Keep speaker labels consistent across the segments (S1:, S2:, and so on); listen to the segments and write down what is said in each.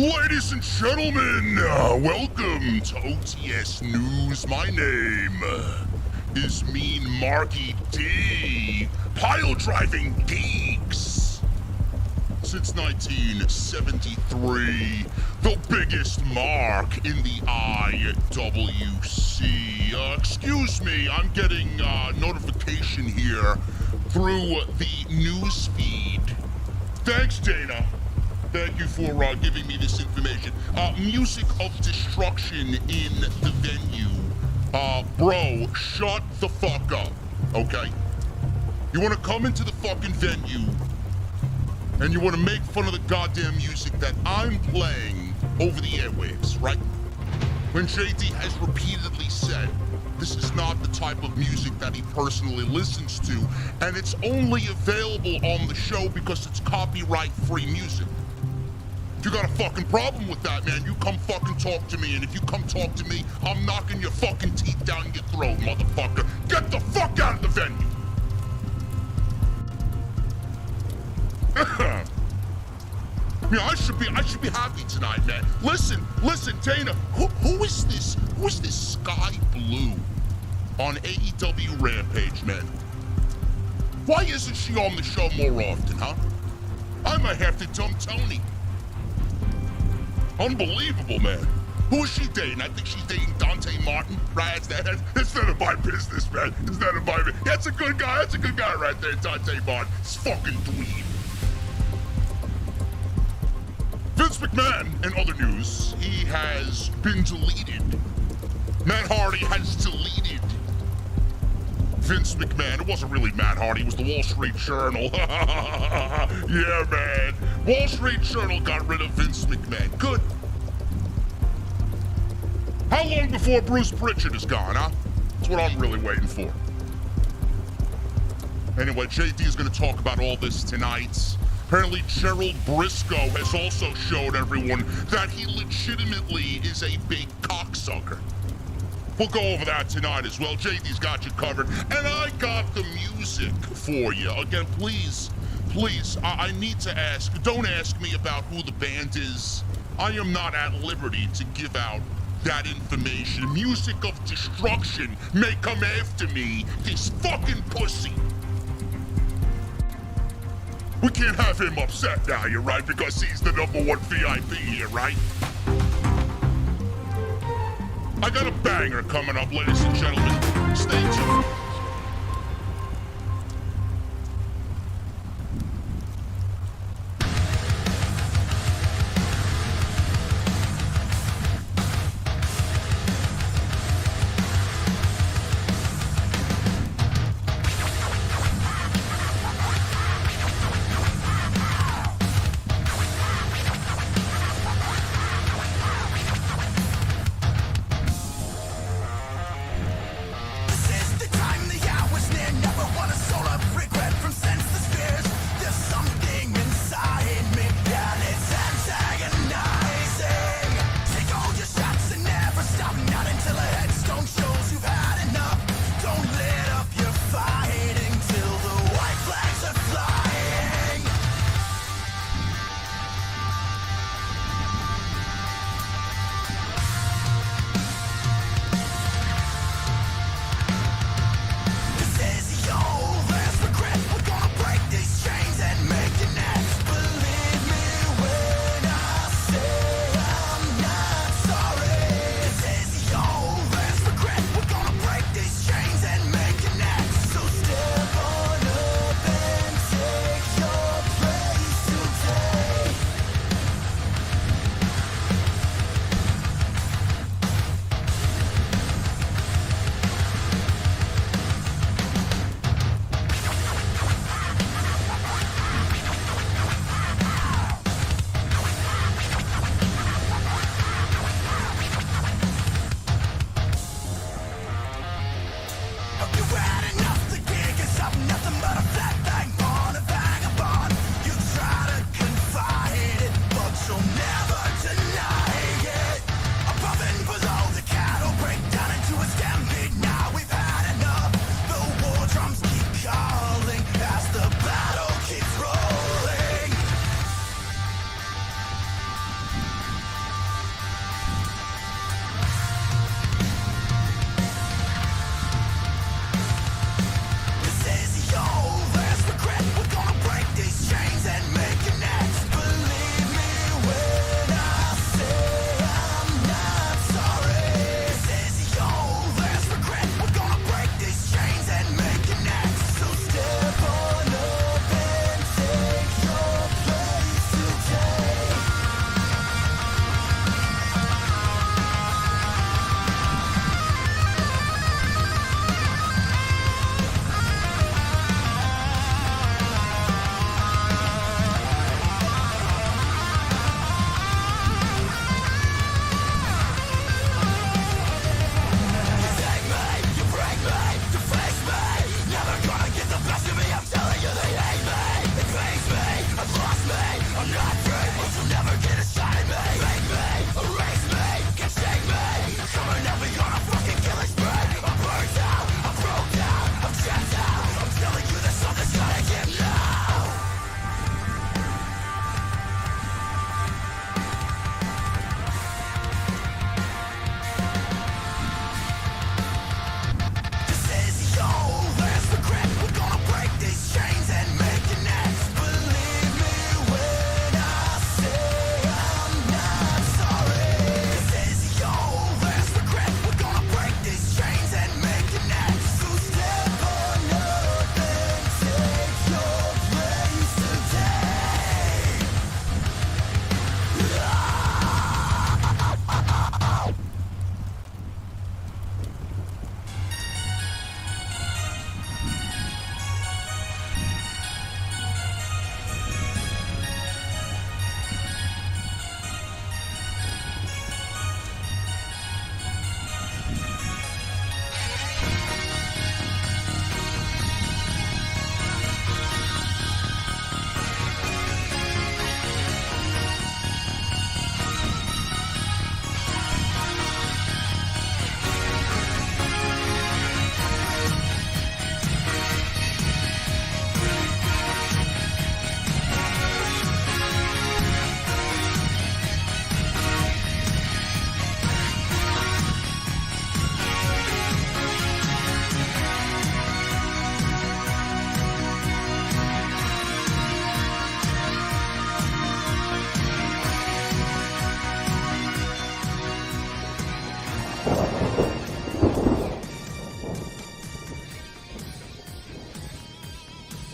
S1: Ladies and gentlemen, welcome to OTS News. My name is Mean Marky D, Pile Driving Geeks. Since 1973, the biggest mark in the IWC. Excuse me, I'm getting notification here through the news feed. Thanks, Dana. Thank you for giving me this information. Music of destruction in the venue. Bro, shut the fuck up, okay? You wanna come into the fucking venue and you wanna make fun of the goddamn music that I'm playing over the airwaves, right? When JD has repeatedly said this is not the type of music that he personally listens to, and it's only available on the show because it's copyright-free music. If you got a fucking problem with that, man, you come fucking talk to me, and if you come talk to me, I'm knocking your fucking teeth down your throat, motherfucker. Get the fuck out of the venue! Yeah, I should be happy tonight, man. Listen, Dana, who is this Sky Blue on AEW Rampage, man? Why isn't she on the show more often, huh? I might have to dump Tony. Unbelievable, man. Who is she dating? I think she's dating Dante Martin, right? It's none of my business, man. It's none of my business. That's a good guy. That's a good guy right there, Dante Martin. It's fucking dweeb. Vince McMahon, in other news, he has been deleted. Matt Hardy has deleted Vince McMahon. It wasn't really Matt Hardy, it was the Wall Street Journal. Yeah, man. Wall Street Journal got rid of Vince McMahon. Good. How long before Bruce Prichard is gone, huh? That's what I'm really waiting for. Anyway, JD is going to talk about all this tonight. Apparently, Gerald Briscoe has also showed everyone that he legitimately is a big cocksucker. We'll go over that tonight as well. JD's got you covered. And I got the music for you. Again, please, I need to ask. Don't ask me about who the band is. I am not at liberty to give out that information. Music of destruction may come after me, this fucking pussy. We can't have him upset now, you're right? Because he's the #1 VIP here, right? I got a banger coming up, ladies and gentlemen. Stay tuned.
S2: This is the time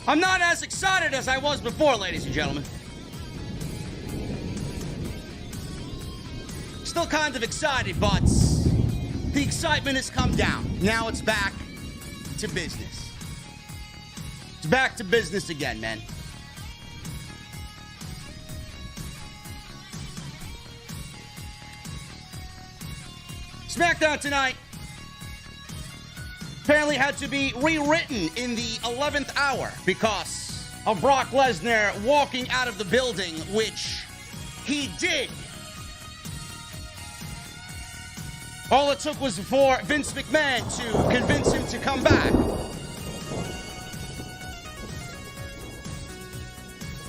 S2: I'm not as excited as I was before, ladies and gentlemen. Still kind of excited, but the excitement has come down. Now it's back to business. It's back to business again, man. SmackDown tonight apparently had to be rewritten in the 11th hour because of Brock Lesnar walking out of the building, which he did. All it took was for Vince McMahon to convince him to come back.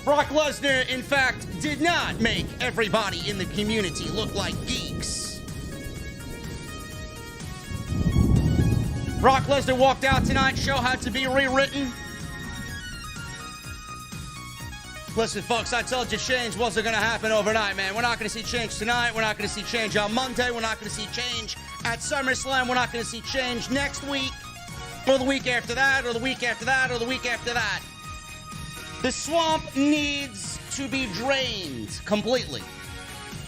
S2: Brock Lesnar, in fact, did not make everybody in the community look like geeks. Brock Lesnar walked out tonight, show had to be rewritten. Listen, folks, I told you change wasn't going to happen overnight, man. We're not going to see change tonight. We're not going to see change on Monday. We're not going to see change at SummerSlam. We're not going to see change next week, or the week after that, or the week after that, or the week after that. The swamp needs to be drained completely.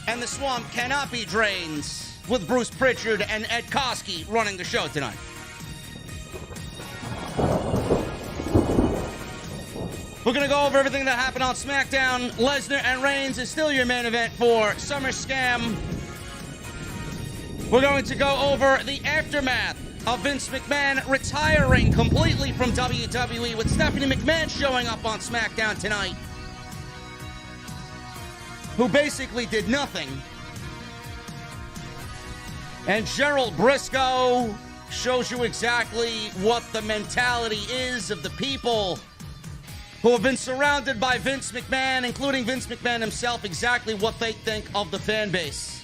S2: And the swamp cannot be drained with Bruce Prichard and Ed Koskey running the show tonight. We're going to go over everything that happened on SmackDown. Lesnar and Reigns is still your main event for SummerSlam. We're going to go over the aftermath of Vince McMahon retiring completely from WWE with Stephanie McMahon showing up on SmackDown tonight, who basically did nothing. And Gerald Briscoe shows you exactly what the mentality is of the people who have been surrounded by Vince McMahon, including Vince McMahon himself, exactly what they think of the fan base.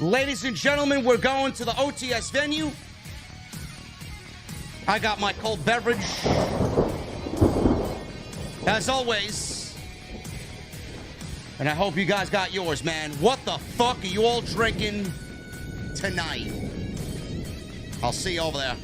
S2: Ladies and gentlemen, we're going to the OTS venue. I got my cold beverage, as always. And I hope you guys got yours, man. What the fuck are you all drinking tonight? I'll see you over there.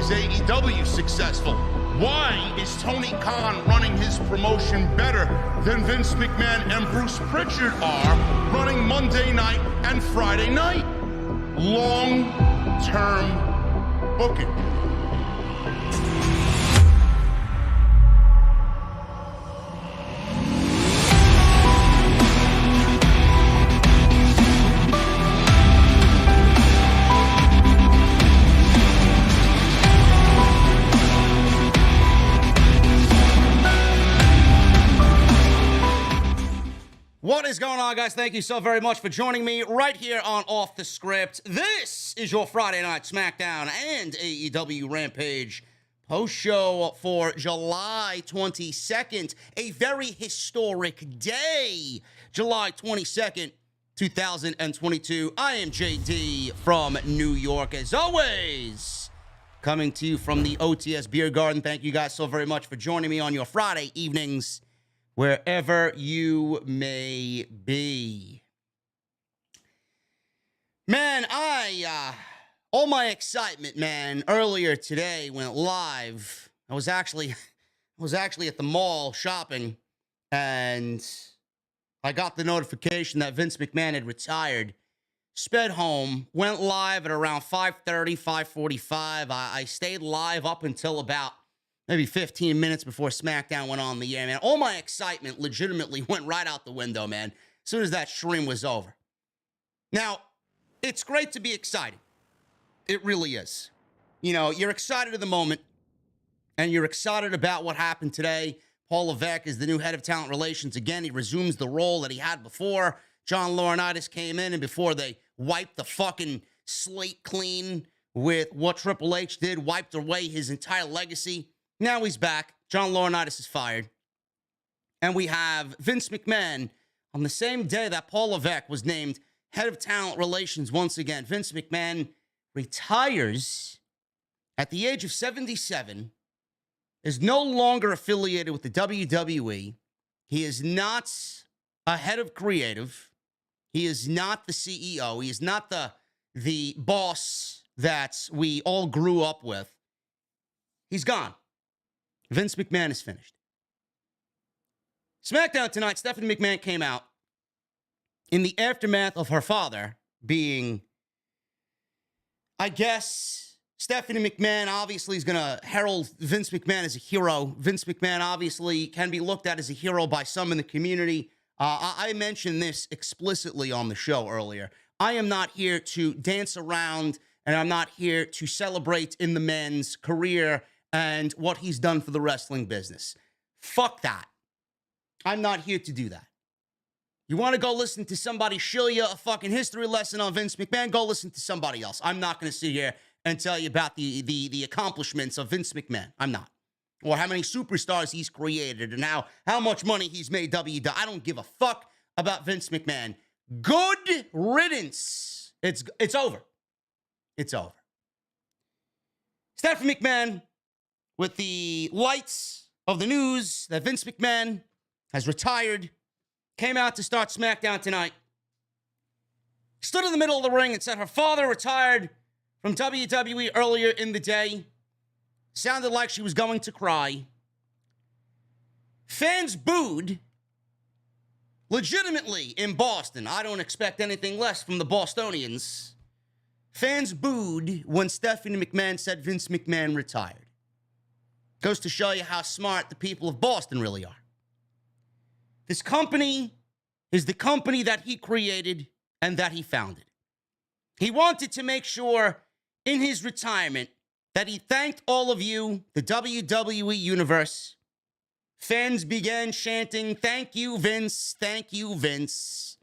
S2: AEW successful? Why is Tony Khan running his promotion better than Vince McMahon and Bruce Prichard are running Monday night and Friday night? Long-term booking. What is going on, guys? Thank you so very much for joining me right here on Off the Script. This is your Friday Night SmackDown and AEW Rampage post-show for July 22nd. A very historic day, July 22nd, 2022. I am JD from New York, as always, coming to you from the OTS Beer Garden. Thank you guys so very much for joining me on your Friday evenings, wherever you may be. Man, all my excitement, man, earlier today went live. I was actually at the mall shopping, and I got the notification that Vince McMahon had retired. Sped home, went live at around 5:30, 5:45. I stayed live up until about maybe 15 minutes before SmackDown went on the air, man. All my excitement legitimately went right out the window, man, as soon as that stream was over. Now, it's great to be excited. It really is. You know, you're excited at the moment, and you're excited about what happened today. Paul Levesque is the new head of talent relations. Again, he resumes the role that he had before. John Laurinaitis came in, and before they wiped the fucking slate clean with what Triple H did, wiped away his entire legacy, now he's back. John Laurinaitis is fired. And we have Vince McMahon on the same day that Paul Levesque was named head of talent relations once again. Vince McMahon retires at the age of 77, is no longer affiliated with the WWE. He is not a head of creative. He is not the CEO. He is not the boss that we all grew up with. He's gone. Vince McMahon is finished. SmackDown tonight, Stephanie McMahon came out in the aftermath of her father being, I guess, Stephanie McMahon obviously is going to herald Vince McMahon as a hero. Vince McMahon obviously can be looked at as a hero by some in the community. I mentioned this explicitly on the show earlier. I am not here to dance around, and I'm not here to celebrate in the man's career and what he's done for the wrestling business. Fuck that. I'm not here to do that. You want to go listen to somebody shill you a fucking history lesson on Vince McMahon? Go listen to somebody else. I'm not going to sit here and tell you about the accomplishments of Vince McMahon. I'm not. Or how many superstars he's created and how much money he's made WWE. I don't give a fuck about Vince McMahon. Good riddance. It's over. It's over. Stephanie McMahon, with the lights of the news that Vince McMahon has retired, came out to start SmackDown tonight, stood in the middle of the ring and said her father retired from WWE earlier in the day. Sounded like she was going to cry. Fans booed legitimately in Boston. I don't expect anything less from the Bostonians. Fans booed when Stephanie McMahon said Vince McMahon retired. Goes to show you how smart the people of Boston really are. This company is the company that he created and that he founded. He wanted to make sure in his retirement that he thanked all of you, the WWE Universe. Fans began chanting, "Thank you, Vince. Thank you, Vince."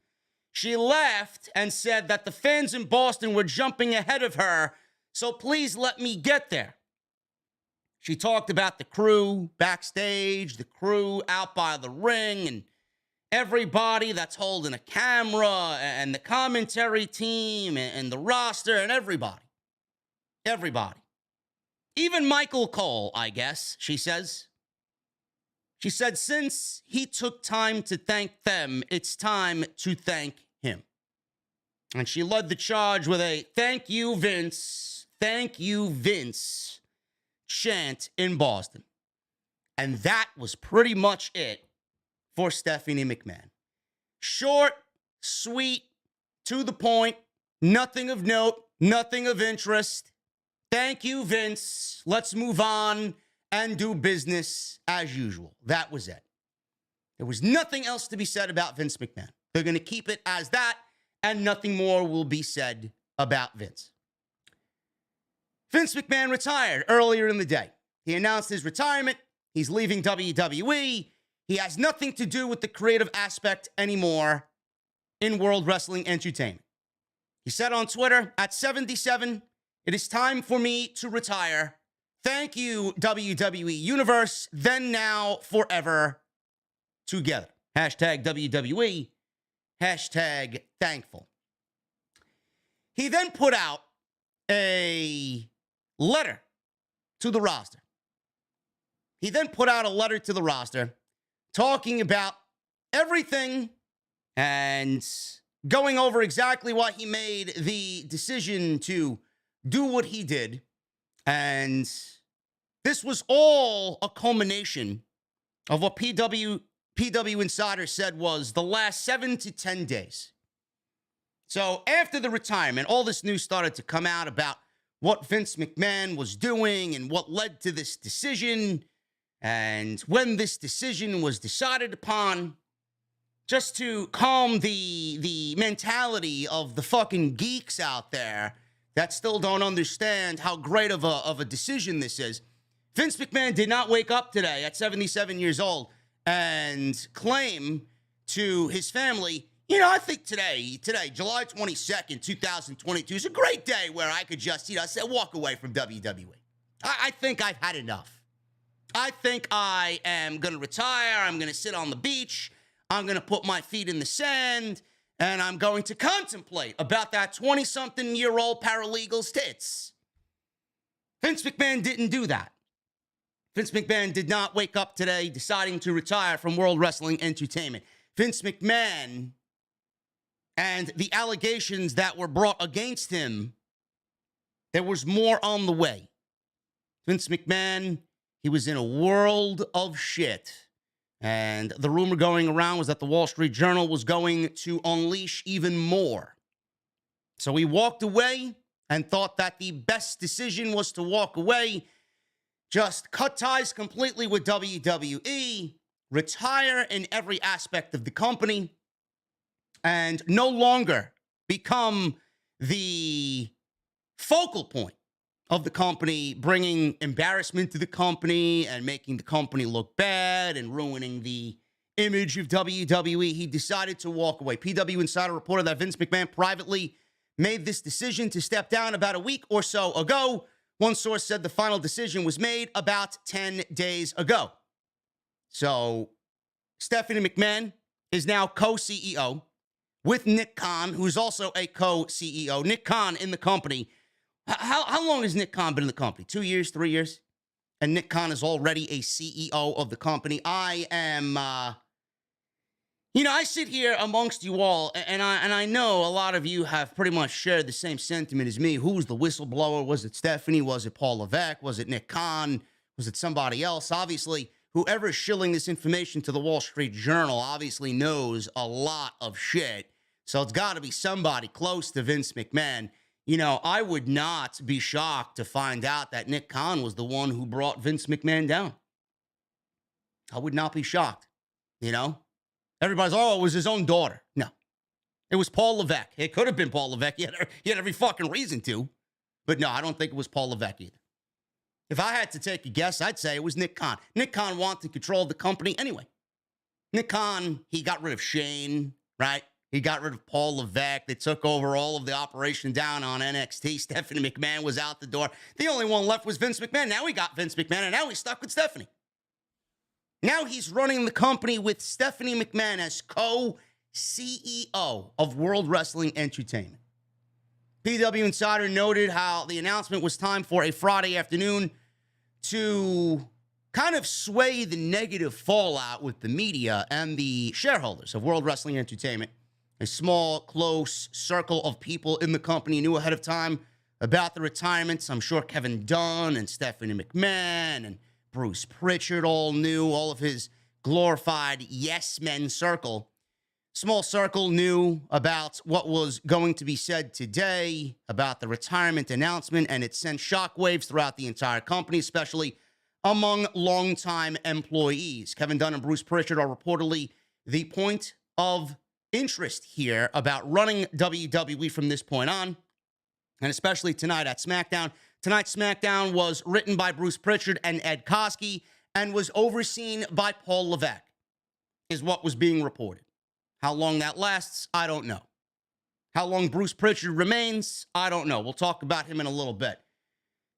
S2: She laughed and said that the fans in Boston were jumping ahead of her, so please let me get there. She talked about the crew backstage, the crew out by the ring, and everybody that's holding a camera, and the commentary team, and the roster, and everybody. Everybody. Even Michael Cole, I guess, she says. She said, since he took time to thank them, it's time to thank him. And she led the charge with a thank you, Vince chant in Boston. And that was pretty much it for Stephanie McMahon. Short, sweet, to the point, nothing of note, nothing of interest. Thank you, Vince. Let's move on and do business as usual. That was it. There was nothing else to be said about Vince McMahon. They're going to keep it as that, and nothing more will be said about Vince. Vince McMahon retired earlier in the day. He announced his retirement. He's leaving WWE. He has nothing to do with the creative aspect anymore in World Wrestling Entertainment. He said on Twitter, at 77, it is time for me to retire. Thank you, WWE Universe. Then, now, forever, together. Hashtag WWE Hashtag thankful. He then put out a letter to the roster. Talking about everything and going over exactly why he made the decision to do what he did. And this was all a culmination of what PW Insider said was the last 7 to 10 days. So after the retirement, all this news started to come out about what Vince McMahon was doing and what led to this decision. And when this decision was decided upon, just to calm the mentality of the fucking geeks out there that still don't understand how great of a decision this is. Vince McMahon did not wake up today at 77 years old and claim to his family, you know, I think today, July 22nd, 2022 is a great day where I could just, say, walk away from WWE. I think I've had enough. I think I am going to retire. I'm going to sit on the beach. I'm going to put my feet in the sand, and I'm going to contemplate about that 20-something-year-old paralegal's tits. Vince McMahon didn't do that. Vince McMahon did not wake up today deciding to retire from World Wrestling Entertainment. Vince McMahon and the allegations that were brought against him, there was more on the way. Vince McMahon, he was in a world of shit. And the rumor going around was that the Wall Street Journal was going to unleash even more. So he walked away and thought that the best decision was to walk away, just cut ties completely with WWE, retire in every aspect of the company, and no longer become the focal point of the company, bringing embarrassment to the company and making the company look bad and ruining the image of WWE. He decided to walk away. PW Insider reported that Vince McMahon privately made this decision to step down about a week or so ago. One source said the final decision was made about 10 days ago. So Stephanie McMahon is now co-CEO with Nick Khan, who's also a co-CEO. Nick Khan in the company. How long has Nick Khan been in the company? 2 years, 3 years? And Nick Khan is already a CEO of the company. I am, I sit here amongst you all, and I know a lot of you have pretty much shared the same sentiment as me. Who was the whistleblower? Was it Stephanie? Was it Paul Levesque? Was it Nick Khan? Was it somebody else? Obviously, whoever is shilling this information to the Wall Street Journal obviously knows a lot of shit. So it's got to be somebody close to Vince McMahon. You know, I would not be shocked to find out that Nick Khan was the one who brought Vince McMahon down. I would not be shocked, Everybody's, it was his own daughter. No. It was Paul Levesque. It could have been Paul Levesque. He had every fucking reason to. But no, I don't think it was Paul Levesque either. If I had to take a guess, I'd say it was Nick Khan. Nick Khan wanted to control the company anyway. Nick Khan, he got rid of Shane, right? He got rid of Paul Levesque. They took over all of the operation down on NXT. Stephanie McMahon was out the door. The only one left was Vince McMahon. Now we got Vince McMahon, and now he's stuck with Stephanie. Now he's running the company with Stephanie McMahon as co-CEO of World Wrestling Entertainment. PW Insider noted how the announcement was timed for a Friday afternoon to kind of sway the negative fallout with the media and the shareholders of World Wrestling Entertainment. A small, close circle of people in the company knew ahead of time about the retirements. I'm sure Kevin Dunn and Stephanie McMahon and Bruce Prichard all knew, all of his glorified yes men circle. Small circle knew about what was going to be said today about the retirement announcement, and it sent shockwaves throughout the entire company, especially among longtime employees. Kevin Dunn and Bruce Prichard are reportedly the point of interest here about running WWE from this point on, and especially tonight at SmackDown. Tonight's SmackDown was written by Bruce Prichard and Ed Koskey and was overseen by Paul Levesque, is what was being reported. How long that lasts, I don't know. How long Bruce Prichard remains, I don't know. We'll talk about him in a little bit.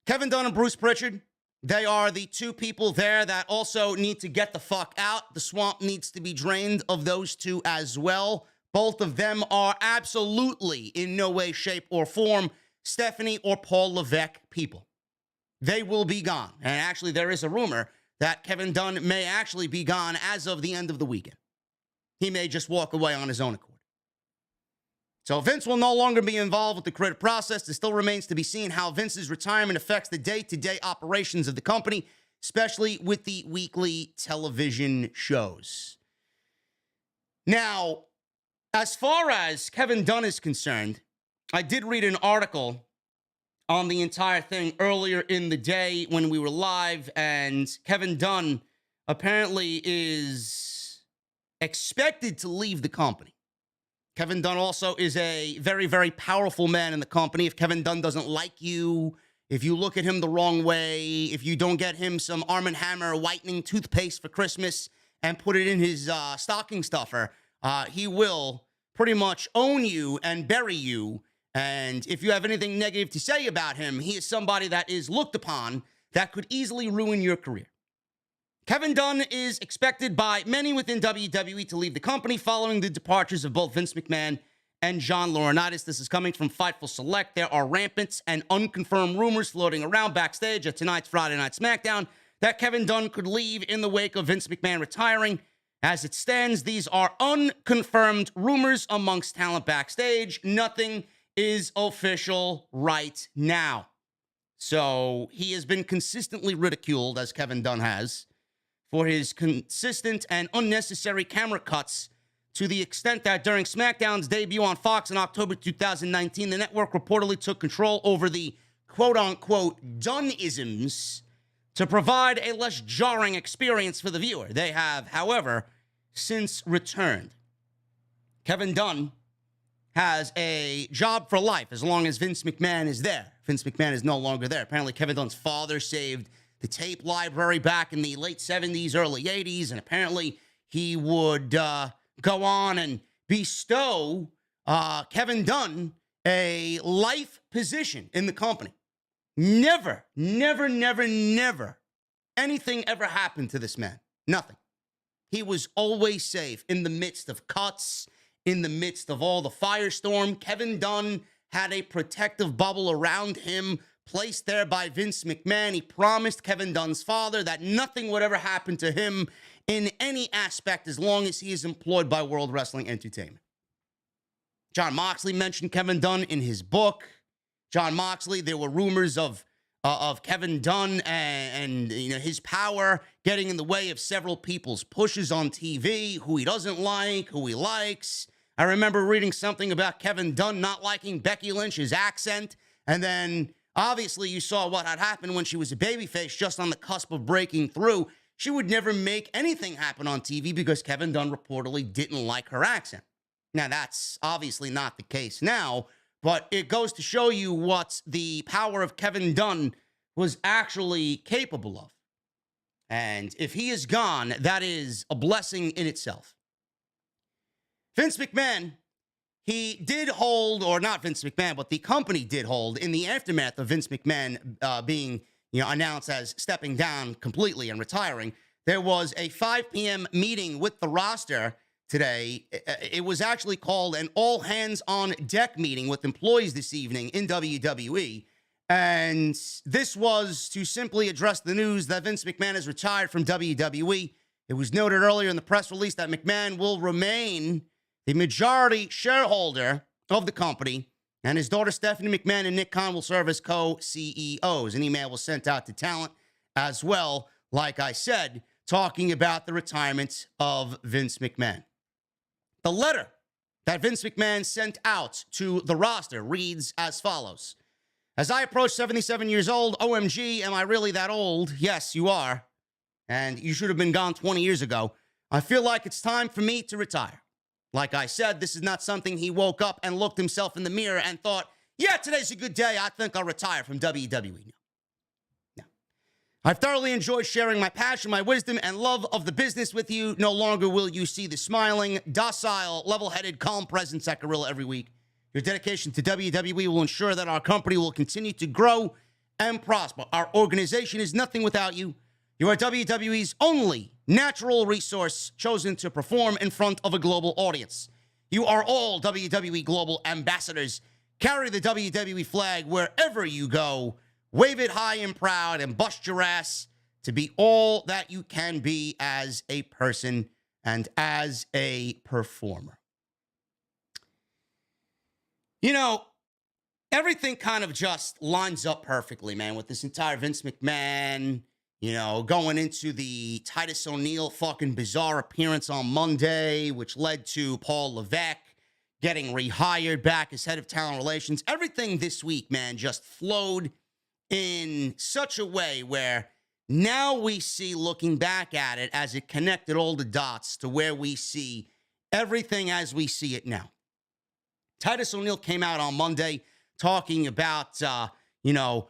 S2: Kevin Dunn and Bruce Prichard, they are the two people there that also need to get the fuck out. The swamp needs to be drained of those two as well. Both of them are absolutely in no way, shape, or form Stephanie or Paul Levesque people. They will be gone. And actually, there is a rumor that Kevin Dunn may actually be gone as of the end of the weekend. He may just walk away on his own accord. So Vince will no longer be involved with the creative process. It still remains to be seen how Vince's retirement affects the day-to-day operations of the company, especially with the weekly television shows. Now, as far as Kevin Dunn is concerned, I did read an article on the entire thing earlier in the day when we were live, and Kevin Dunn apparently is expected to leave the company. Kevin Dunn also is a very, very powerful man in the company. If Kevin Dunn doesn't like you, if you look at him the wrong way, if you don't get him some Arm & Hammer whitening toothpaste for Christmas and put it in his stocking stuffer, he will pretty much own you and bury you. And if you have anything negative to say about him, he is somebody that is looked upon that could easily ruin your career. Kevin Dunn is expected by many within WWE to leave the company following the departures of both Vince McMahon and John Laurinaitis. This is coming from Fightful Select. There are rampant and unconfirmed rumors floating around backstage at tonight's Friday Night SmackDown that Kevin Dunn could leave in the wake of Vince McMahon retiring. As it stands, these are unconfirmed rumors amongst talent backstage. Nothing is official right now. So he has been consistently ridiculed, as Kevin Dunn has, for his consistent and unnecessary camera cuts, to the extent that during SmackDown's debut on Fox in October 2019, the network reportedly took control over the quote-unquote Dunn-isms to provide a less jarring experience for the viewer. They have, however, since returned. Kevin Dunn has a job for life as long as Vince McMahon is there. Vince McMahon is no longer there. Apparently, Kevin Dunn's father saved the tape library back in the late 70s, early 80s, and apparently he would go on and bestow Kevin Dunn a life position in the company. Never anything ever happened to this man. Nothing. He was always safe in the midst of cuts, in the midst of all the firestorm. Kevin Dunn had a protective bubble around him, placed there by Vince McMahon. He promised Kevin Dunn's father that nothing would ever happen to him in any aspect as long as he is employed by World Wrestling Entertainment. Jon Moxley mentioned Kevin Dunn in his book. Jon Moxley, there were rumors of Kevin Dunn and you know, his power getting in the way of several people's pushes on TV, who he doesn't like, who he likes. I remember reading something about Kevin Dunn not liking Becky Lynch's accent, and then obviously you saw what had happened when she was a babyface, just on the cusp of breaking through. She would never make anything happen on TV because Kevin Dunn reportedly didn't like her accent. Now, that's obviously not the case now, but it goes to show you what the power of Kevin Dunn was actually capable of. And if he is gone, that is a blessing in itself. Vince McMahon, he did hold, or not Vince McMahon, but the company did hold, in the aftermath of Vince McMahon being announced as stepping down completely and retiring, there was a 5 p.m. meeting with the roster today. It was actually called an all-hands-on-deck meeting with employees this evening in WWE. And this was to simply address the news that Vince McMahon has retired from WWE. It was noted earlier in the press release that McMahon will remain the majority shareholder of the company, and his daughter Stephanie McMahon and Nick Khan will serve as co-CEOs. An email was sent out to talent as well, like I said, talking about the retirement of Vince McMahon. The letter that Vince McMahon sent out to the roster reads as follows. As I approach 77 years old, OMG, am I really that old? Yes, you are. And you should have been gone 20 years ago. I feel like it's time for me to retire. Like I said, this is not something he woke up and looked himself in the mirror and thought, yeah, today's a good day. I think I'll retire from WWE. No. I've thoroughly enjoyed sharing my passion, my wisdom, and love of the business with you. No longer will you see the smiling, docile, level-headed, calm presence at Gorilla every week. Your dedication to WWE will ensure that our company will continue to grow and prosper. Our organization is nothing without you. You are WWE's only natural resource chosen to perform in front of a global audience. You are all WWE Global Ambassadors. Carry the WWE flag wherever you go. Wave it high and proud and bust your ass to be all that you can be as a person and as a performer. You know, everything kind of just lines up perfectly, man, with this entire Vince McMahon, you know, going into the Titus O'Neil fucking bizarre appearance on Monday, which led to Paul Levesque getting rehired back as head of talent relations. Everything this week, man, just flowed in such a way where now we see, looking back at it, as it connected all the dots to where we see everything as we see it now. Titus O'Neil came out on Monday talking about, you know,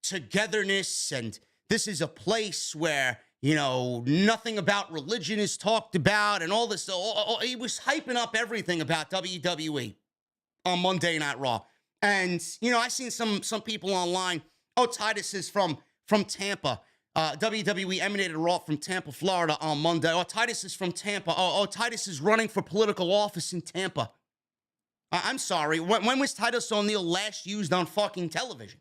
S2: togetherness, and this is a place where, you know, nothing about religion is talked about, and all this. He was hyping up everything about WWE on Monday Night Raw. And, you know, I seen some people online, oh, Titus is from Tampa. WWE emanated Raw from Tampa, Florida on Monday. Oh, Titus is from Tampa. Oh, Titus is running for political office in Tampa. I'm sorry. When was Titus O'Neil last used on fucking television?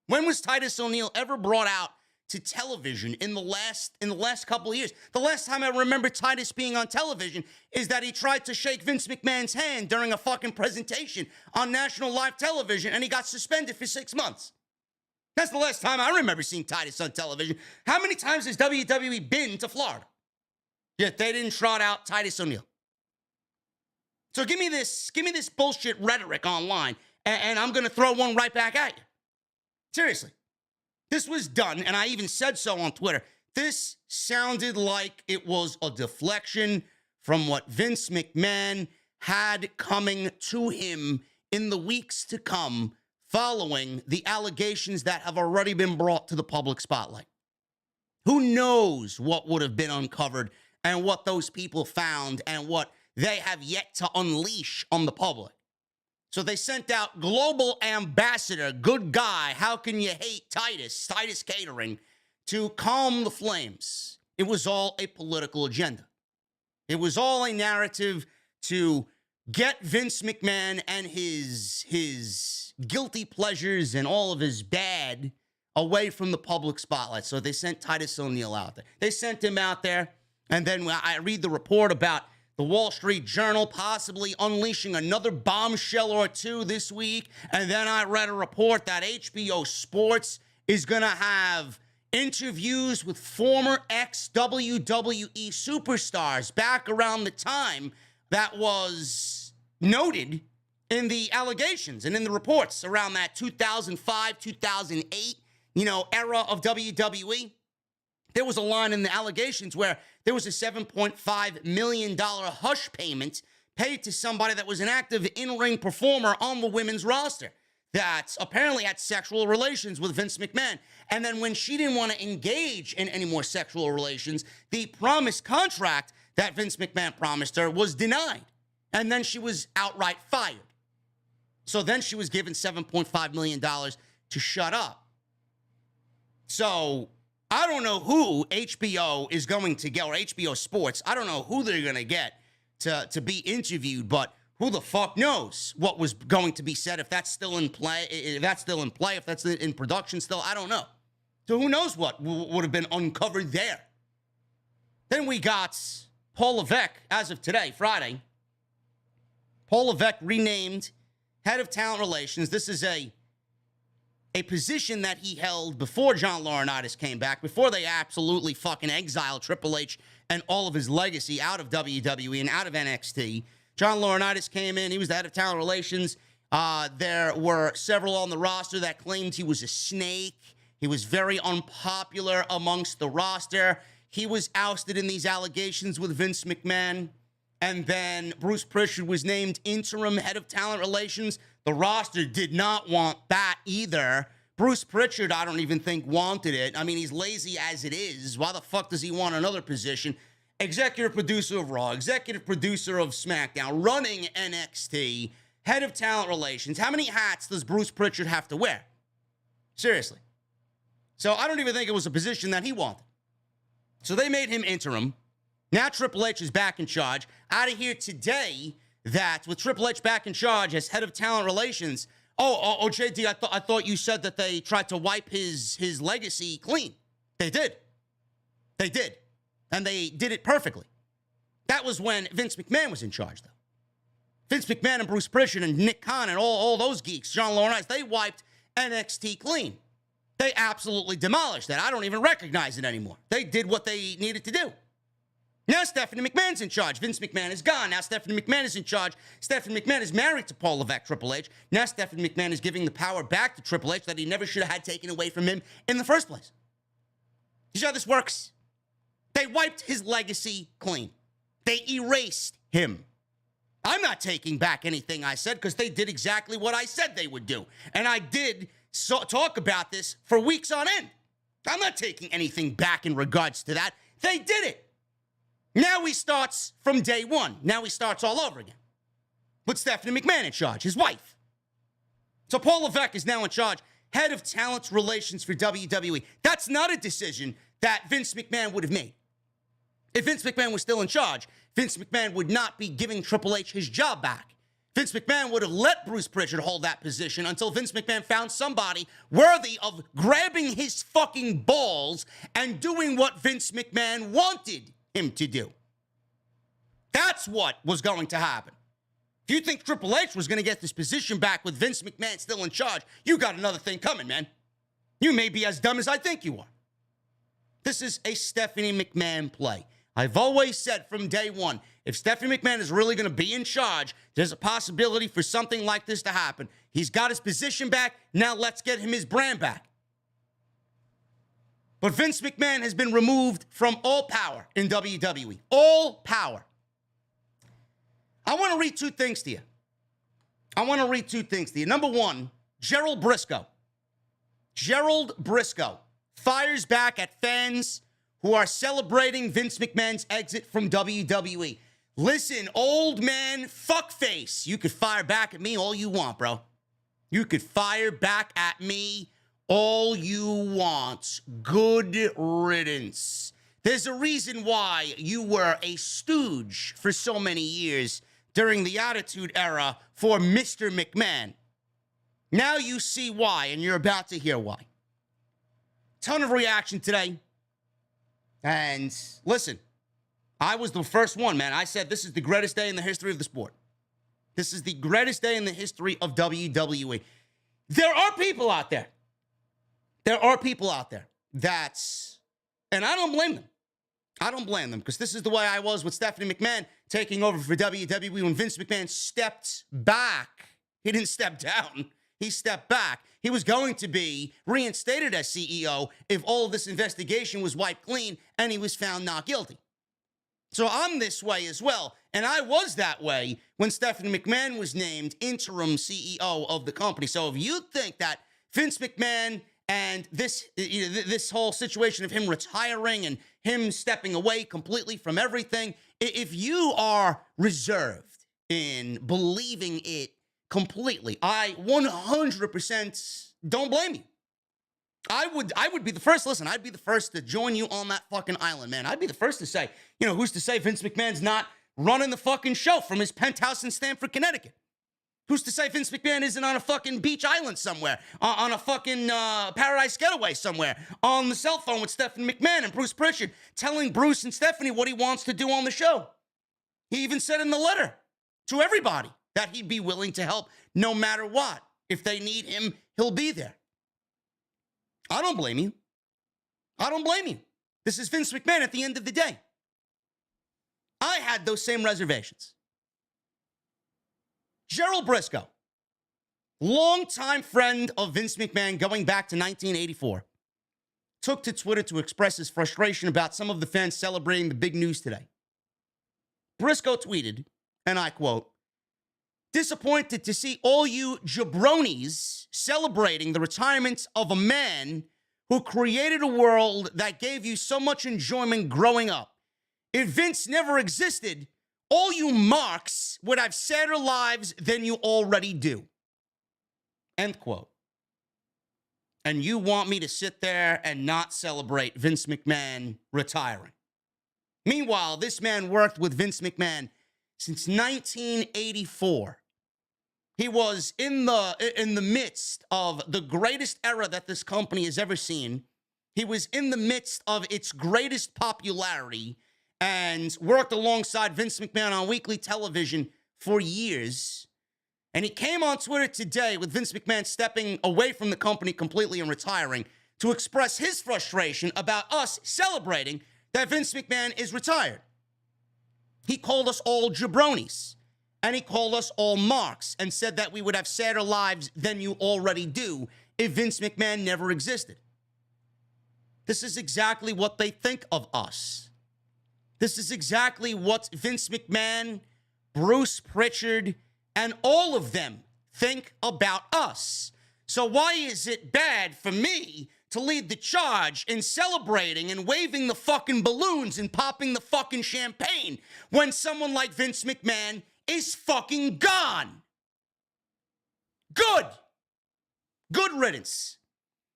S2: When was Titus O'Neil ever brought out to television in the last couple of years? The last time I remember Titus being on television is that he tried to shake Vince McMahon's hand during a fucking presentation on national live television, and he got suspended for 6 months. That's the last time I remember seeing Titus on television. How many times has WWE been to Florida? Yet they didn't trot out Titus O'Neil. So give me this bullshit rhetoric online, and I'm going to throw one right back at you. Seriously. This was done, and I even said so on Twitter. This sounded like it was a deflection from what Vince McMahon had coming to him in the weeks to come following the allegations that have already been brought to the public spotlight. Who knows what would have been uncovered and what those people found and what they have yet to unleash on the public. So they sent out global ambassador, good guy, how can you hate Titus Catering, to calm the flames. It was all a political agenda. It was all a narrative to get Vince McMahon and his guilty pleasures and all of his bad away from the public spotlight. So they sent Titus O'Neil out there. They sent him out there, and then I read the report about the Wall Street Journal possibly unleashing another bombshell or two this week. And then I read a report that HBO Sports is going to have interviews with former ex-WWE superstars back around the time that was noted in the allegations and in the reports around that 2005, 2008, era of WWE. There was a line in the allegations where there was a $7.5 million hush payment paid to somebody that was an active in-ring performer on the women's roster that apparently had sexual relations with Vince McMahon. And then when she didn't want to engage in any more sexual relations, the promised contract that Vince McMahon promised her was denied. And then she was outright fired. So then she was given $7.5 million to shut up. So I don't know who HBO is going to get, or HBO Sports. I don't know who they're going to get to be interviewed, but who the fuck knows what was going to be said, if that's still in play, if that's in production still, I don't know. So who knows what would have been uncovered there. Then we got Paul Levesque, as of today, Friday. Paul Levesque renamed head of talent relations. This is a position that he held before John Laurinaitis came back, before they absolutely fucking exiled Triple H and all of his legacy out of WWE and out of NXT. John Laurinaitis came in. He was the head of talent relations. There were several on the roster that claimed he was a snake. He was very unpopular amongst the roster. He was ousted in these allegations with Vince McMahon. And then Bruce Prichard was named interim head of talent relations. The roster did not want that either. Bruce Prichard, I don't even think, wanted it. I mean, he's lazy as it is. Why the fuck does he want another position? Executive producer of Raw, executive producer of SmackDown, running NXT, head of talent relations. How many hats does Bruce Prichard have to wear? Seriously. So I don't even think it was a position that he wanted. So they made him interim. Now Triple H is back in charge. Out of here today that with Triple H back in charge as head of talent relations, JD, I thought you said that they tried to wipe his legacy clean. They did. They did. And they did it perfectly. That was when Vince McMahon was in charge, though. Vince McMahon and Bruce Prichard and Nick Khan and all those geeks, John Laurinaitis, they wiped NXT clean. They absolutely demolished that. I don't even recognize it anymore. They did what they needed to do. Now Stephanie McMahon's in charge. Vince McMahon is gone. Now Stephanie McMahon is in charge. Stephanie McMahon is married to Paul Levesque, Triple H. Now Stephanie McMahon is giving the power back to Triple H that he never should have had taken away from him in the first place. You see how this works? They wiped his legacy clean. They erased him. I'm not taking back anything I said because they did exactly what I said they would do. And I did talk about this for weeks on end. I'm not taking anything back in regards to that. They did it. Now he starts from day one. Now he starts all over again. With Stephanie McMahon in charge, his wife. So Paul Levesque is now in charge, head of talent relations for WWE. That's not a decision that Vince McMahon would have made. If Vince McMahon was still in charge, Vince McMahon would not be giving Triple H his job back. Vince McMahon would have let Bruce Prichard hold that position until Vince McMahon found somebody worthy of grabbing his fucking balls and doing what Vince McMahon wanted him to do. That's what was going to happen. If you think Triple H was going to get this position back with Vince McMahon still in charge, you got another thing coming, man. You may be as dumb as I think you are. This is a Stephanie McMahon play. I've always said from day one, if Stephanie McMahon is really going to be in charge, there's a possibility for something like this to happen. He's got his position back. Now let's get him his brand back. But Vince McMahon has been removed from all power in WWE. All power. I want to read two things to you. Number one, Gerald Briscoe. Gerald Briscoe fires back at fans who are celebrating Vince McMahon's exit from WWE. Listen, old man fuckface, you could fire back at me all you want, bro. You could fire back at me all you want. Good riddance. There's a reason why you were a stooge for so many years during the Attitude Era for Mr. McMahon. Now you see why, and you're about to hear why. Ton of reaction today. And listen, I was the first one, man. I said this is the greatest day in the history of the sport. This is the greatest day in the history of WWE. There are people out there. That's, and I don't blame them. I don't blame them because this is the way I was with Stephanie McMahon taking over for WWE when Vince McMahon stepped back. He didn't step down. He stepped back. He was going to be reinstated as CEO if all of this investigation was wiped clean and he was found not guilty. So I'm this way as well. And I was that way when Stephanie McMahon was named interim CEO of the company. So if you think that Vince McMahon and this whole situation of him retiring and him stepping away completely from everything, if you are reserved in believing it completely, I 100% don't blame you. I would be the first, listen, I'd be the first to join you on that fucking island, man. I'd be the first to say, who's to say Vince McMahon's not running the fucking show from his penthouse in Stamford, Connecticut? Who's to say Vince McMahon isn't on a fucking beach island somewhere, on a fucking Paradise Getaway somewhere, on the cell phone with Stephanie McMahon and Bruce Prichard, telling Bruce and Stephanie what he wants to do on the show? He even said in the letter to everybody that he'd be willing to help no matter what. If they need him, he'll be there. I don't blame you. This is Vince McMahon at the end of the day. I had those same reservations. Gerald Briscoe, longtime friend of Vince McMahon going back to 1984, took to Twitter to express his frustration about some of the fans celebrating the big news today. Briscoe tweeted, and I quote, "Disappointed to see all you jabronis celebrating the retirement of a man who created a world that gave you so much enjoyment growing up. If Vince never existed, all you marks would have sadder lives than you already do." End quote. And you want me to sit there and not celebrate Vince McMahon retiring? Meanwhile, this man worked with Vince McMahon since 1984. He was in the midst of the greatest era that this company has ever seen. He was in the midst of its greatest popularity and worked alongside Vince McMahon on weekly television for years. And he came on Twitter today with Vince McMahon stepping away from the company completely and retiring to express his frustration about us celebrating that Vince McMahon is retired. He called us all jabronis, and he called us all marks, and said that we would have sadder lives than you already do if Vince McMahon never existed. This is exactly what they think of us. This is exactly what Vince McMahon, Bruce Prichard, and all of them think about us. So why is it bad for me to lead the charge in celebrating and waving the fucking balloons and popping the fucking champagne when someone like Vince McMahon is fucking gone? Good. Good riddance.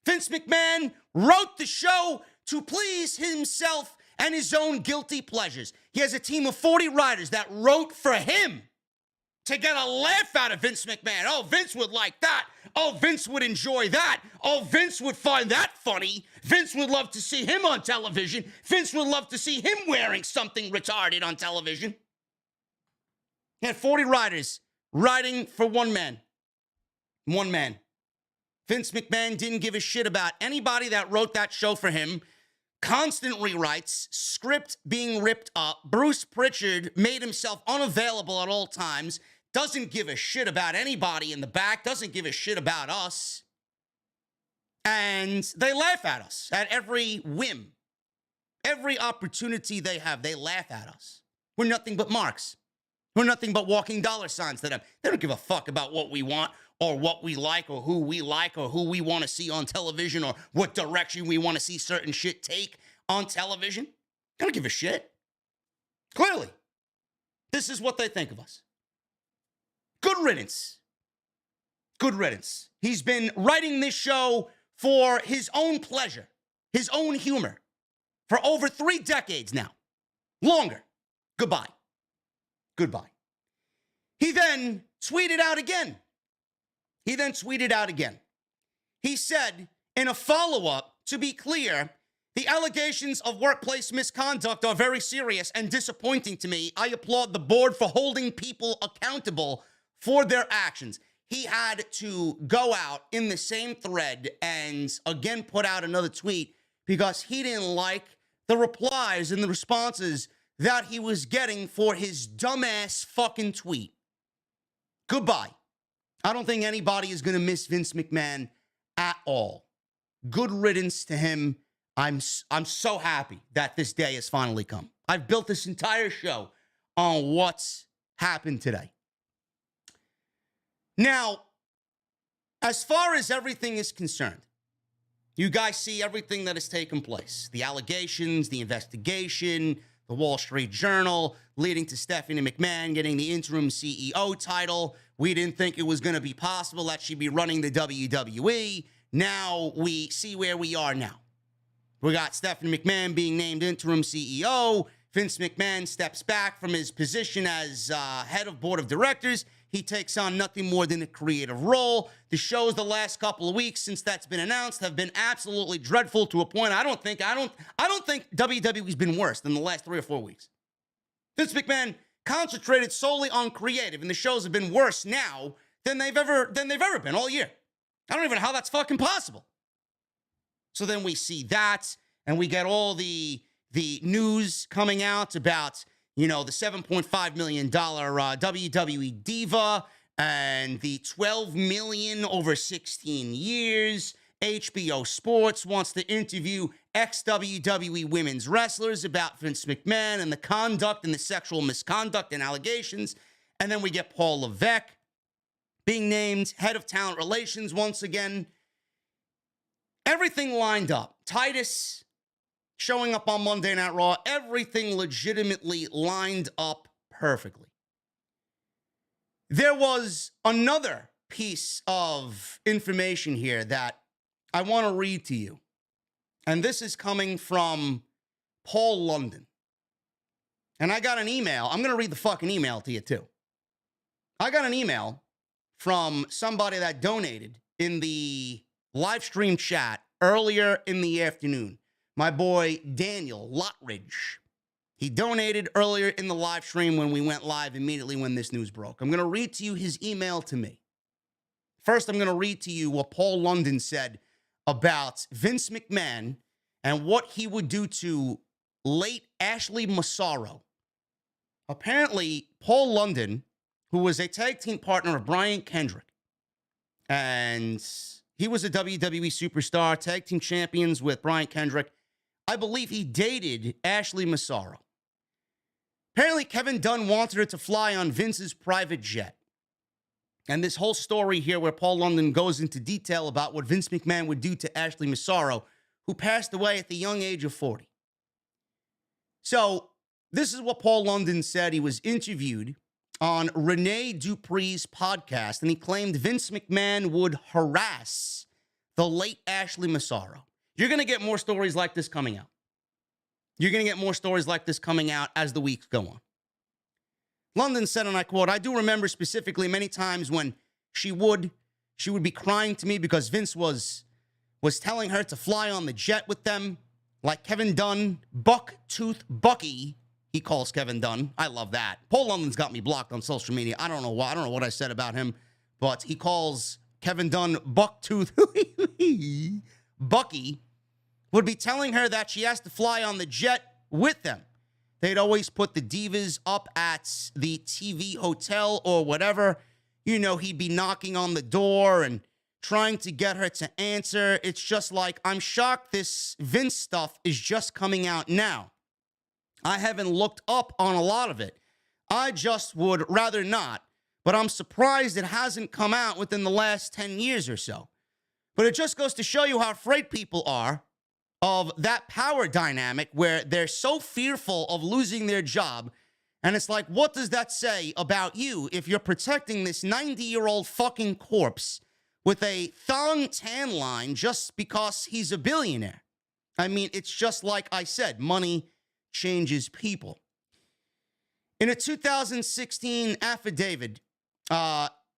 S2: Vince McMahon wrote the show to please himself and his own guilty pleasures. He has a team of 40 writers that wrote for him to get a laugh out of Vince McMahon. Oh, Vince would like that. Oh, Vince would enjoy that. Oh, Vince would find that funny. Vince would love to see him on television. Vince would love to see him wearing something retarded on television. He had 40 writers writing for one man. One man. Vince McMahon didn't give a shit about anybody that wrote that show for him. Constant rewrites, script being ripped up. Bruce Prichard made himself unavailable at all times. Doesn't give a shit about anybody in the back. Doesn't give a shit about us. And they laugh at us at every whim. Every opportunity they have, they laugh at us. We're nothing but marks. We're nothing but walking dollar signs to them. They don't give a fuck about what we want or what we like or who we want to see on television or what direction we want to see certain shit take on television. They don't give a shit. Clearly, this is what they think of us. Good riddance. Good riddance. He's been writing this show for his own pleasure, his own humor, for over 3 decades now. Longer. Goodbye. Goodbye. He then tweeted out again. He said in a follow-up, to be clear, the allegations of workplace misconduct are very serious and disappointing to me. I applaud the board for holding people accountable for their actions. He had to go out in the same thread and again put out another tweet because he didn't like the replies and the responses that he was getting for his dumbass fucking tweet. Goodbye. I don't think anybody is going to miss Vince McMahon at all. Good riddance to him. I'm so happy that this day has finally come. I've built this entire show on what's happened today. Now, as far as everything is concerned, you guys see everything that has taken place. The allegations, the investigation, the Wall Street Journal, leading to Stephanie McMahon getting the interim CEO title. We didn't think it was going to be possible that she'd be running the WWE. Now we see where we are now. We got Stephanie McMahon being named interim CEO. Vince McMahon steps back from his position as head of board of directors. He takes on nothing more than a creative role. The shows the last couple of weeks since that's been announced have been absolutely dreadful to a point I don't think WWE's been worse than the last 3 or 4 weeks. Vince McMahon concentrated solely on creative, and the shows have been worse now than they've ever been all year. I don't even know how that's fucking possible. So then we see that, and we get all the news coming out about, the $7.5 million WWE Diva and the $12 million over 16 years. HBO Sports wants to interview ex-WWE women's wrestlers about Vince McMahon and the conduct and the sexual misconduct and allegations. And then we get Paul Levesque being named head of talent relations once again. Everything lined up. Titus showing up on Monday Night Raw. Everything legitimately lined up perfectly. There was another piece of information here that I want to read to you. And this is coming from Paul London. And I got an email. I'm going to read the fucking email to you, too. I got an email from somebody that donated in the live stream chat earlier in the afternoon. My boy, Daniel Lottridge. He donated earlier in the live stream when we went live immediately when this news broke. I'm going to read to you his email to me. First, I'm going to read to you what Paul London said about Vince McMahon and what he would do to late Ashley Massaro. Apparently, Paul London, who was a tag team partner of Brian Kendrick, and he was a WWE superstar, tag team champions with Brian Kendrick. I believe he dated Ashley Massaro. Apparently, Kevin Dunn wanted her to fly on Vince's private jet. And this whole story here where Paul London goes into detail about what Vince McMahon would do to Ashley Massaro, who passed away at the young age of 40. So, this is what Paul London said. He was interviewed on Rene Dupree's podcast, and he claimed Vince McMahon would harass the late Ashley Massaro. You're going to get more stories like this coming out. You're going to get more stories like this coming out as the weeks go on. London said, and I quote, "I do remember specifically many times when she would be crying to me because Vince was telling her to fly on the jet with them, like Kevin Dunn, Bucktooth Bucky." He calls Kevin Dunn. I love that. Paul London's got me blocked on social media. I don't know why. I don't know what I said about him, but he calls Kevin Dunn Bucktooth Bucky. Would be telling her that she has to fly on the jet with them. They'd always put the divas up at the TV hotel or whatever. You know, he'd be knocking on the door and trying to get her to answer. It's just like, I'm shocked this Vince stuff is just coming out now. I haven't looked up on a lot of it. I just would rather not, but I'm surprised it hasn't come out within the last 10 years or so. But it just goes to show you how afraid people are of that power dynamic where they're so fearful of losing their job. And it's like, what does that say about you if you're protecting this 90-year-old fucking corpse with a thong tan line just because he's a billionaire? I mean, it's just like I said, money changes people. In a 2016 affidavit,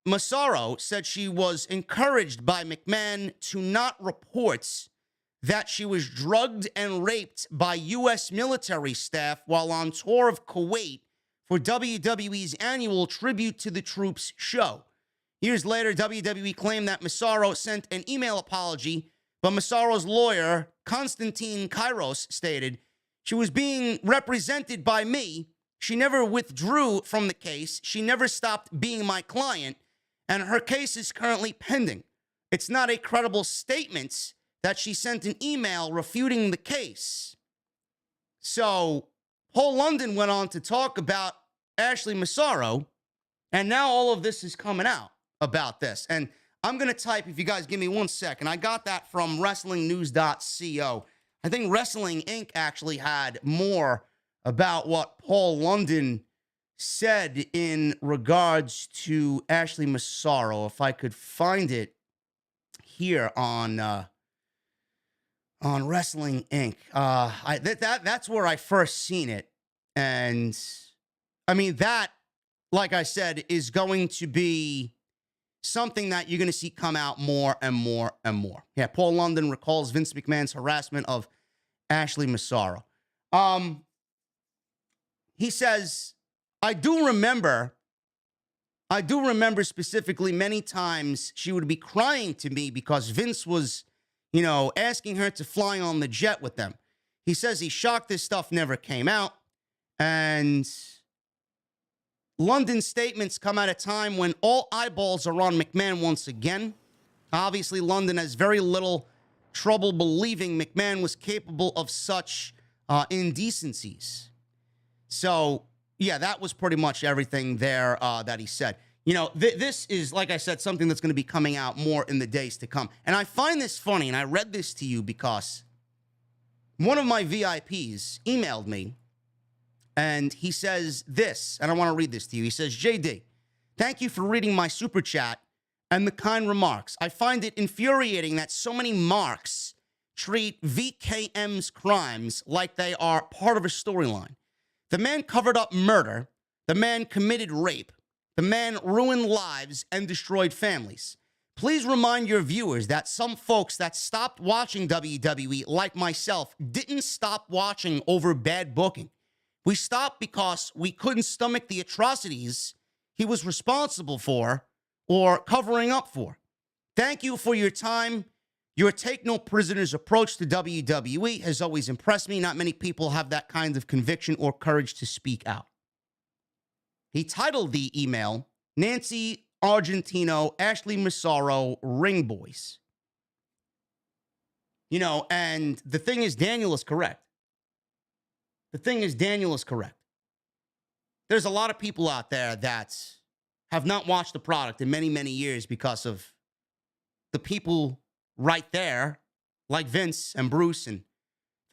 S2: Massaro said she was encouraged by McMahon to not report that she was drugged and raped by U.S. military staff while on tour of Kuwait for WWE's annual Tribute to the Troops show. Years later, WWE claimed that Massaro sent an email apology, but Massaro's lawyer, Konstantin Kairos, stated, "She was being represented by me. She never withdrew from the case. She never stopped being my client, and her case is currently pending. It's not a credible statement that she sent an email refuting the case." So Paul London went on to talk about Ashley Massaro, and now all of this is coming out about this. And I'm going to type, if you guys give me 1 second. I got that from WrestlingNews.co. I think Wrestling Inc. actually had more about what Paul London said in regards to Ashley Massaro. If I could find it here on Wrestling Inc. That's where I first seen it. And I mean, that, like I said, is going to be something that you're going to see come out more and more and more. Yeah, Paul London recalls Vince McMahon's harassment of Ashley Massaro. He says, I do remember specifically many times she would be crying to me because Vince was, asking her to fly on the jet with them. He says he's shocked this stuff never came out. And London's statements come at a time when all eyeballs are on McMahon once again. Obviously, London has very little trouble believing McMahon was capable of such indecencies. So, yeah, that was pretty much everything there that he said. This is, like I said, something that's going to be coming out more in the days to come. And I find this funny, and I read this to you because one of my VIPs emailed me, and he says this, and I want to read this to you. He says, JD, thank you for reading my super chat and the kind remarks. I find it infuriating that so many marks treat VKM's crimes like they are part of a storyline. The man covered up murder. The man committed rape. The man ruined lives and destroyed families. Please remind your viewers that some folks that stopped watching WWE, like myself, didn't stop watching over bad booking. We stopped because we couldn't stomach the atrocities he was responsible for or covering up for. Thank you for your time. Your take no prisoners approach to WWE has always impressed me. Not many people have that kind of conviction or courage to speak out. He titled the email, Nancy Argentino, Ashley Massaro, Ring Boys. You know, and the thing is, Daniel is correct. There's a lot of people out there that have not watched the product in many, many years because of the people right there, like Vince and Bruce and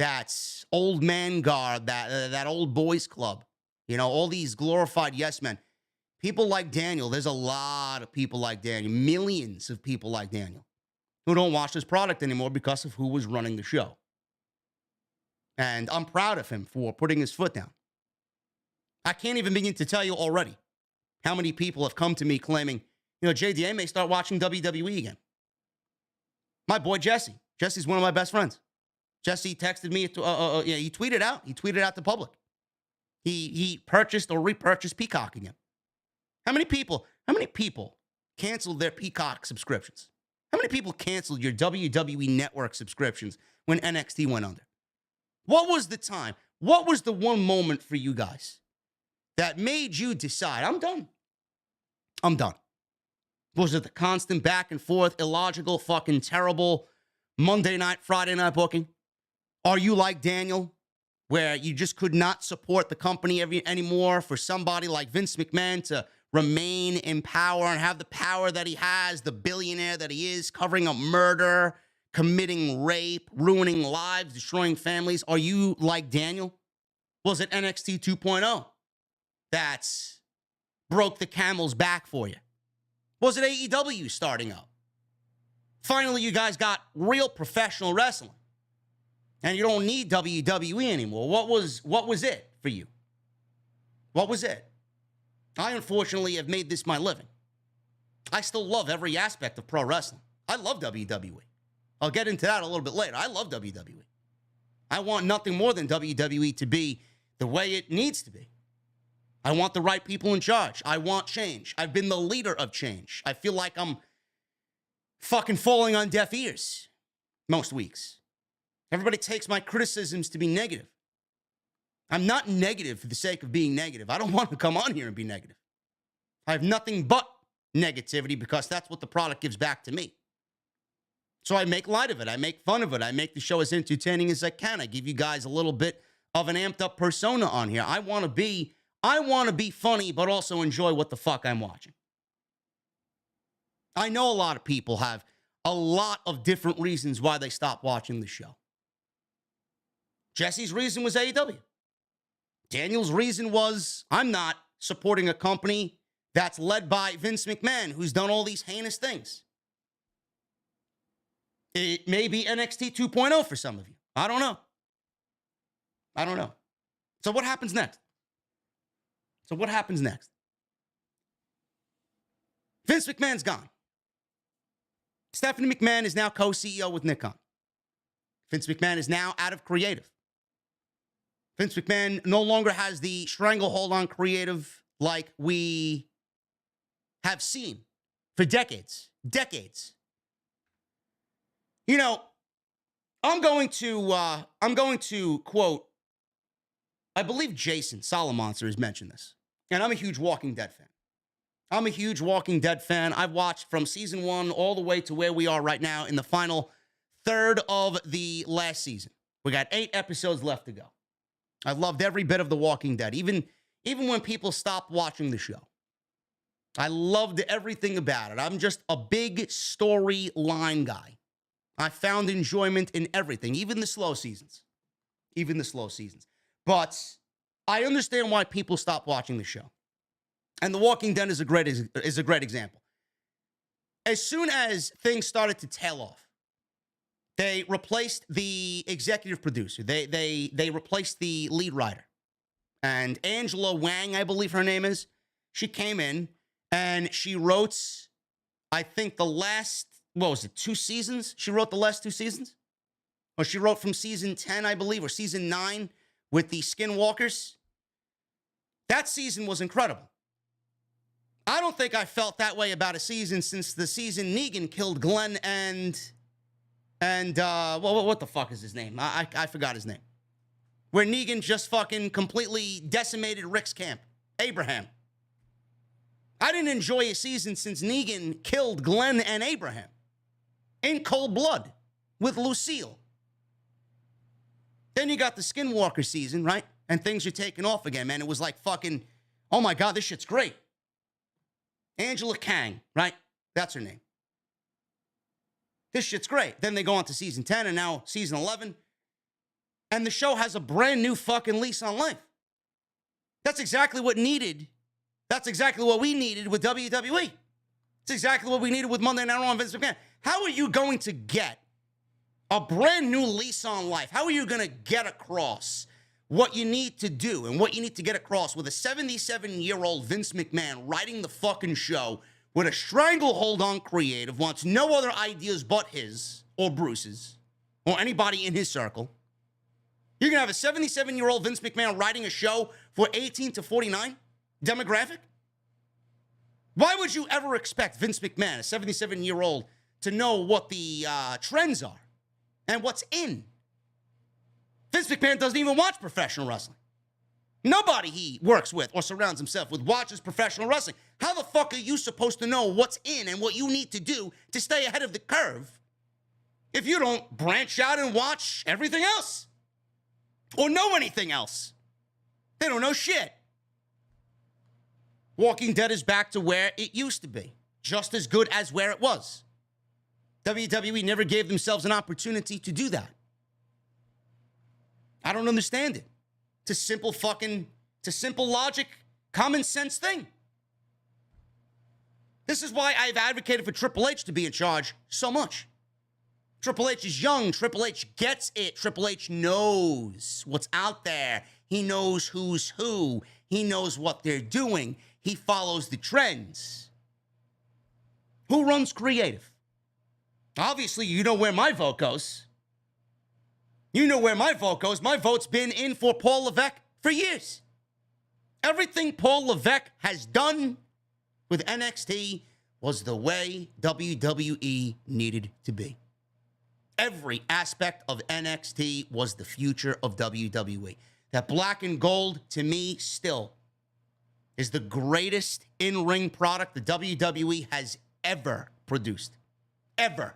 S2: that old man guard, that old boys club. You know, all these glorified yes men. People like Daniel, there's a lot of people like Daniel, millions of people like Daniel, who don't watch this product anymore because of who was running the show. And I'm proud of him for putting his foot down. I can't even begin to tell you already how many people have come to me claiming, you know, JDA may start watching WWE again. My boy Jesse. Jesse's one of my best friends. Jesse texted me, he tweeted out. He tweeted out to public. He purchased or repurchased Peacock again. How many people canceled their Peacock subscriptions? How many people canceled your WWE Network subscriptions when NXT went under? What was the time? What was the one moment for you guys that made you decide, I'm done? Was it the constant back and forth, illogical, fucking terrible Monday night, Friday night booking? Are you like Daniel, where you just could not support the company anymore for somebody like Vince McMahon to remain in power and have the power that he has, the billionaire that he is, covering up murder, committing rape, ruining lives, destroying families? Are you like Daniel? Was it NXT 2.0 that broke the camel's back for you? Was it AEW starting up? Finally, you guys got real professional wrestling. And you don't need WWE anymore. What was it for you? What was it? I, unfortunately, have made this my living. I still love every aspect of pro wrestling. I love WWE. I'll get into that a little bit later. I love WWE. I want nothing more than WWE to be the way it needs to be. I want the right people in charge. I want change. I've been the leader of change. I feel like I'm fucking falling on deaf ears most weeks. Everybody takes my criticisms to be negative. I'm not negative for the sake of being negative. I don't want to come on here and be negative. I have nothing but negativity because that's what the product gives back to me. So I make light of it. I make fun of it. I make the show as entertaining as I can. I give you guys a little bit of an amped up persona on here. I want to be funny, but also enjoy what the fuck I'm watching. I know a lot of people have a lot of different reasons why they stopped watching the show. Jesse's reason was AEW. Daniel's reason was, I'm not supporting a company that's led by Vince McMahon, who's done all these heinous things. It may be NXT 2.0 for some of you. I don't know. So what happens next? Vince McMahon's gone. Stephanie McMahon is now co-CEO with Nick Khan. Vince McMahon is now out of creative. Vince McMahon no longer has the stranglehold on creative like we have seen for decades. You know, I'm going to quote, I believe Jason Solomonster has mentioned this, and I'm a huge Walking Dead fan. I've watched from season 1 all the way to where we are right now in the final third of the last season. We got 8 episodes left to go. I loved every bit of The Walking Dead, even when people stopped watching the show. I loved everything about it. I'm just a big storyline guy. I found enjoyment in everything, even the slow seasons. But I understand why people stop watching the show. And The Walking Dead is a great example. As soon as things started to tail off, they replaced the executive producer. They replaced the lead writer. And Angela Wang, I believe her name is, she came in and she wrote, I think the last, 2 seasons? She wrote the last 2 seasons? Or she wrote from season 10, I believe, or season 9 with the Skinwalkers. That season was incredible. I don't think I felt that way about a season since the season Negan killed Glenn and what the fuck is his name? I forgot his name. Where Negan just fucking completely decimated Rick's camp. Abraham. I didn't enjoy a season since Negan killed Glenn and Abraham. In cold blood. With Lucille. Then you got the Skinwalker season, right? And things are taking off again, man. It was like fucking, oh my God, this shit's great. Angela Kang, right? That's her name. This shit's great. Then they go on to season 10 and now season 11. And the show has a brand new fucking lease on life. That's exactly what needed. That's exactly what we needed with WWE. It's exactly what we needed with Monday Night Raw and Vince McMahon. How are you going to get a brand new lease on life? How are you going to get across what you need to do and what you need to get across with a 77-year-old Vince McMahon writing the fucking show with a stranglehold on creative, wants no other ideas but his or Bruce's or anybody in his circle? You're going to have a 77-year-old Vince McMahon writing a show for 18 to 49 demographic? Why would you ever expect Vince McMahon, a 77-year-old, to know what the trends are and what's in? Vince McMahon doesn't even watch professional wrestling. Nobody he works with or surrounds himself with watches professional wrestling. How the fuck are you supposed to know what's in and what you need to do to stay ahead of the curve if you don't branch out and watch everything else? Or know anything else? They don't know shit. Walking Dead is back to where it used to be. Just as good as where it was. WWE never gave themselves an opportunity to do that. I don't understand it. It's a simple logic, common sense thing. This is why I've advocated for Triple H to be in charge so much. Triple H is young. Triple H gets it. Triple H knows what's out there. He knows who's who. He knows what they're doing. He follows the trends. Who runs creative? Obviously, you know where my vote goes. You know where my vote goes. My vote's been in for Paul Levesque for years. Everything Paul Levesque has done with NXT was the way WWE needed to be. Every aspect of NXT was the future of WWE. That black and gold, to me, still is the greatest in-ring product the WWE has ever produced. Ever.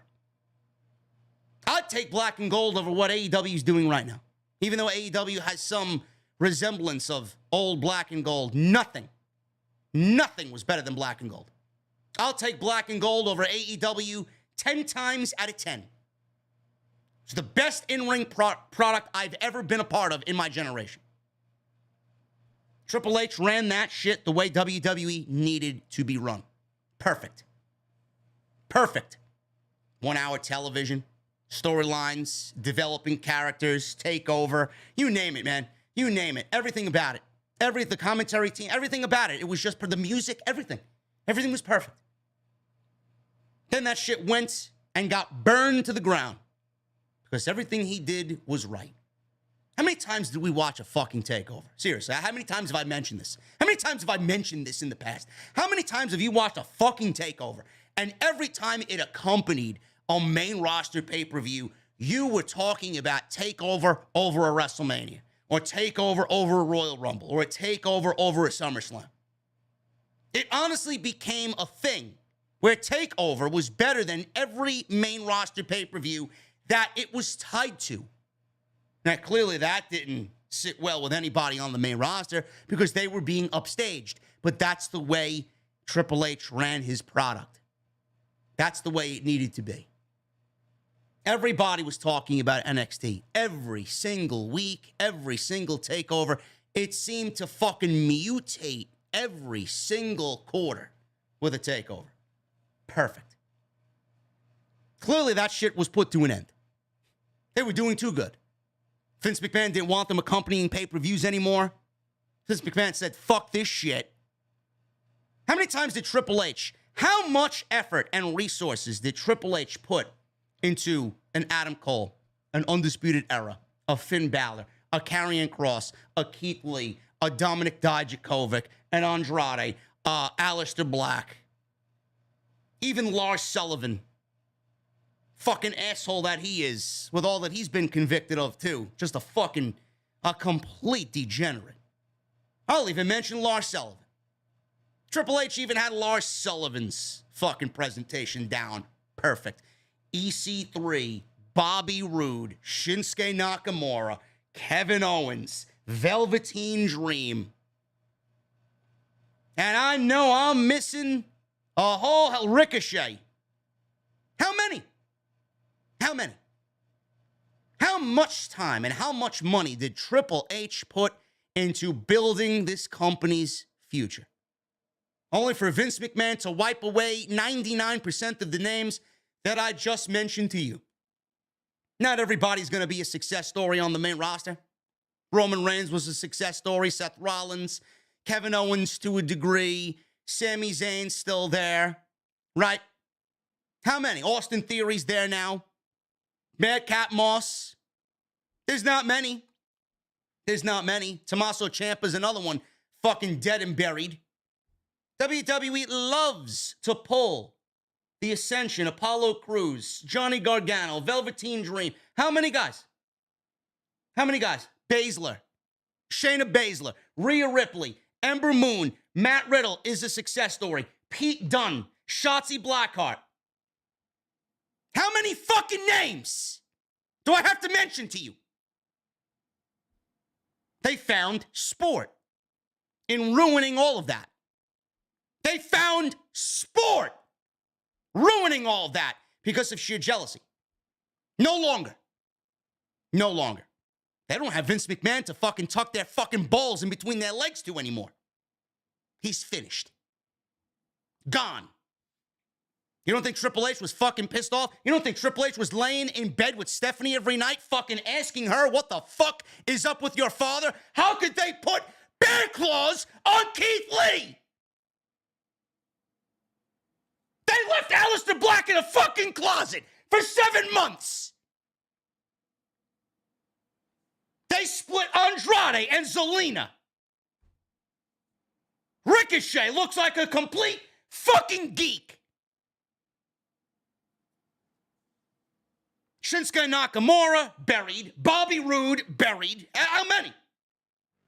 S2: I'd take black and gold over what AEW is doing right now. Even though AEW has some resemblance of old black and gold, nothing was better than black and gold. I'll take black and gold over AEW 10 times out of 10. It's the best in-ring product I've ever been a part of in my generation. Triple H ran that shit the way WWE needed to be run. Perfect. 1 hour television, storylines, developing characters, takeover, you name it, man. You name it. Everything about it. The commentary team, everything about it. It was just for the music, everything. Everything was perfect. Then that shit went and got burned to the ground. Because everything he did was right. How many times did we watch a fucking takeover? Seriously, how many times have I mentioned this? How many times have I mentioned this in the past? How many times have you watched a fucking takeover? And every time it accompanied a main roster pay-per-view, you were talking about takeover over a WrestleMania, or takeover over a Royal Rumble, or a takeover over a SummerSlam. It honestly became a thing where takeover was better than every main roster pay-per-view that it was tied to. Now, clearly that didn't sit well with anybody on the main roster because they were being upstaged. But that's the way Triple H ran his product. That's the way it needed to be. Everybody was talking about NXT. Every single week, every single takeover. It seemed to fucking mutate every single quarter with a takeover. Perfect. Clearly that shit was put to an end. They were doing too good. Vince McMahon didn't want them accompanying pay-per-views anymore. Vince McMahon said, fuck this shit. How many times did Triple H, how much effort and resources did Triple H put into an Adam Cole, an Undisputed Era, a Finn Balor, a Karrion Kross, a Keith Lee, a Dominic Dijakovic, an Andrade, Aleister Black, even Lars Sullivan, fucking asshole that he is, with all that he's been convicted of too, just a complete degenerate. I'll even mention Lars Sullivan. Triple H even had Lars Sullivan's fucking presentation down. Perfect. EC3, Bobby Roode, Shinsuke Nakamura, Kevin Owens, Velveteen Dream. And I know I'm missing a whole Ricochet. How many? How many? How much time and how much money did Triple H put into building this company's future? Only for Vince McMahon to wipe away 99% of the names that I just mentioned to you. Not everybody's going to be a success story on the main roster. Roman Reigns was a success story. Seth Rollins, Kevin Owens to a degree. Sami Zayn's still there, right? How many? Austin Theory's there now. Madcap Moss. There's not many. There's not many. Tommaso Ciampa's another one fucking dead and buried. WWE loves to pull the Ascension, Apollo Crews, Johnny Gargano, Velveteen Dream. How many guys? How many guys? Baszler, Shayna Baszler, Rhea Ripley, Ember Moon, Matt Riddle is a success story. Pete Dunne, Shotzi Blackheart. How many fucking names do I have to mention to you? They found sport in ruining all of that. They found sport ruining all of that because of sheer jealousy. No longer. No longer. They don't have Vince McMahon to fucking tuck their fucking balls in between their legs to anymore. He's finished. Gone. You don't think Triple H was fucking pissed off? You don't think Triple H was laying in bed with Stephanie every night fucking asking her what the fuck is up with your father? How could they put bear claws on Keith Lee? They left Aleister Black in a fucking closet for 7 months. They split Andrade and Zelina. Ricochet looks like a complete fucking geek. Shinsuke Nakamura, buried. Bobby Roode, buried. How many?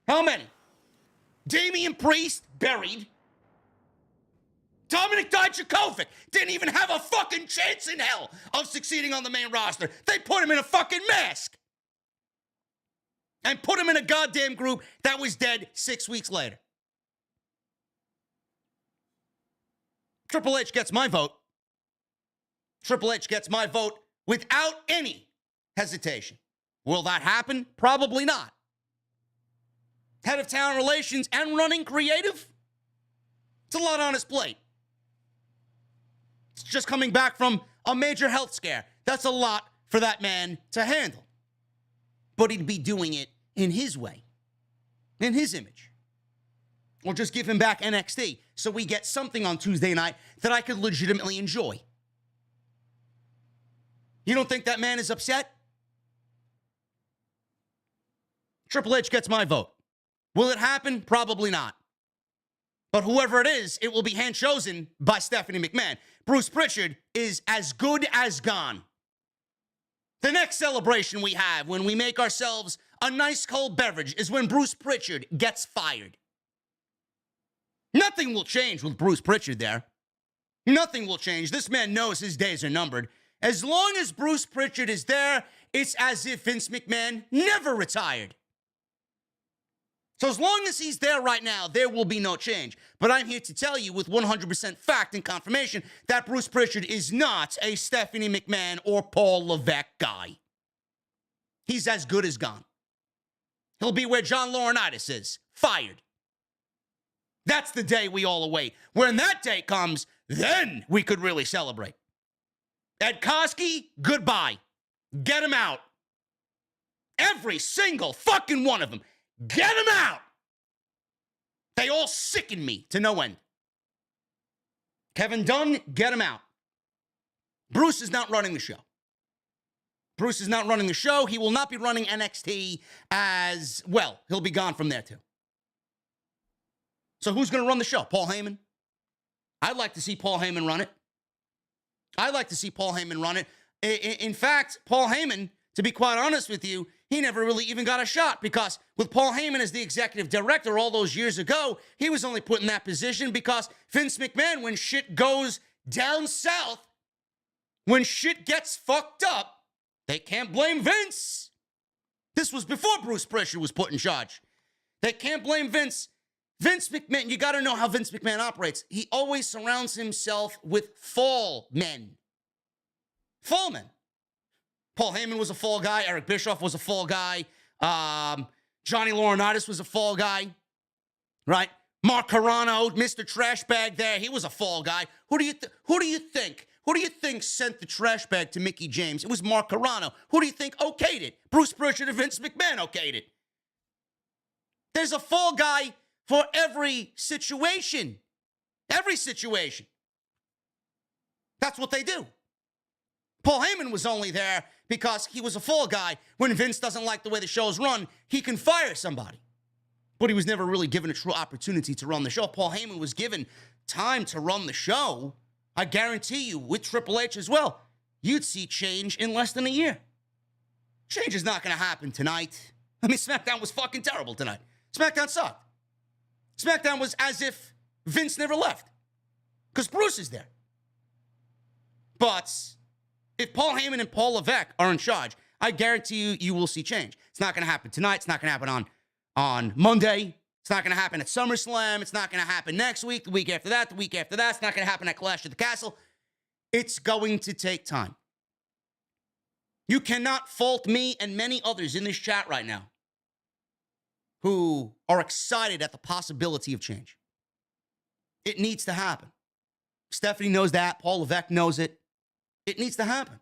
S2: How many? Damian Priest, buried. Dominic Dijakovic didn't even have a fucking chance in hell of succeeding on the main roster. They put him in a fucking mask. And put him in a goddamn group that was dead 6 weeks later. Triple H gets my vote. Triple H gets my vote without any hesitation. Will that happen? Probably not. Head of talent relations and running creative? It's a lot on his plate. It's just coming back from a major health scare. That's a lot for that man to handle. But he'd be doing it in his way, in his image. Or just give him back NXT so we get something on Tuesday night that I could legitimately enjoy. You don't think that man is upset? Triple H gets my vote. Will it happen? Probably not. But whoever it is, it will be hand-chosen by Stephanie McMahon. Bruce Prichard is as good as gone. The next celebration we have when we make ourselves a nice cold beverage is when Bruce Prichard gets fired. Nothing will change with Bruce Prichard there. Nothing will change. This man knows his days are numbered. As long as Bruce Prichard is there, it's as if Vince McMahon never retired. So as long as he's there right now, there will be no change. But I'm here to tell you with 100% fact and confirmation that Bruce Prichard is not a Stephanie McMahon or Paul Levesque guy. He's as good as gone. He'll be where John Laurinaitis is, fired. That's the day we all await. When that day comes, then we could really celebrate. Ed Koskey, goodbye. Get him out. Every single fucking one of them. Get him out. They all sicken me to no end. Kevin Dunn, get him out. Bruce is not running the show. Bruce is not running the show. He will not be running NXT as well. He'll be gone from there too. So who's going to run the show? Paul Heyman? I'd like to see Paul Heyman run it. In fact, Paul Heyman, to be quite honest with you, he never really even got a shot because with Paul Heyman as the executive director all those years ago, he was only put in that position because Vince McMahon, when shit goes down south, when shit gets fucked up, they can't blame Vince. This was before Bruce Prichard was put in charge. They can't blame Vince. Vince McMahon, you got to know how Vince McMahon operates. He always surrounds himself with fall men. Fall men. Paul Heyman was a fall guy. Eric Bischoff was a fall guy. Johnny Laurinaitis was a fall guy. Right? Mark Carrano, Mr. Trash Bag there, he was a fall guy. Who do you think? Who do you think sent the trash bag to Mickey James? It was Mark Carrano. Who do you think okayed it? Bruce Prichard and Vince McMahon okayed it. There's a fall guy for every situation. Every situation. That's what they do. Paul Heyman was only there because he was a fall guy. When Vince doesn't like the way the show's run, he can fire somebody. But he was never really given a true opportunity to run the show. Paul Heyman was given time to run the show. I guarantee you, with Triple H as well, you'd see change in less than a year. Change is not going to happen tonight. I mean, SmackDown was fucking terrible tonight. SmackDown sucked. SmackDown was as if Vince never left. Because Bruce is there. But if Paul Heyman and Paul Levesque are in charge, I guarantee you, you will see change. It's not going to happen tonight. It's not going to happen on Monday. It's not going to happen at SummerSlam. It's not going to happen next week, the week after that, the week after that. It's not going to happen at Clash of the Castle. It's going to take time. You cannot fault me and many others in this chat right now who are excited at the possibility of change. It needs to happen. Stephanie knows that. Paul Levesque knows it. It needs to happen.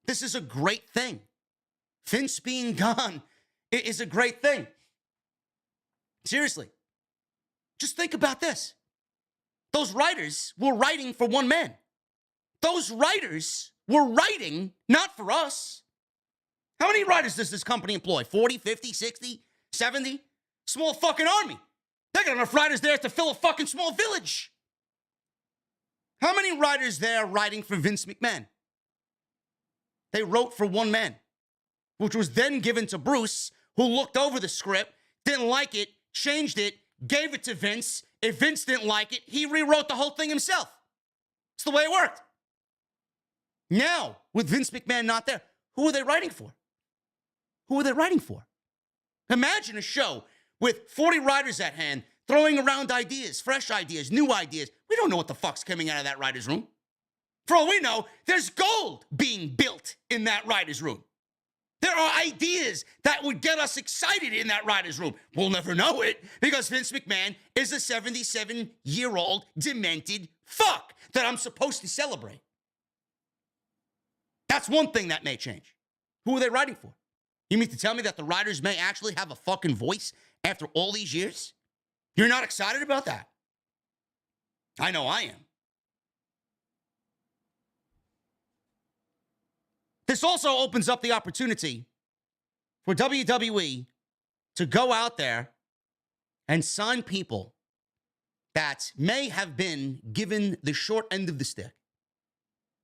S2: This is a great thing. Vince being gone is a great thing. Seriously. Just think about this. Those writers were writing for one man. Those writers were writing not for us. How many writers does this company employ? 40, 50, 60, 70? Small fucking army. They got enough writers there to fill a fucking small village. How many writers there writing for Vince McMahon? They wrote for one man, which was then given to Bruce, who looked over the script, didn't like it, changed it, gave it to Vince. If Vince didn't like it, he rewrote the whole thing himself. It's the way it worked. Now, with Vince McMahon not there, who are they writing for? Who are they writing for? Imagine a show with 40 writers at hand, throwing around ideas, fresh ideas, new ideas. We don't know what the fuck's coming out of that writer's room. For all we know, there's gold being built in that writer's room. There are ideas that would get us excited in that writer's room. We'll never know it because Vince McMahon is a 77-year-old demented fuck that I'm supposed to celebrate. That's one thing that may change. Who are they writing for? You mean to tell me that the writers may actually have a fucking voice after all these years? You're not excited about that? I know I am. This also opens up the opportunity for WWE to go out there and sign people that may have been given the short end of the stick.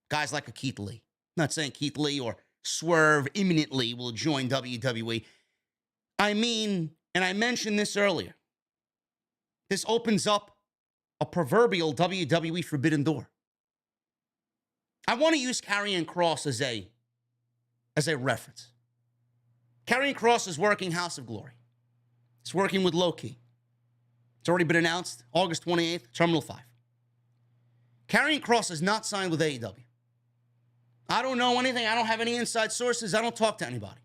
S2: Guys like a Keith Lee. I'm not saying Keith Lee or Swerve imminently will join WWE. I mean, and I mentioned this earlier, this opens up a proverbial WWE forbidden door. I want to use Karrion Kross as a reference. Karrion Kross is working House of Glory. It's working with Low Key. It's already been announced, August 28th, Terminal 5. Karrion Kross is not signed with AEW. I don't know anything. I don't have any inside sources. I don't talk to anybody.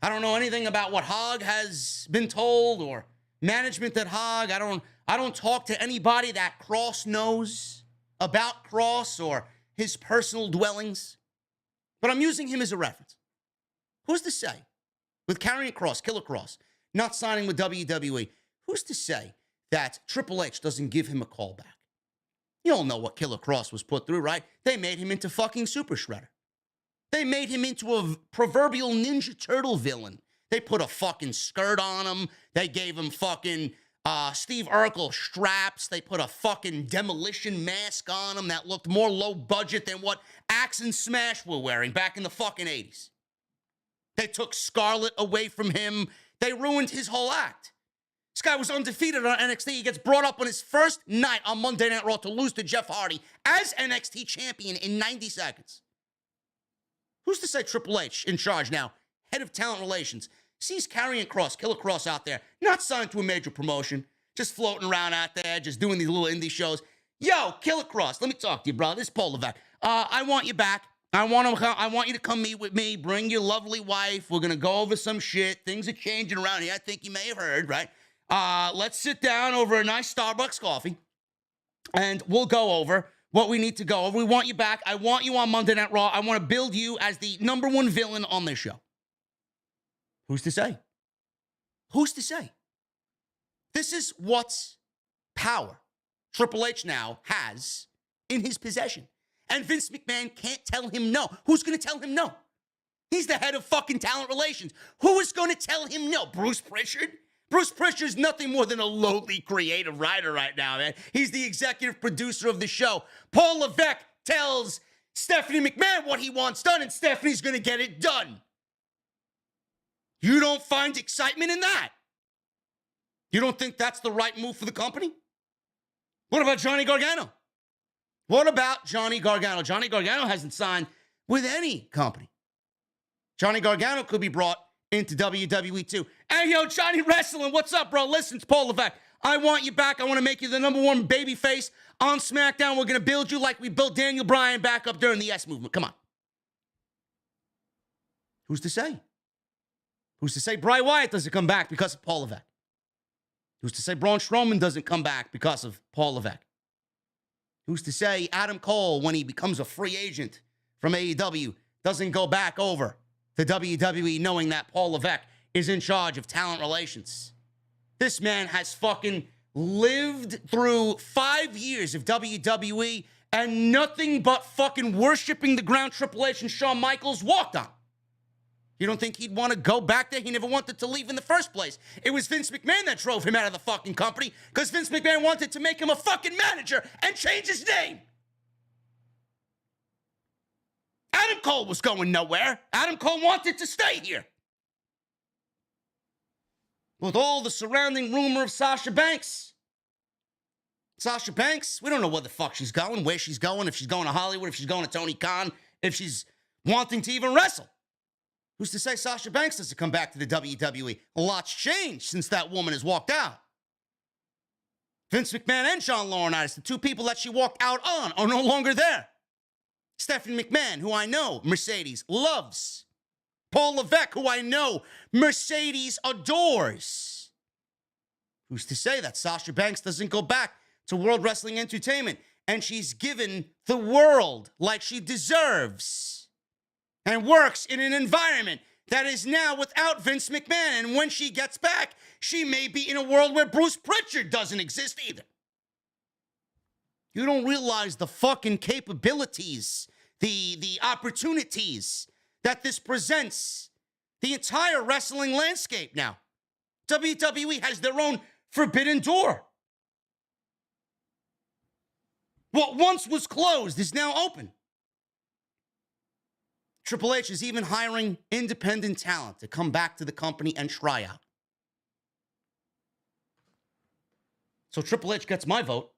S2: I don't know anything about what Hog has been told or management at Hog. I don't talk to anybody that Kross knows about Kross or his personal dwellings. But I'm using him as a reference. Who's to say, with Karrion Kross, Killer Kross, not signing with WWE, Who's to say that Triple H doesn't give him a call back? You all know what Killer Cross was put through, right? They made him into fucking Super Shredder. They made him into a proverbial Ninja Turtle villain. They put a fucking skirt on him. They gave him fucking Steve Urkel straps. They put a fucking demolition mask on him that looked more low budget than what Axe and Smash were wearing back in the fucking 80s. They took Scarlett away from him. They ruined his whole act. This guy was undefeated on NXT. He gets brought up on his first night on Monday Night Raw to lose to Jeff Hardy as NXT champion in 90 seconds. Who's to say Triple H, in charge now, head of talent relations, sees Karrion Kross, Killer Kross out there, not signed to a major promotion, just floating around out there, just doing these little indie shows. Yo, Killer Kross, let me talk to you, bro. This is Paul Levesque. I want you back. I want you to come meet with me. Bring your lovely wife. We're going to go over some shit. Things are changing around here. I think you may have heard, right? Let's sit down over a nice Starbucks coffee, and we'll go over what we need to go over. We want you back. I want you on Monday Night Raw. I want to build you as the number one villain on this show. Who's to say? Who's to say? This is what power Triple H now has in his possession. And Vince McMahon can't tell him no. Who's going to tell him no? He's the head of fucking talent relations. Who is going to tell him no? Bruce Prichard? Bruce Prichard's nothing more than a lowly creative writer right now, man. He's the executive producer of the show. Paul Levesque tells Stephanie McMahon what he wants done, and Stephanie's going to get it done. You don't find excitement in that? You don't think that's the right move for the company? What about Johnny Gargano? What about Johnny Gargano? Johnny Gargano hasn't signed with any company. Johnny Gargano could be brought into WWE too. Hey, yo, Johnny Wrestling, what's up, bro? Listen, it's Paul Levesque. I want you back. I want to make you the number one babyface on SmackDown. We're going to build you like we built Daniel Bryan back up during the S movement. Come on. Who's to say? Who's to say Bray Wyatt doesn't come back because of Paul Levesque? Who's to say Braun Strowman doesn't come back because of Paul Levesque? Who's to say Adam Cole, when he becomes a free agent from AEW, doesn't go back over to WWE knowing that Paul Levesque is in charge of talent relations? This man has fucking lived through 5 years of WWE and nothing but fucking worshiping the ground Triple H and Shawn Michaels walked on. You don't think he'd want to go back there? He never wanted to leave in the first place. It was Vince McMahon that drove him out of the fucking company because Vince McMahon wanted to make him a fucking manager and change his name. Adam Cole was going nowhere. Adam Cole wanted to stay here. With all the surrounding rumor of Sasha Banks. Sasha Banks, we don't know where the fuck she's going, where she's going, if she's going to Hollywood, if she's going to Tony Khan, if she's wanting to even wrestle. Who's to say Sasha Banks doesn't come back to the WWE? A lot's changed since that woman has walked out. Vince McMahon and John Laurinaitis, the two people that she walked out on, are no longer there. Stephanie McMahon, who I know Mercedes loves. Paul Levesque, who I know Mercedes adores. Who's to say that Sasha Banks doesn't go back to World Wrestling Entertainment and she's given the world like she deserves and works in an environment that is now without Vince McMahon? And when she gets back, she may be in a world where Bruce Prichard doesn't exist either. You don't realize the fucking capabilities, the opportunities that this presents the entire wrestling landscape now. WWE has their own forbidden door. What once was closed is now open. Triple H is even hiring independent talent to come back to the company and try out. So Triple H gets my vote.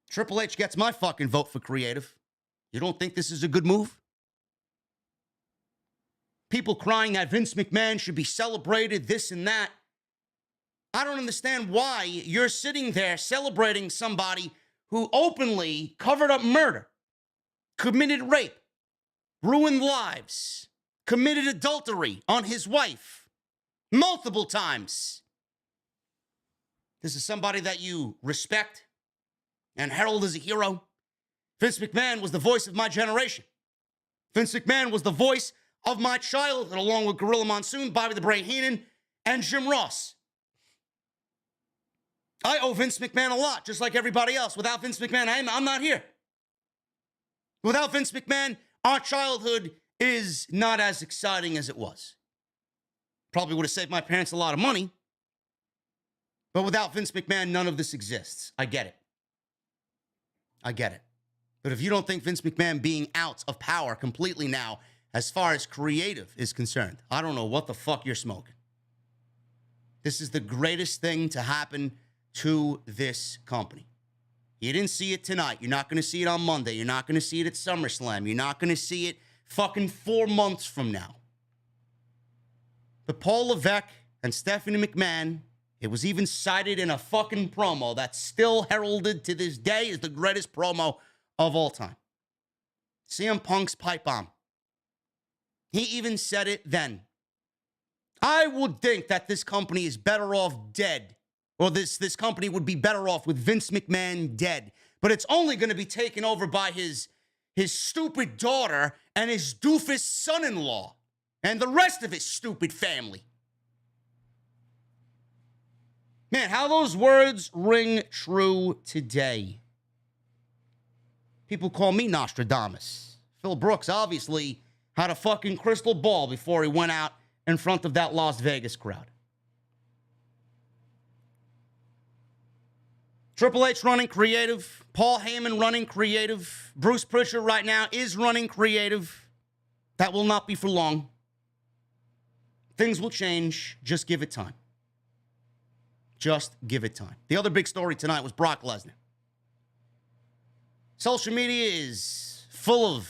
S2: Triple H gets my fucking vote for creative. You don't think this is a good move? People crying that Vince McMahon should be celebrated, this and that. I don't understand why you're sitting there celebrating somebody who openly covered up murder, committed rape, ruined lives, committed adultery on his wife multiple times. This is somebody that you respect and herald as a hero. Vince McMahon was the voice of my generation. Vince McMahon was the voice of my childhood, along with Gorilla Monsoon, Bobby the Brain Heenan, and Jim Ross. I owe Vince McMahon a lot, just like everybody else. Without Vince McMahon, I'm not here. Without Vince McMahon, our childhood is not as exciting as it was. Probably would have saved my parents a lot of money. But without Vince McMahon, none of this exists. I get it. I get it. But if you don't think Vince McMahon being out of power completely now, as far as creative is concerned, I don't know what the fuck you're smoking. This is the greatest thing to happen to this company. You didn't see it tonight. You're not going to see it on Monday. You're not going to see it at SummerSlam. You're not going to see it fucking 4 months from now. But Paul Levesque and Stephanie McMahon, it was even cited in a fucking promo that's still heralded to this day as the greatest promo of all time. CM Punk's pipe bomb. He even said it then. I would think that this company is better off dead. Or this company would be better off with Vince McMahon dead. But it's only going to be taken over by his stupid daughter and his doofus son-in-law. And the rest of his stupid family. Man, how those words ring true today. People call me Nostradamus. Phil Brooks obviously had a fucking crystal ball before he went out in front of that Las Vegas crowd. Triple H running creative. Paul Heyman running creative. Bruce Prichard right now is running creative. That will not be for long. Things will change. Just give it time. Just give it time. The other big story tonight was Brock Lesnar. Social media is full of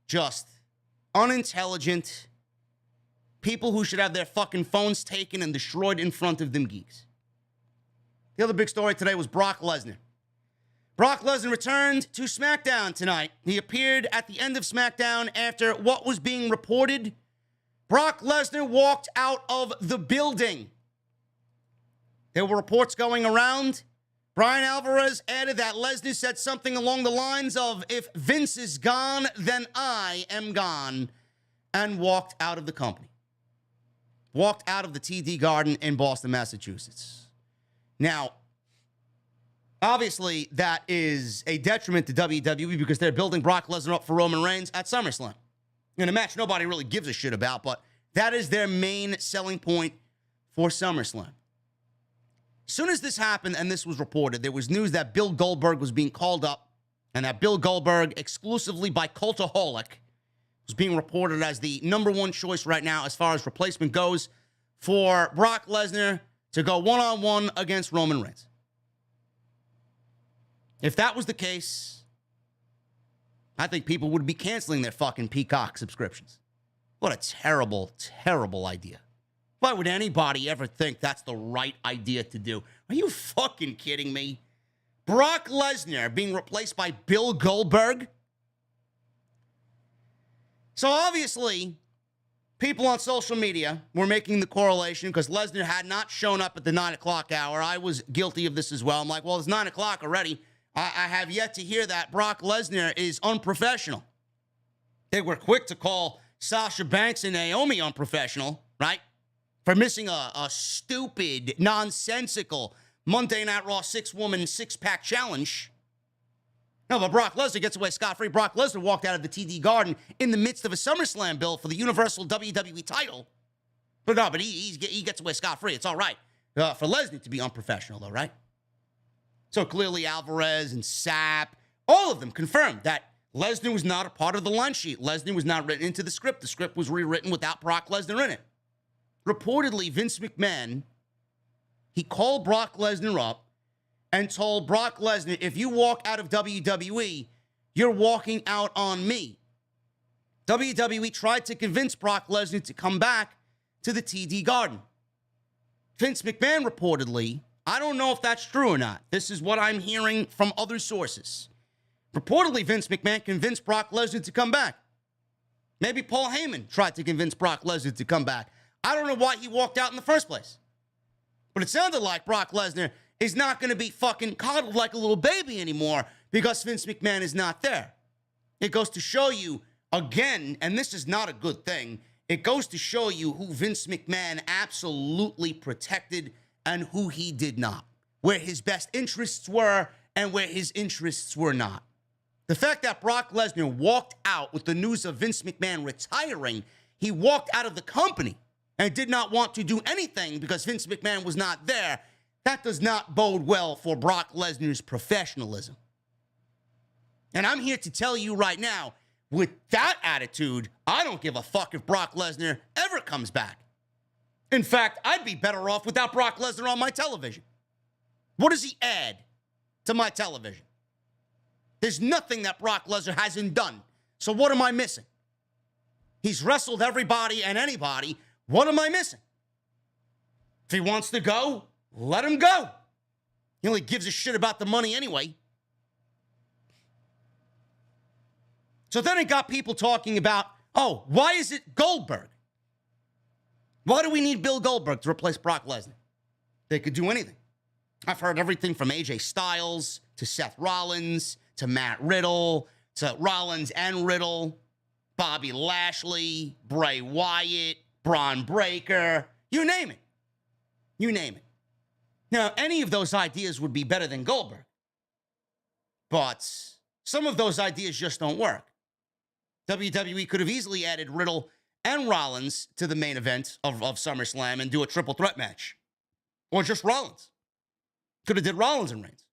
S2: just unintelligent people who should have their fucking phones taken and destroyed in front of them geeks. The other big story today was Brock Lesnar. Brock Lesnar returned to SmackDown tonight. He appeared at the end of SmackDown after what was being reported. Brock Lesnar walked out of the building. There were reports going around. Brian Alvarez added that Lesnar said something along the lines of, "If Vince is gone, then I am gone," and walked out of the company. Walked out of the TD Garden in Boston, Massachusetts. Now, obviously, that is a detriment to WWE because they're building Brock Lesnar up for Roman Reigns at SummerSlam. In a match nobody really gives a shit about, but that is their main selling point for SummerSlam. As soon as this happened and this was reported, there was news that Bill Goldberg was being called up and that Bill Goldberg, exclusively by Cultaholic, was being reported as the number one choice right now as far as replacement goes for Brock Lesnar to go one-on-one against Roman Reigns. If that was the case, I think people would be canceling their fucking Peacock subscriptions. What a terrible, terrible idea. Why would anybody ever think that's the right idea to do? Are you fucking kidding me? Brock Lesnar being replaced by Bill Goldberg? So obviously, people on social media were making the correlation because Lesnar had not shown up at the 9 o'clock hour. I was guilty of this as well. I'm like, well, it's 9 o'clock already. I have yet to hear that Brock Lesnar is unprofessional. They were quick to call Sasha Banks and Naomi unprofessional, right? For missing a stupid, nonsensical Monday Night Raw 6-woman six-pack challenge. No, but Brock Lesnar gets away scot-free. Brock Lesnar walked out of the TD Garden in the midst of a SummerSlam build for the Universal WWE title. But no, but he gets away scot-free. It's all right for Lesnar to be unprofessional, though, right? So clearly Alvarez and Sapp, all of them confirmed that Lesnar was not a part of the line sheet. Lesnar was not written into the script. The script was rewritten without Brock Lesnar in it. Reportedly, Vince McMahon, he called Brock Lesnar up and told Brock Lesnar, if you walk out of WWE, you're walking out on me. WWE tried to convince Brock Lesnar to come back to the TD Garden. Vince McMahon reportedly, I don't know if that's true or not. This is what I'm hearing from other sources. Reportedly, Vince McMahon convinced Brock Lesnar to come back. Maybe Paul Heyman tried to convince Brock Lesnar to come back. I don't know why he walked out in the first place. But it sounded like Brock Lesnar is not going to be fucking coddled like a little baby anymore because Vince McMahon is not there. It goes to show you, again, and this is not a good thing, it goes to show you who Vince McMahon absolutely protected and who he did not. where his best interests were and where his interests were not. The fact that Brock Lesnar walked out with the news of Vince McMahon retiring, he walked out of the company and did not want to do anything because Vince McMahon was not there, that does not bode well for Brock Lesnar's professionalism. And I'm here to tell you right now, with that attitude, I don't give a fuck if Brock Lesnar ever comes back. In fact, I'd be better off without Brock Lesnar on my television. What does he add to my television? There's nothing that Brock Lesnar hasn't done. So what am I missing? He's wrestled everybody and anybody. What am I missing? If he wants to go, let him go. He only gives a shit about the money anyway. So then it got people talking about, oh, why is it Goldberg? Why do we need Bill Goldberg to replace Brock Lesnar? They could do anything. I've heard everything from AJ Styles to Seth Rollins to Matt Riddle to Rollins and Riddle, Bobby Lashley, Bray Wyatt, Braun Breaker, you name it. You name it. Now, any of those ideas would be better than Goldberg. But some of those ideas just don't work. WWE could have easily added Riddle and Rollins to the main event of SummerSlam and do a triple threat match. Or just Rollins. Could have did Rollins and Reigns.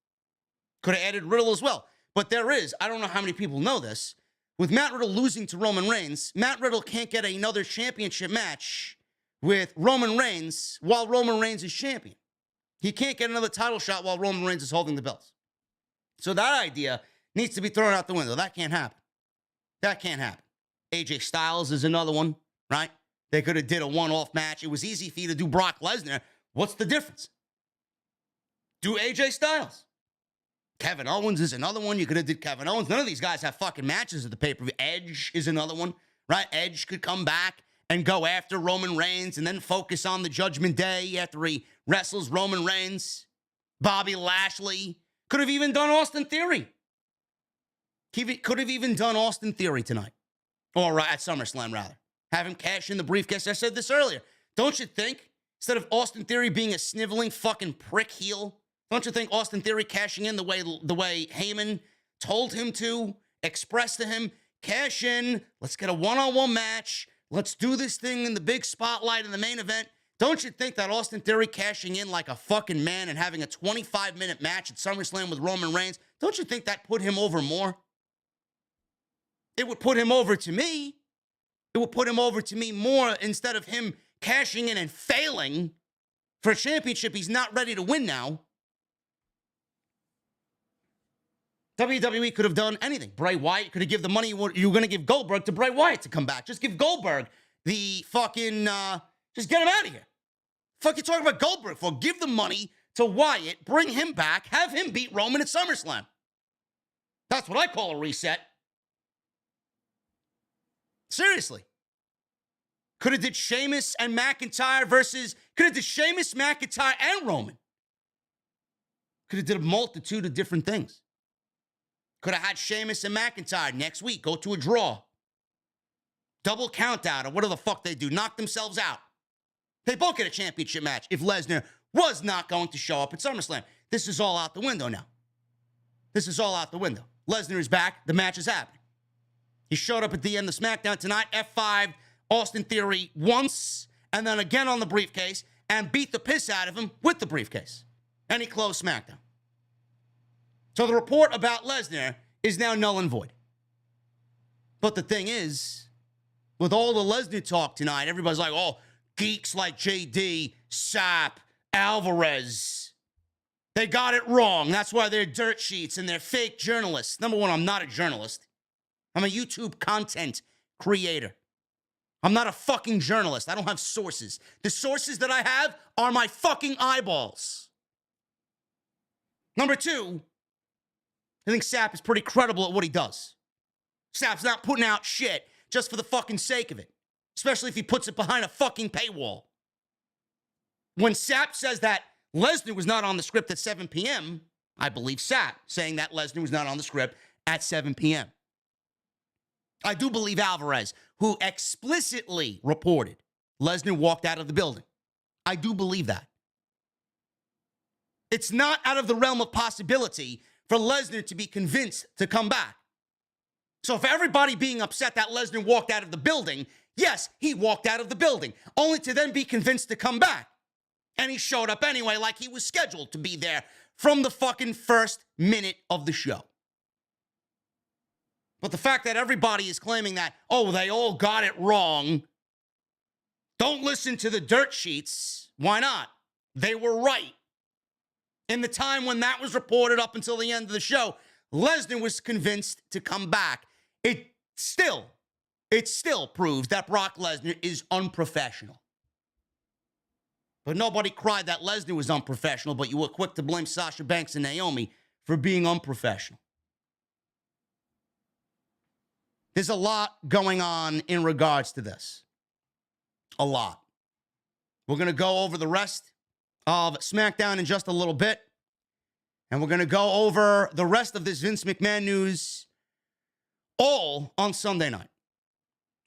S2: Could have added Riddle as well. But there is, I don't know how many people know this, with Matt Riddle losing to Roman Reigns, Matt Riddle can't get another championship match with Roman Reigns while Roman Reigns is champion. He can't get another title shot while Roman Reigns is holding the belts. So that idea needs to be thrown out the window. That can't happen. That can't happen. AJ Styles is another one, right? They could have did a one-off match. It was easy for you to do Brock Lesnar. What's the difference? Do AJ Styles. Kevin Owens is another one. You could have did Kevin Owens. None of these guys have fucking matches at the pay-per-view. Edge is another one, right? Edge could come back and go after Roman Reigns and then focus on the Judgment Day after he wrestles Roman Reigns. Bobby Lashley. Could have even done Austin Theory. He could have even done Austin Theory tonight. Or at SummerSlam, rather. Have him cash in the briefcase. I said this earlier. Don't you think, instead of Austin Theory being a sniveling fucking prick heel, don't you think Austin Theory cashing in the way Heyman told him to, expressed to him, cash in, let's get a one-on-one match, let's do this thing in the big spotlight in the main event. Don't you think that Austin Theory cashing in like a fucking man and having a 25-minute match at SummerSlam with Roman Reigns, don't you think that put him over more? It would put him over to me. It would put him over to me more instead of him cashing in and failing for a championship he's not ready to win now. WWE could have done anything. Bray Wyatt could have given the money you were going to give Goldberg to Bray Wyatt to come back. Just give Goldberg the fucking, just get him out of here. Fuck you talking about Goldberg for? Give the money to Wyatt, bring him back, have him beat Roman at SummerSlam. That's what I call a reset. Seriously. Could have did Sheamus and McIntyre versus, could have did Sheamus, McIntyre, and Roman. Could have did a multitude of different things. Could have had Sheamus and McIntyre next week go to a draw. Double count out or whatever the fuck they do. Knock themselves out. They both get a championship match if Lesnar was not going to show up at SummerSlam. This is all out the window now. This is all out the window. Lesnar is back. The match is happening. He showed up at the end of SmackDown tonight, F5 Austin Theory once, and then again on the briefcase, and beat the piss out of him with the briefcase. And he closed SmackDown. So the report about Lesnar is now null and void. But the thing is, with all the Lesnar talk tonight, everybody's like, oh, geeks like JD, Sapp, Alvarez, they got it wrong. That's why they're dirt sheets and they're fake journalists. Number one, I'm not a journalist. I'm a YouTube content creator. I'm not a fucking journalist. I don't have sources. The sources that I have are my fucking eyeballs. Number two, I think Sapp is pretty credible at what he does. Sapp's not putting out shit just for the fucking sake of it, especially if he puts it behind a fucking paywall. When Sapp says that Lesnar was not on the script at 7 p.m., I believe Sapp saying that Lesnar was not on the script at 7 p.m. I do believe Alvarez, who explicitly reported Lesnar walked out of the building. I do believe that. It's not out of the realm of possibility for Lesnar to be convinced to come back. So for everybody being upset that Lesnar walked out of the building, yes, he walked out of the building, only to then be convinced to come back. And he showed up anyway like he was scheduled to be there from the fucking first minute of the show. But the fact that everybody is claiming that, oh, they all got it wrong. Don't listen to the dirt sheets. Why not? They were right. In the time when that was reported up until the end of the show, Lesnar was convinced to come back. It still proves that Brock Lesnar is unprofessional. But nobody cried that Lesnar was unprofessional, but you were quick to blame Sasha Banks and Naomi for being unprofessional. There's a lot going on in regards to this. A lot. We're going to go over the rest of SmackDown in just a little bit. And we're going to go over the rest of this Vince McMahon news all on Sunday night.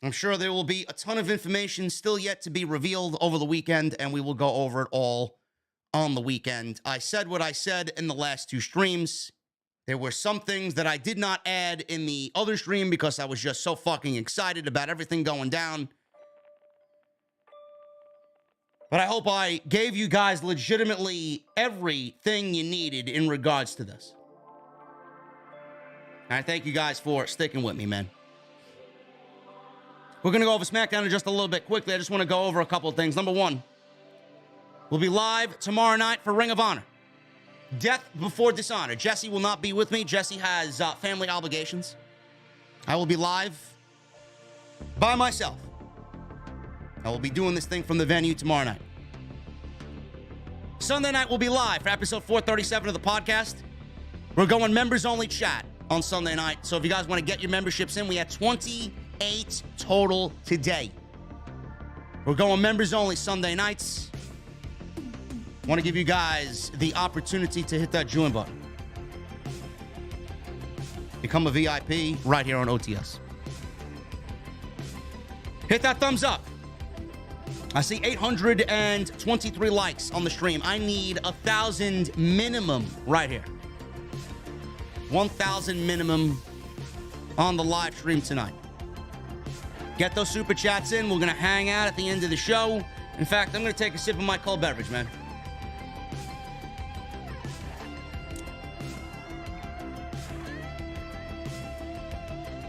S2: I'm sure there will be a ton of information still yet to be revealed over the weekend, and we will go over it all on the weekend. I said what I said in the last two streams. There were some things that I did not add in the other stream because I was just so fucking excited about everything going down. But I hope I gave you guys legitimately everything you needed in regards to this. And I thank you guys for sticking with me, man. We're going to go over SmackDown in just a little bit quickly. I just want to go over a couple of things. Number one, we'll be live tomorrow night for Ring of Honor. Death before dishonor. Jesse will not be with me. Jesse has family obligations. I will be live by myself. I will be doing this thing from the venue tomorrow night. Sunday night we'll be live for episode 437 of the podcast. We're going members only chat on Sunday night. So if you guys want to get your memberships in, we had 28 total today. We're going members only Sunday nights. Want to give you guys the opportunity to hit that join button. Become a VIP right here on OTS. Hit that thumbs up. I see 823 likes on the stream. I need 1,000 minimum right here. 1,000 minimum on the live stream tonight. Get those super chats in. We're going to hang out at the end of the show. In fact, I'm going to take a sip of my cold beverage, man.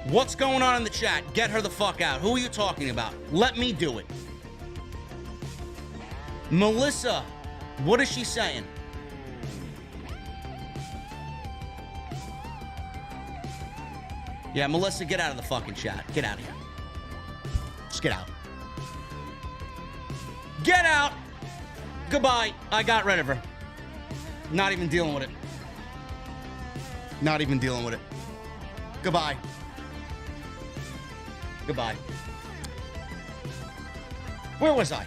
S2: What's going on in the chat? Get her the fuck out. Who are you talking about? Let me do it. Melissa, what is she saying? Yeah, Melissa, get out of the fucking chat. Get out of here. Just get out. Get out! Goodbye. I got rid of her. Not even dealing with it. Not even dealing with it. Goodbye. Goodbye. Where was I?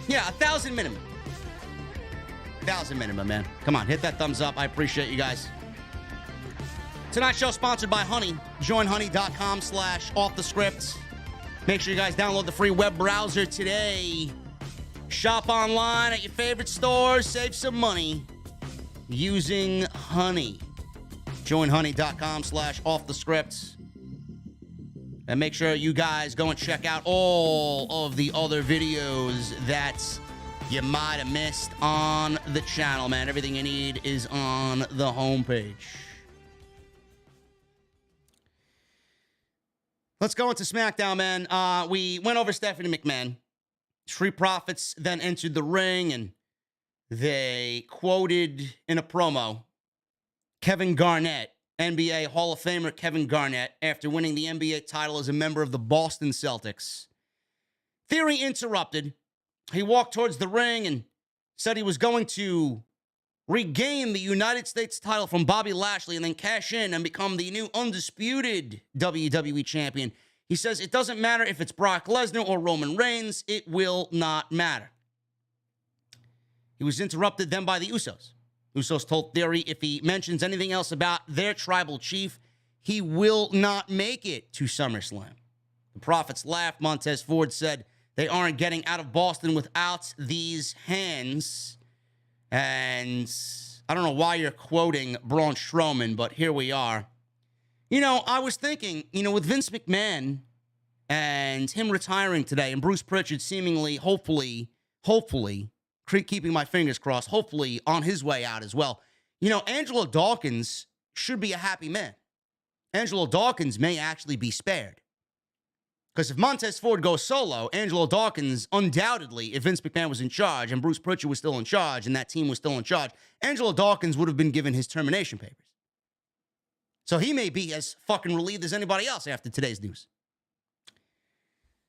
S2: Yeah, 1,000 minimum. 1,000 minimum, man. Come on, hit that thumbs up. I appreciate you guys. Tonight's show sponsored by Honey. Join honey.com/offthescript. Make sure you guys download the free web browser today. Shop online at your favorite stores. Save some money using Honey. Join honey.com/offthescript. And make sure you guys go and check out all of the other videos that you might have missed on the channel, man. Everything you need is on the homepage. Let's go into SmackDown, man. We went over Stephanie McMahon. Street Profits then entered the ring, and they quoted in a promo Kevin Garnett, NBA Hall of Famer Kevin Garnett, after winning the NBA title as a member of the Boston Celtics. Theory interrupted. He walked towards the ring and said he was going to regain the United States title from Bobby Lashley and then cash in and become the new undisputed WWE champion. He says it doesn't matter if it's Brock Lesnar or Roman Reigns. It will not matter. He was interrupted then by the Usos. Usos told Theory if he mentions anything else about their tribal chief, he will not make it to SummerSlam. The Prophets laughed. Montez Ford said they aren't getting out of Boston without these hands. And I don't know why you're quoting Braun Strowman, but here we are. You know, I was thinking, you know, with Vince McMahon and him retiring today and Bruce Prichard seemingly, hopefully, keeping my fingers crossed, hopefully on his way out as well. You know, Angelo Dawkins should be a happy man. Angelo Dawkins may actually be spared. Because if Montez Ford goes solo, Angelo Dawkins, undoubtedly, if Vince McMahon was in charge and Bruce Prichard was still in charge and that team was still in charge, Angelo Dawkins would have been given his termination papers. So he may be as fucking relieved as anybody else after today's news.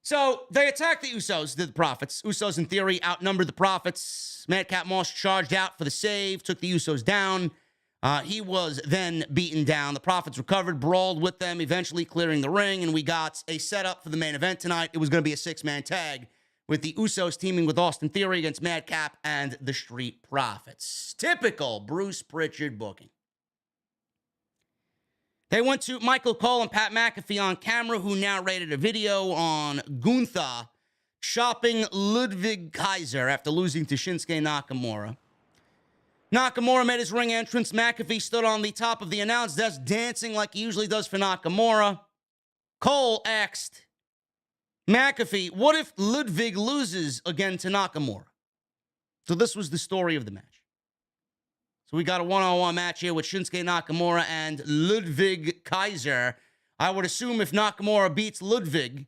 S2: So they attacked the Usos, the Profits. Usos, in theory, outnumbered the Profits. Madcap Moss charged out for the save, took the Usos down. He was then beaten down. The Profits recovered, brawled with them, eventually clearing the ring, and we got a setup for the main event tonight. It was going to be a six-man tag with the Usos teaming with Austin Theory against Madcap and the Street Profits. Typical Bruce Prichard booking. They went to Michael Cole and Pat McAfee on camera, who narrated a video on Gunther shopping Ludwig Kaiser after losing to Shinsuke Nakamura. Nakamura made his ring entrance. McAfee stood on the top of the announce desk dancing like he usually does for Nakamura. Cole asked McAfee, what if Ludwig loses again to Nakamura? So this was the story of the match. So we got a one-on-one match here with Shinsuke Nakamura and Ludwig Kaiser. I would assume if Nakamura beats Ludwig,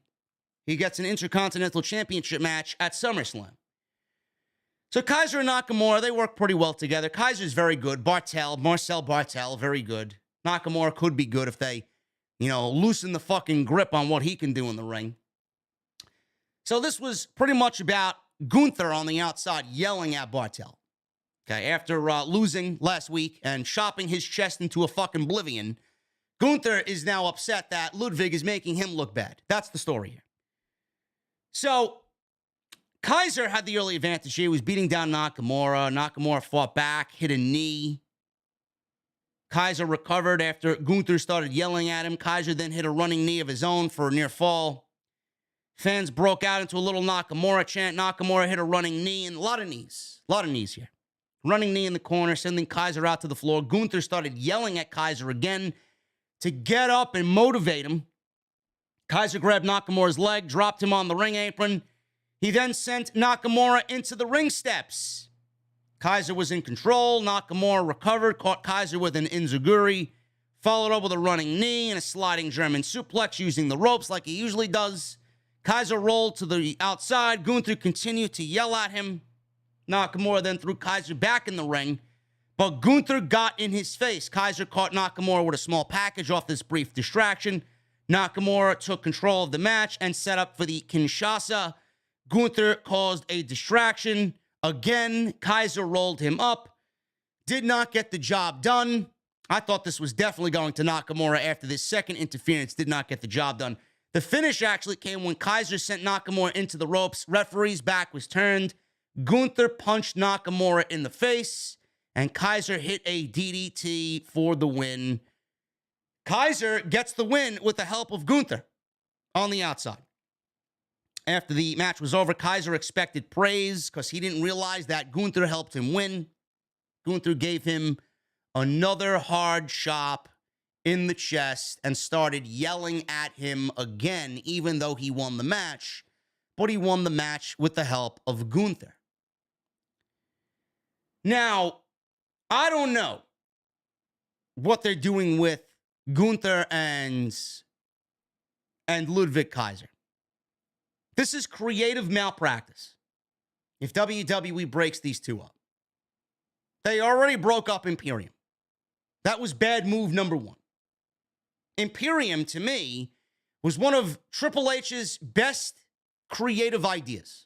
S2: he gets an Intercontinental Championship match at SummerSlam. So Kaiser and Nakamura, they work pretty well together. Kaiser's very good. Marcel Bartel, very good. Nakamura could be good if they, you know, loosen the fucking grip on what he can do in the ring. So this was pretty much about Gunther on the outside yelling at Bartel. Okay, after losing last week and shopping his chest into a fucking oblivion, Gunther is now upset that Ludwig is making him look bad. That's the story here. So Kaiser had the early advantage here. He was beating down Nakamura. Nakamura fought back, hit a knee. Kaiser recovered after Gunther started yelling at him. Kaiser then hit a running knee of his own for a near fall. Fans broke out into a little Nakamura chant. Nakamura hit a running knee, and a lot of knees here. Running knee in the corner, sending Kaiser out to the floor. Gunther started yelling at Kaiser again to get up and motivate him. Kaiser grabbed Nakamura's leg, dropped him on the ring apron. He then sent Nakamura into the ring steps. Kaiser was in control. Nakamura recovered, caught Kaiser with an enziguri, followed up with a running knee and a sliding German suplex using the ropes like he usually does. Kaiser rolled to the outside. Gunther continued to yell at him. Nakamura then threw Kaiser back in the ring, but Gunther got in his face. Kaiser caught Nakamura with a small package off this brief distraction. Nakamura took control of the match and set up for the Kinshasa. Gunther caused a distraction. Again, Kaiser rolled him up. Did not get the job done. I thought this was definitely going to Nakamura after this second interference. Did not get the job done. The finish actually came when Kaiser sent Nakamura into the ropes. Referee's back was turned. Gunther punched Nakamura in the face, and Kaiser hit a DDT for the win. Kaiser gets the win with the help of Gunther on the outside. After the match was over, Kaiser expected praise because he didn't realize that Gunther helped him win. Gunther gave him another hard chop in the chest and started yelling at him again, even though he won the match. But he won the match with the help of Gunther. Now, I don't know what they're doing with Gunther and Ludwig Kaiser. This is creative malpractice if WWE breaks these two up. They already broke up Imperium. That was bad move number one. Imperium, to me, was one of Triple H's best creative ideas.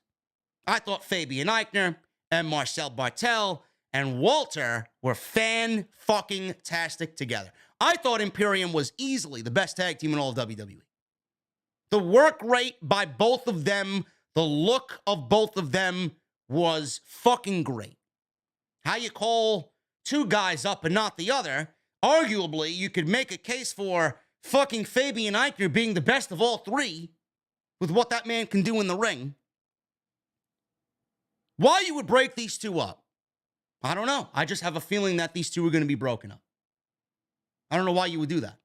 S2: I thought Fabian Eichner and Marcel Bartel and Walter were fan-fucking-tastic together. I thought Imperium was easily the best tag team in all of WWE. The work rate by both of them, the look of both of them was fucking great. How you call two guys up and not the other, arguably you could make a case for fucking Fabian Eichner being the best of all three with what that man can do in the ring. Why you would break these two up, I don't know. I just have a feeling that these two are going to be broken up. I don't know why you would do that.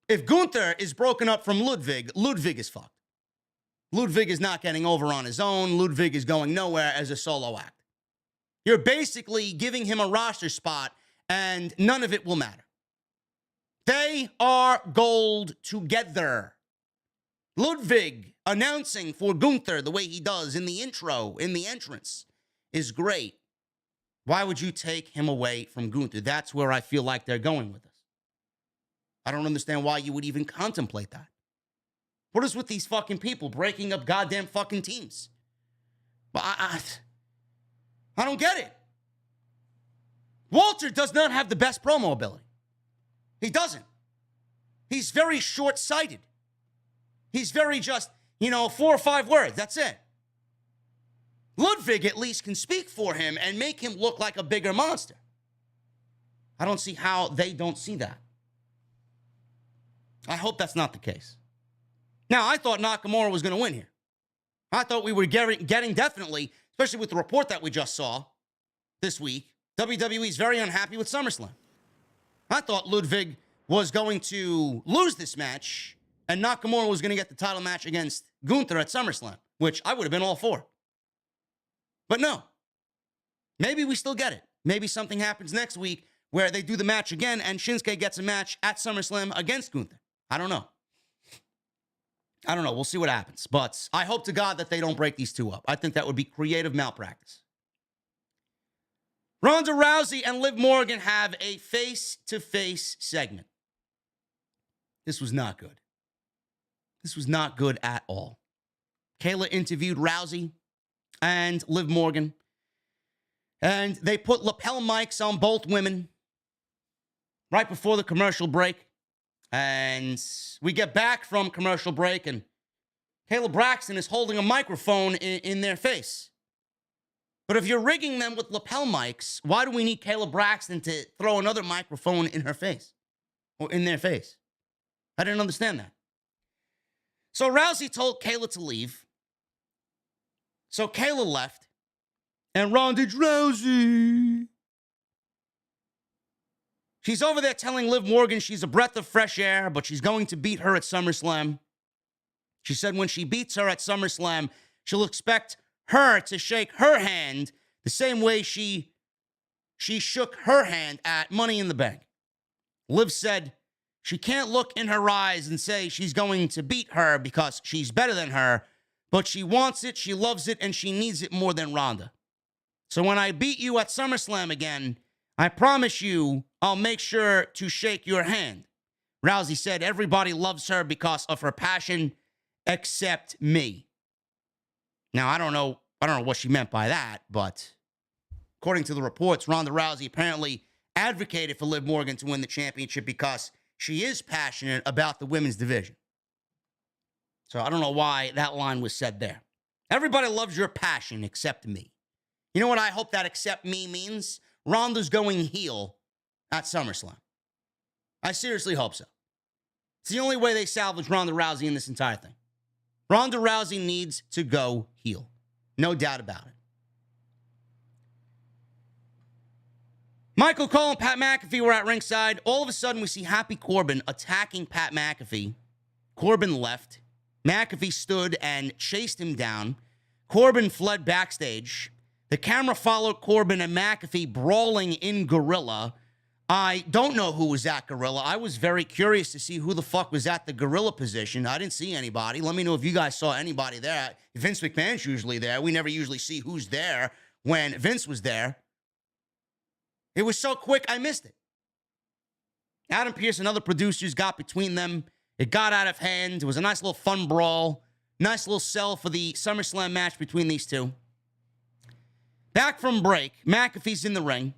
S2: If Gunther is broken up from Ludwig, Ludwig is fucked. Ludwig is not getting over on his own. Ludwig is going nowhere as a solo act. You're basically giving him a roster spot, and none of it will matter. They are gold together. Ludwig announcing for Gunther the way he does in the intro, in the entrance, is great. Why would you take him away from Gunther? That's where I feel like they're going with this. I don't understand why you would even contemplate that. What is with these fucking people breaking up goddamn fucking teams? I don't get it. Walter does not have the best promo ability. He doesn't. He's very short-sighted. He's very just, 4 or 5 words. That's it. Ludwig at least can speak for him and make him look like a bigger monster. I don't see how they don't see that. I hope that's not the case. Now, I thought Nakamura was going to win here. I thought we were getting definitely, especially with the report that we just saw this week, WWE's very unhappy with SummerSlam. I thought Ludwig was going to lose this match and Nakamura was going to get the title match against Gunther at SummerSlam, which I would have been all for. But no. Maybe we still get it. Maybe something happens next week where they do the match again and Shinsuke gets a match at SummerSlam against Gunther. I don't know. We'll see what happens. But I hope to God that they don't break these two up. I think that would be creative malpractice. Ronda Rousey and Liv Morgan have a face-to-face segment. This was not good. This was not good at all. Kayla interviewed Rousey and Liv Morgan. And they put lapel mics on both women right before the commercial break. And we get back from commercial break, and Kayla Braxton is holding a microphone in their face. But if you're rigging them with lapel mics, why do we need Kayla Braxton to throw another microphone in her face? Or in their face? I didn't understand that. So Rousey told Kayla to leave. So Kayla left. And Ronda Rousey. She's over there telling Liv Morgan she's a breath of fresh air, but she's going to beat her at SummerSlam. She said when she beats her at SummerSlam, she'll expect her to shake her hand the same way she shook her hand at Money in the Bank. Liv said she can't look in her eyes and say she's going to beat her because she's better than her, but she wants it, she loves it, and she needs it more than Ronda. So when I beat you at SummerSlam again, I promise you I'll make sure to shake your hand. Rousey said everybody loves her because of her passion, except me. Now, I don't know what she meant by that, but according to the reports, Ronda Rousey apparently advocated for Liv Morgan to win the championship because she is passionate about the women's division. So I don't know why that line was said there. Everybody loves your passion except me. You know what I hope that except me means? Ronda's going heel at SummerSlam. I seriously hope so. It's the only way they salvage Ronda Rousey in this entire thing. Ronda Rousey needs to go heel. No doubt about it. Michael Cole and Pat McAfee were at ringside. All of a sudden, we see Happy Corbin attacking Pat McAfee. Corbin left. McAfee stood and chased him down. Corbin fled backstage. The camera followed Corbin and McAfee brawling in Gorilla. I don't know who was at Gorilla. I was very curious to see who the fuck was at the Gorilla position. I didn't see anybody. Let me know if you guys saw anybody there. Vince McMahon's usually there. We never usually see who's there when Vince was there. It was so quick, I missed it. Adam Pearce and other producers got between them. It got out of hand. It was a nice little fun brawl. Nice little sell for the SummerSlam match between these two. Back from break, McAfee's in the ring,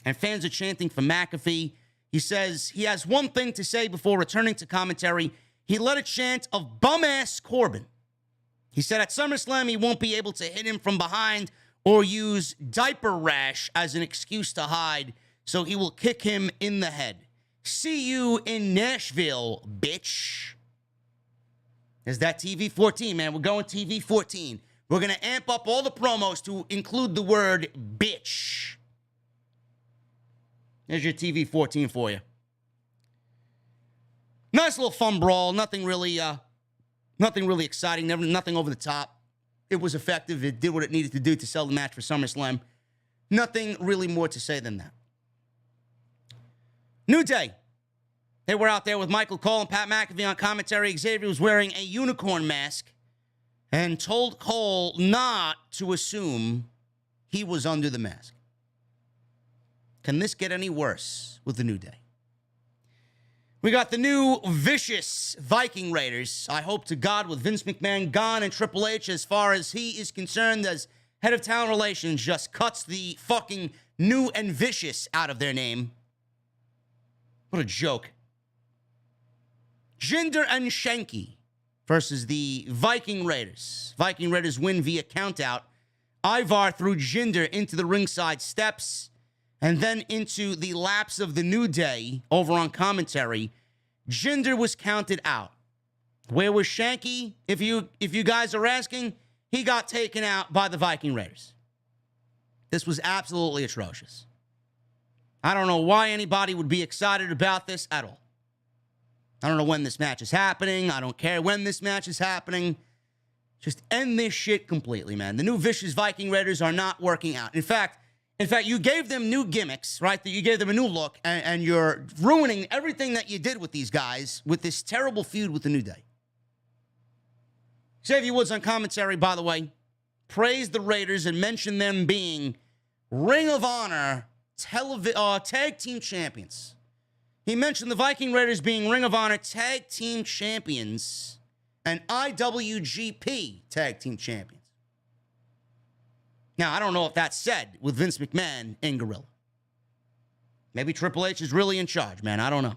S2: and fans are chanting for McAfee. He says he has one thing to say before returning to commentary. He led a chant of bum-ass Corbin. He said at SummerSlam he won't be able to hit him from behind or use diaper rash as an excuse to hide, so he will kick him in the head. See you in Nashville, bitch. There's that TV 14, man. We're going TV 14. We're going to amp up all the promos to include the word bitch. There's your TV 14 for you. Nice little fun brawl. Nothing really exciting. Nothing over the top. It was effective. It did what it needed to do to sell the match for SummerSlam. Nothing really more to say than that. New Day. They were out there with Michael Cole and Pat McAfee on commentary. Xavier was wearing a unicorn mask and told Cole not to assume he was under the mask. Can this get any worse with the New Day? We got the new vicious Viking Raiders. I hope to God with Vince McMahon gone and Triple H, as far as he is concerned, as head of talent relations, just cuts the fucking new and vicious out of their name. What a joke. Jinder and Shanky versus the Viking Raiders. Viking Raiders win via countout. Ivar threw Jinder into the ringside steps and then into the laps of the New Day over on commentary. Jinder was counted out. Where was Shanky? If you guys are asking, he got taken out by the Viking Raiders. This was absolutely atrocious. I don't know why anybody would be excited about this at all. I don't know when this match is happening. I don't care when this match is happening. Just end this shit completely, man. The new vicious Viking Raiders are not working out. In fact, you gave them new gimmicks, right? You gave them a new look, and you're ruining everything that you did with these guys with this terrible feud with the New Day. Xavier Woods on commentary, by the way, praised the Raiders and mentioned them being Ring of Honor tag team champions. He mentioned the Viking Raiders being Ring of Honor tag team champions and IWGP tag team champions. Now, I don't know if that's said with Vince McMahon and Gorilla. Maybe Triple H is really in charge, man. I don't know.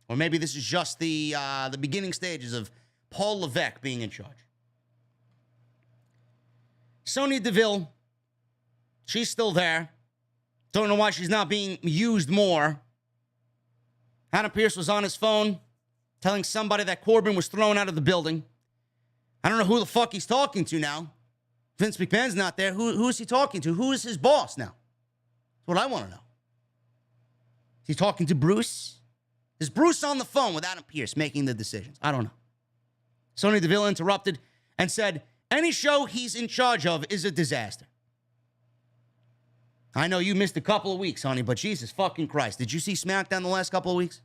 S2: Or maybe this is just the beginning stages of Paul Levesque being in charge. Sonya Deville, she's still there. Don't know why she's not being used more. Adam Pearce was on his phone telling somebody that Corbin was thrown out of the building. I don't know who the fuck he's talking to now. Vince McMahon's not there. Who is he talking to? Who is his boss now? That's what I want to know. Is he talking to Bruce? Is Bruce on the phone with Adam Pearce making the decisions? I don't know. Sonya Deville interrupted and said, any show he's in charge of is a disaster. I know you missed a couple of weeks, honey, but Jesus fucking Christ. Did you see SmackDown the last couple of weeks?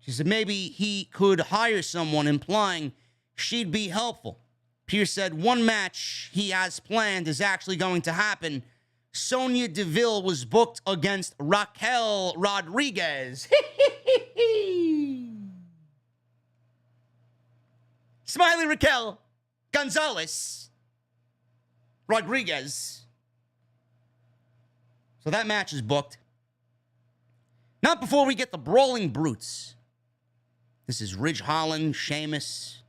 S2: She said maybe he could hire someone, implying she'd be helpful. Pearce said one match he has planned is actually going to happen. Sonya Deville was booked against Raquel Rodriguez. Smiley Raquel Gonzalez Rodriguez. So that match is booked. Not before we get the Brawling Brutes. This is Ridge Holland, Sheamus,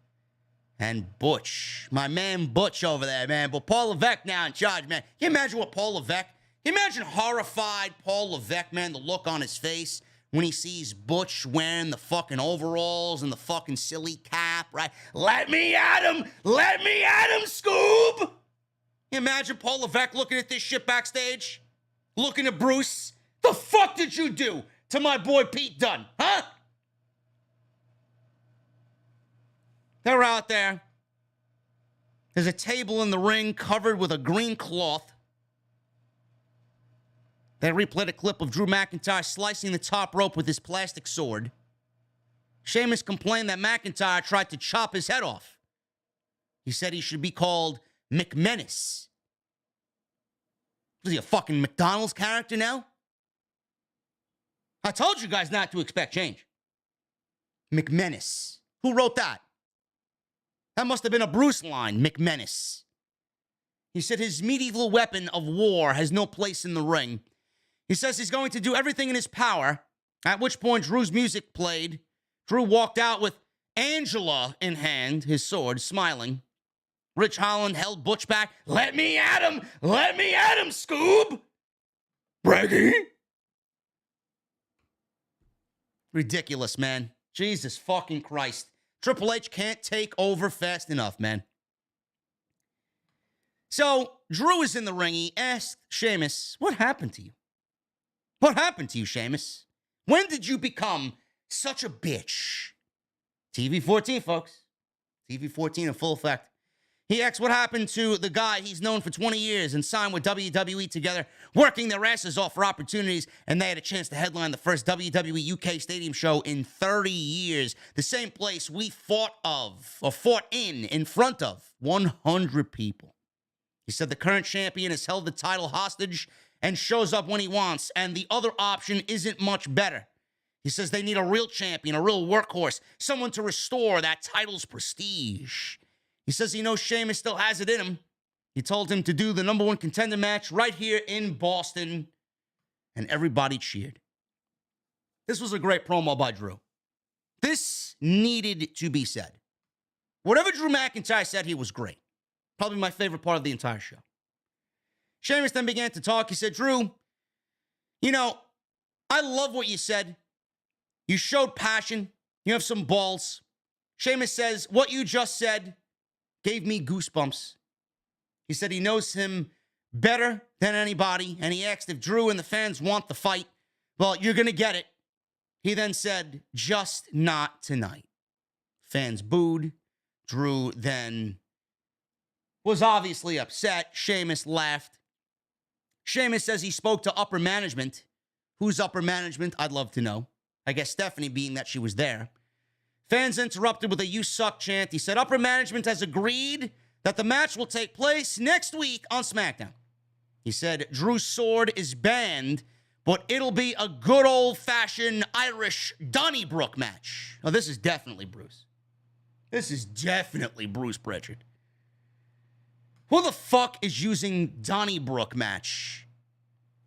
S2: and Butch. My man Butch over there, man. But Paul Levesque now in charge, man. Can you imagine what Paul Levesque... Can you imagine horrified Paul Levesque, man, the look on his face when he sees Butch wearing the fucking overalls and the fucking silly cap, right? Let me at him! Let me at him, Scoob! Can you imagine Paul Levesque looking at this shit backstage? Looking at Bruce? The fuck did you do to my boy Pete Dunne, huh? They're out there. There's a table in the ring covered with a green cloth. They replayed a clip of Drew McIntyre slicing the top rope with his plastic sword. Sheamus complained that McIntyre tried to chop his head off. He said he should be called McMenace. Is he a fucking McDonald's character now? I told you guys not to expect change. McMenace. Who wrote that? That must have been a Bruce line, McMenace. He said his medieval weapon of war has no place in the ring. He says he's going to do everything in his power, at which point Drew's music played. Drew walked out with Angela in hand, his sword, smiling. Ridge Holland held Butch back. Let me at him! Let me at him, Scoob! Braggy! Ridiculous, man. Jesus fucking Christ. Triple H can't take over fast enough, man. So, Drew is in the ring. He asked Sheamus, what happened to you? What happened to you, Sheamus? When did you become such a bitch? TV 14, folks. TV 14 in full effect. He asked what happened to the guy he's known for 20 years and signed with WWE together, working their asses off for opportunities, and they had a chance to headline the first WWE UK stadium show in 30 years. The same place we fought in front of 100 people. He said the current champion has held the title hostage and shows up when he wants, and the other option isn't much better. He says they need a real champion, a real workhorse, someone to restore that title's prestige. He says he knows Sheamus still has it in him. He told him to do the number one contender match right here in Boston, and everybody cheered. This was a great promo by Drew. This needed to be said. Whatever Drew McIntyre said, he was great. Probably my favorite part of the entire show. Sheamus then began to talk. He said, Drew, I love what you said. You showed passion. You have some balls. Sheamus says, what you just said gave me goosebumps. He said he knows him better than anybody, and he asked if Drew and the fans want the fight. Well, you're going to get it. He then said, just not tonight. Fans booed. Drew then was obviously upset. Sheamus laughed. Sheamus says he spoke to upper management. Who's upper management? I'd love to know. I guess Stephanie, being that she was there. Fans interrupted with a "you suck" chant. He said upper management has agreed that the match will take place next week on SmackDown. He said Drew's sword is banned, but it'll be a good old-fashioned Irish Donnybrook match. Oh, this is definitely Bruce. This is definitely Bruce Prichard. Who the fuck is using Donnybrook match?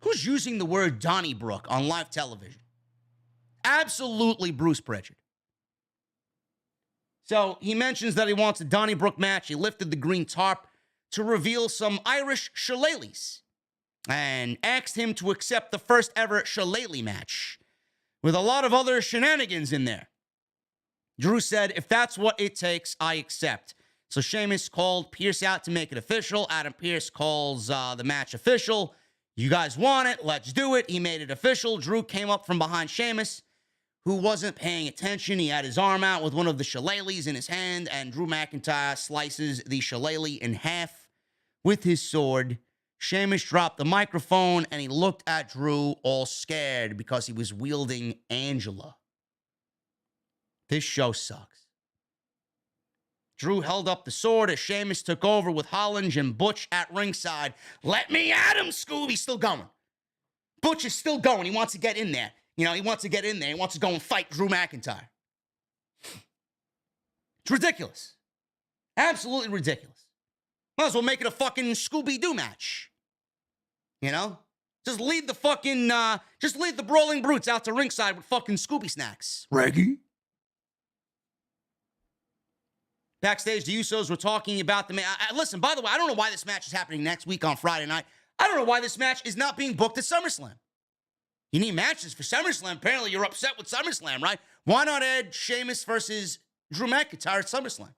S2: Who's using the word Donnybrook on live television? Absolutely Bruce Prichard. So he mentions that he wants a Donnybrook match. He lifted the green tarp to reveal some Irish shillelaghs and asked him to accept the first ever shillelagh match with a lot of other shenanigans in there. Drew said, if that's what it takes, I accept. So Sheamus called Pierce out to make it official. Adam Pearce calls the match official. You guys want it? Let's do it. He made it official. Drew came up from behind Sheamus, who wasn't paying attention. He had his arm out with one of the shillelaghs in his hand, and Drew McIntyre slices the shillelagh in half with his sword. Sheamus dropped the microphone, and he looked at Drew all scared because he was wielding Angela. This show sucks. Drew held up the sword as Sheamus took over with Holland and Butch at ringside. Let me at him, Scooby. Still going. Butch is still going. He wants to get in there. He wants to get in there. He wants to go and fight Drew McIntyre. It's ridiculous. Absolutely ridiculous. Might as well make it a fucking Scooby-Doo match. Just lead the Brawling Brutes out to ringside with fucking Scooby snacks. Reggie? Backstage, the Usos were talking about the match. Listen, by the way, I don't know why this match is happening next week on Friday night. I don't know why this match is not being booked at SummerSlam. You need matches for SummerSlam. Apparently, you're upset with SummerSlam, right? Why not add Sheamus versus Drew McIntyre at SummerSlam?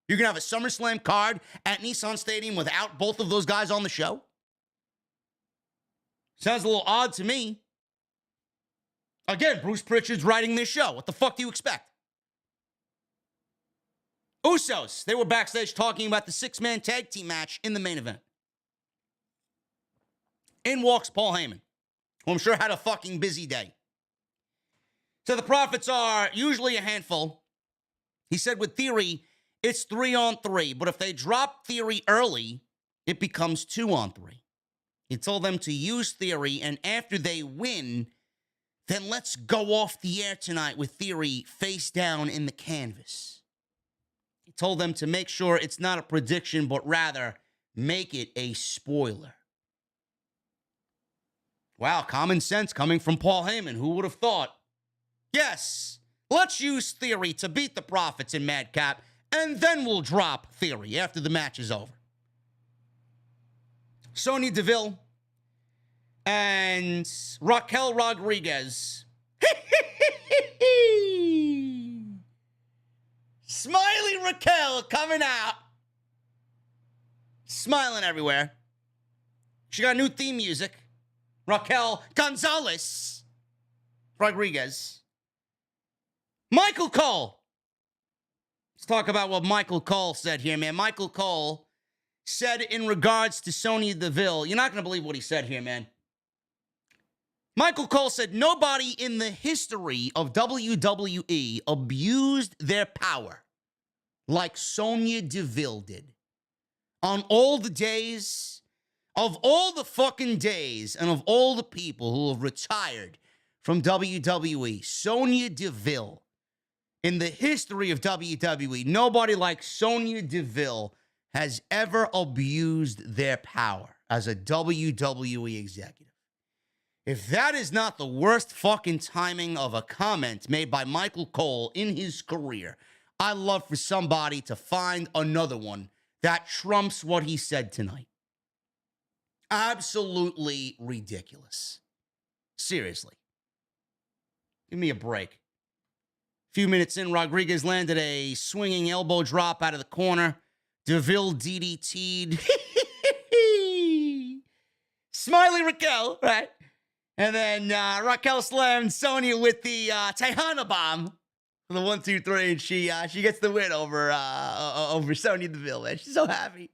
S2: You're going to have a SummerSlam card at Nissan Stadium without both of those guys on the show? Sounds a little odd to me. Again, Bruce Prichard's writing this show. What the fuck do you expect? Usos, they were backstage talking about the six-man tag team match in the main event. In walks Paul Heyman, who I'm sure had a fucking busy day. So the Profits are usually a handful. He said with Theory, it's 3-on-3, but if they drop Theory early, it becomes 2-on-3. He told them to use Theory, and after they win, then let's go off the air tonight with Theory face down in the canvas. He told them to make sure it's not a prediction, but rather make it a spoiler. Wow, common sense coming from Paul Heyman. Who would have thought? Yes, let's use Theory to beat the Profits in Madcap, and then we'll drop Theory after the match is over. Sonya Deville and Raquel Rodriguez. Smiley Raquel coming out. Smiling everywhere. She got new theme music. Raquel Gonzalez Rodriguez. Michael Cole. Let's talk about what Michael Cole said here, man. Michael Cole said in regards to Sonya Deville, you're not going to believe what he said here, man. Michael Cole said, nobody in the history of WWE abused their power like Sonya Deville did. On all the days, of all the fucking days, and of all the people who have retired from WWE, Sonya Deville, in the history of WWE, nobody like Sonya Deville has ever abused their power as a WWE executive. If that is not the worst fucking timing of a comment made by Michael Cole in his career, I'd love for somebody to find another one that trumps what he said tonight. Absolutely ridiculous. Seriously. Give me a break. A few minutes in, Rodriguez landed a swinging elbow drop out of the corner. Deville DDT'd. Smiley Raquel, right? And then Raquel slammed Sonya with the Tejana bomb for the 1, 2, 3, and she gets the win over Sonya Deville, man. She's so happy.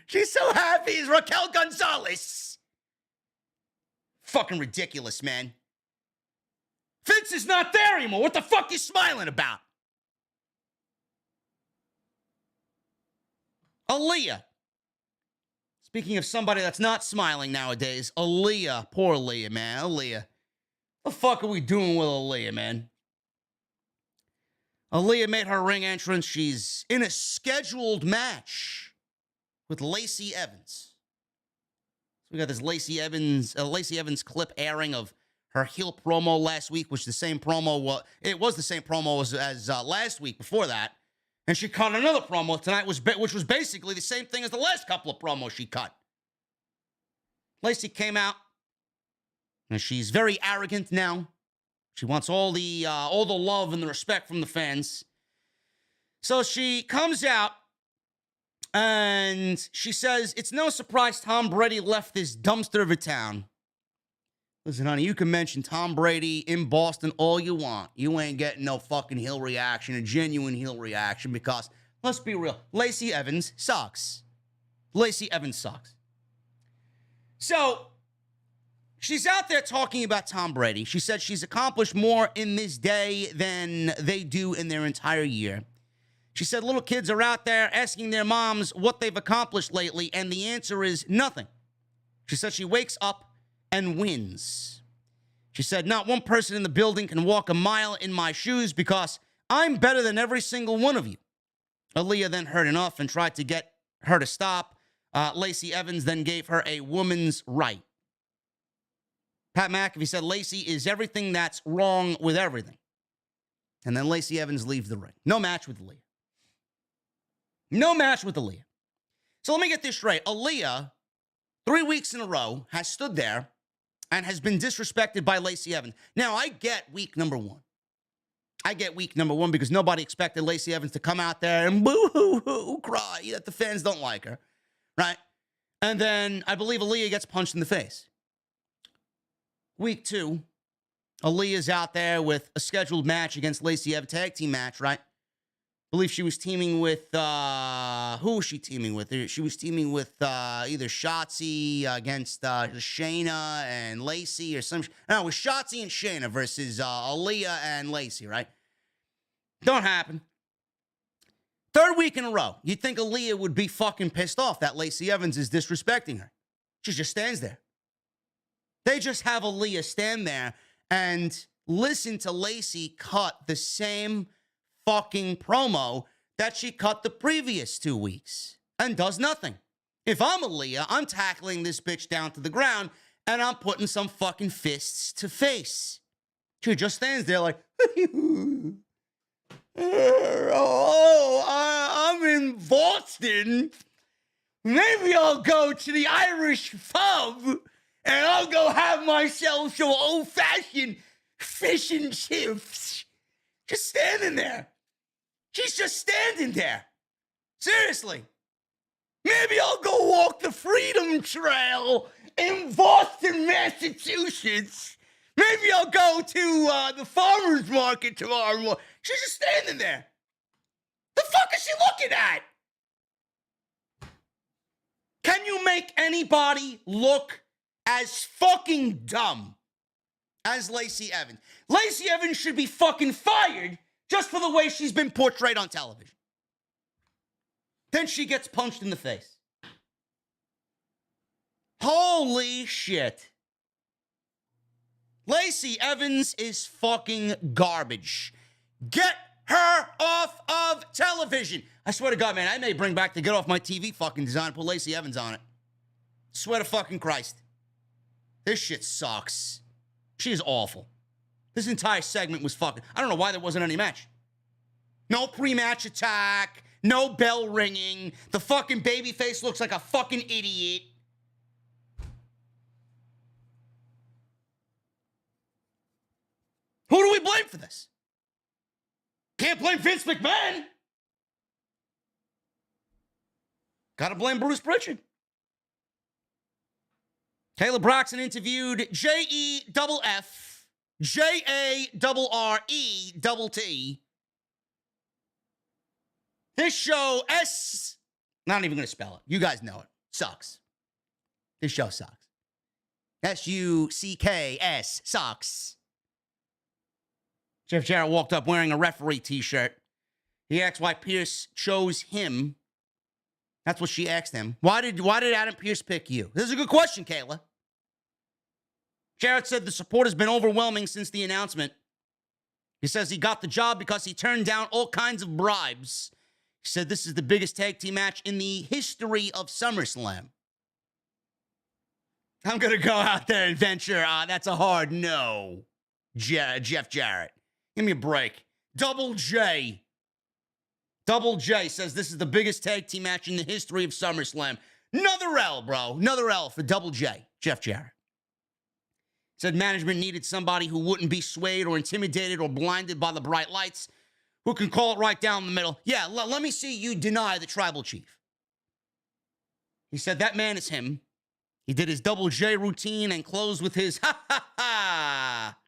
S2: She's so happy. It's Raquel Gonzalez. Fucking ridiculous, man. Vince is not there anymore. What the fuck you smiling about? Aliyah. Speaking of somebody that's not smiling nowadays, Aliyah. Poor Aliyah, man. Aliyah. What the fuck are we doing with Aliyah, man? Aliyah made her ring entrance. She's in a scheduled match with Lacey Evans. So we got this Lacey Evans clip airing of her heel promo last week, which the same promo was the same promo as last week before that. And she cut another promo tonight, which was basically the same thing as the last couple of promos she cut. Lacey came out, and she's very arrogant now. She wants all the love and the respect from the fans. So she comes out, and she says, it's no surprise Tom Brady left this dumpster of a town. Listen, honey, you can mention Tom Brady in Boston all you want. You ain't getting no fucking heel reaction, a genuine heel reaction, because, let's be real, Lacey Evans sucks. Lacey Evans sucks. So, she's out there talking about Tom Brady. She said she's accomplished more in this day than they do in their entire year. She said little kids are out there asking their moms what they've accomplished lately, and the answer is nothing. She said she wakes up and wins. She said, not one person in the building can walk a mile in my shoes because I'm better than every single one of you. Aliyah then heard enough and tried to get her to stop. Lacey Evans then gave her a woman's right. Pat McAfee said, Lacey is everything that's wrong with everything. And then Lacey Evans leaves the ring. No match with Aliyah. No match with Aliyah. So let me get this straight. Aliyah, 3 weeks in a row, has stood there and has been disrespected by Lacey Evans. Now, I get week number one. I get week number one because nobody expected Lacey Evans to come out there and boo-hoo-hoo, cry that the fans don't like her, right? And then I believe Aliyah gets punched in the face. Week two, Aliyah's out there with a scheduled match against Lacey Evans, tag team match, right? I believe she was teaming with, who was she teaming with? She was teaming with either Shotzi against Shayna and Lacey or some. No, it was Shotzi and Shayna versus Aliyah and Lacey, right? Don't happen. Third week in a row, you'd think Aliyah would be fucking pissed off that Lacey Evans is disrespecting her. She just stands there. They just have Aliyah stand there and listen to Lacey cut the same fucking promo that she cut the previous 2 weeks and does nothing. If I'm Aliyah, I'm tackling this bitch down to the ground and I'm putting some fucking fists to face. She just stands there like, I'm in Boston. Maybe I'll go to the Irish pub and I'll go have myself some old-fashioned fish and chips. Just standing there. She's just standing there. Seriously. Maybe I'll go walk the Freedom Trail in Boston, Massachusetts. Maybe I'll go to the farmer's market tomorrow morning. She's just standing there. The fuck is she looking at? Can you make anybody look as fucking dumb as Lacey Evans? Lacey Evans should be fucking fired just for the way she's been portrayed on television. Then she gets punched in the face. Holy shit. Lacey Evans is fucking garbage. Get her off of television. I swear to God, man, I may bring back the Get Off My TV fucking design and put Lacey Evans on it. Swear to fucking Christ. This shit sucks. She is awful. This entire segment was fucking... I don't know why there wasn't any match. No pre-match attack. No bell ringing. The fucking babyface looks like a fucking idiot. Who do we blame for this? Can't blame Vince McMahon. Gotta blame Bruce Prichard. Kayla Braxton interviewed JEFFJARRETT. This show, not even gonna spell it. You guys know it. Sucks. This show sucks. SUCKS sucks. Jeff Jarrett walked up wearing a referee t-shirt. He asked why Pierce chose him. That's what she asked him. Why did Adam Pierce pick you? This is a good question, Kayla. Jarrett said the support has been overwhelming since the announcement. He says he got the job because he turned down all kinds of bribes. He said this is the biggest tag team match in the history of SummerSlam. I'm going to go out there and venture. That's a hard no, Jeff Jarrett. Give me a break. Double J says this is the biggest tag team match in the history of SummerSlam. Another L, bro. Another L for Double J, Jeff Jarrett. Said management needed somebody who wouldn't be swayed or intimidated or blinded by the bright lights, who can call it right down the middle. Yeah, let me see you deny the tribal chief. He said that man is him. He did his Double J routine and closed with his ha ha ha.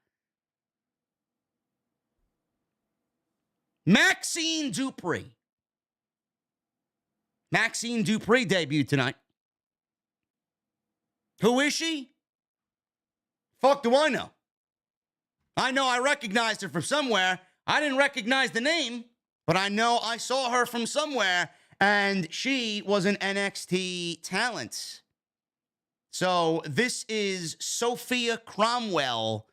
S2: Maxine Dupree. Maxine Dupree debuted tonight. Who is she? Fuck do I know? I know I recognized her from somewhere. I didn't recognize the name, but I know I saw her from somewhere, and she was an NXT talent. So this is Sophia Cromwell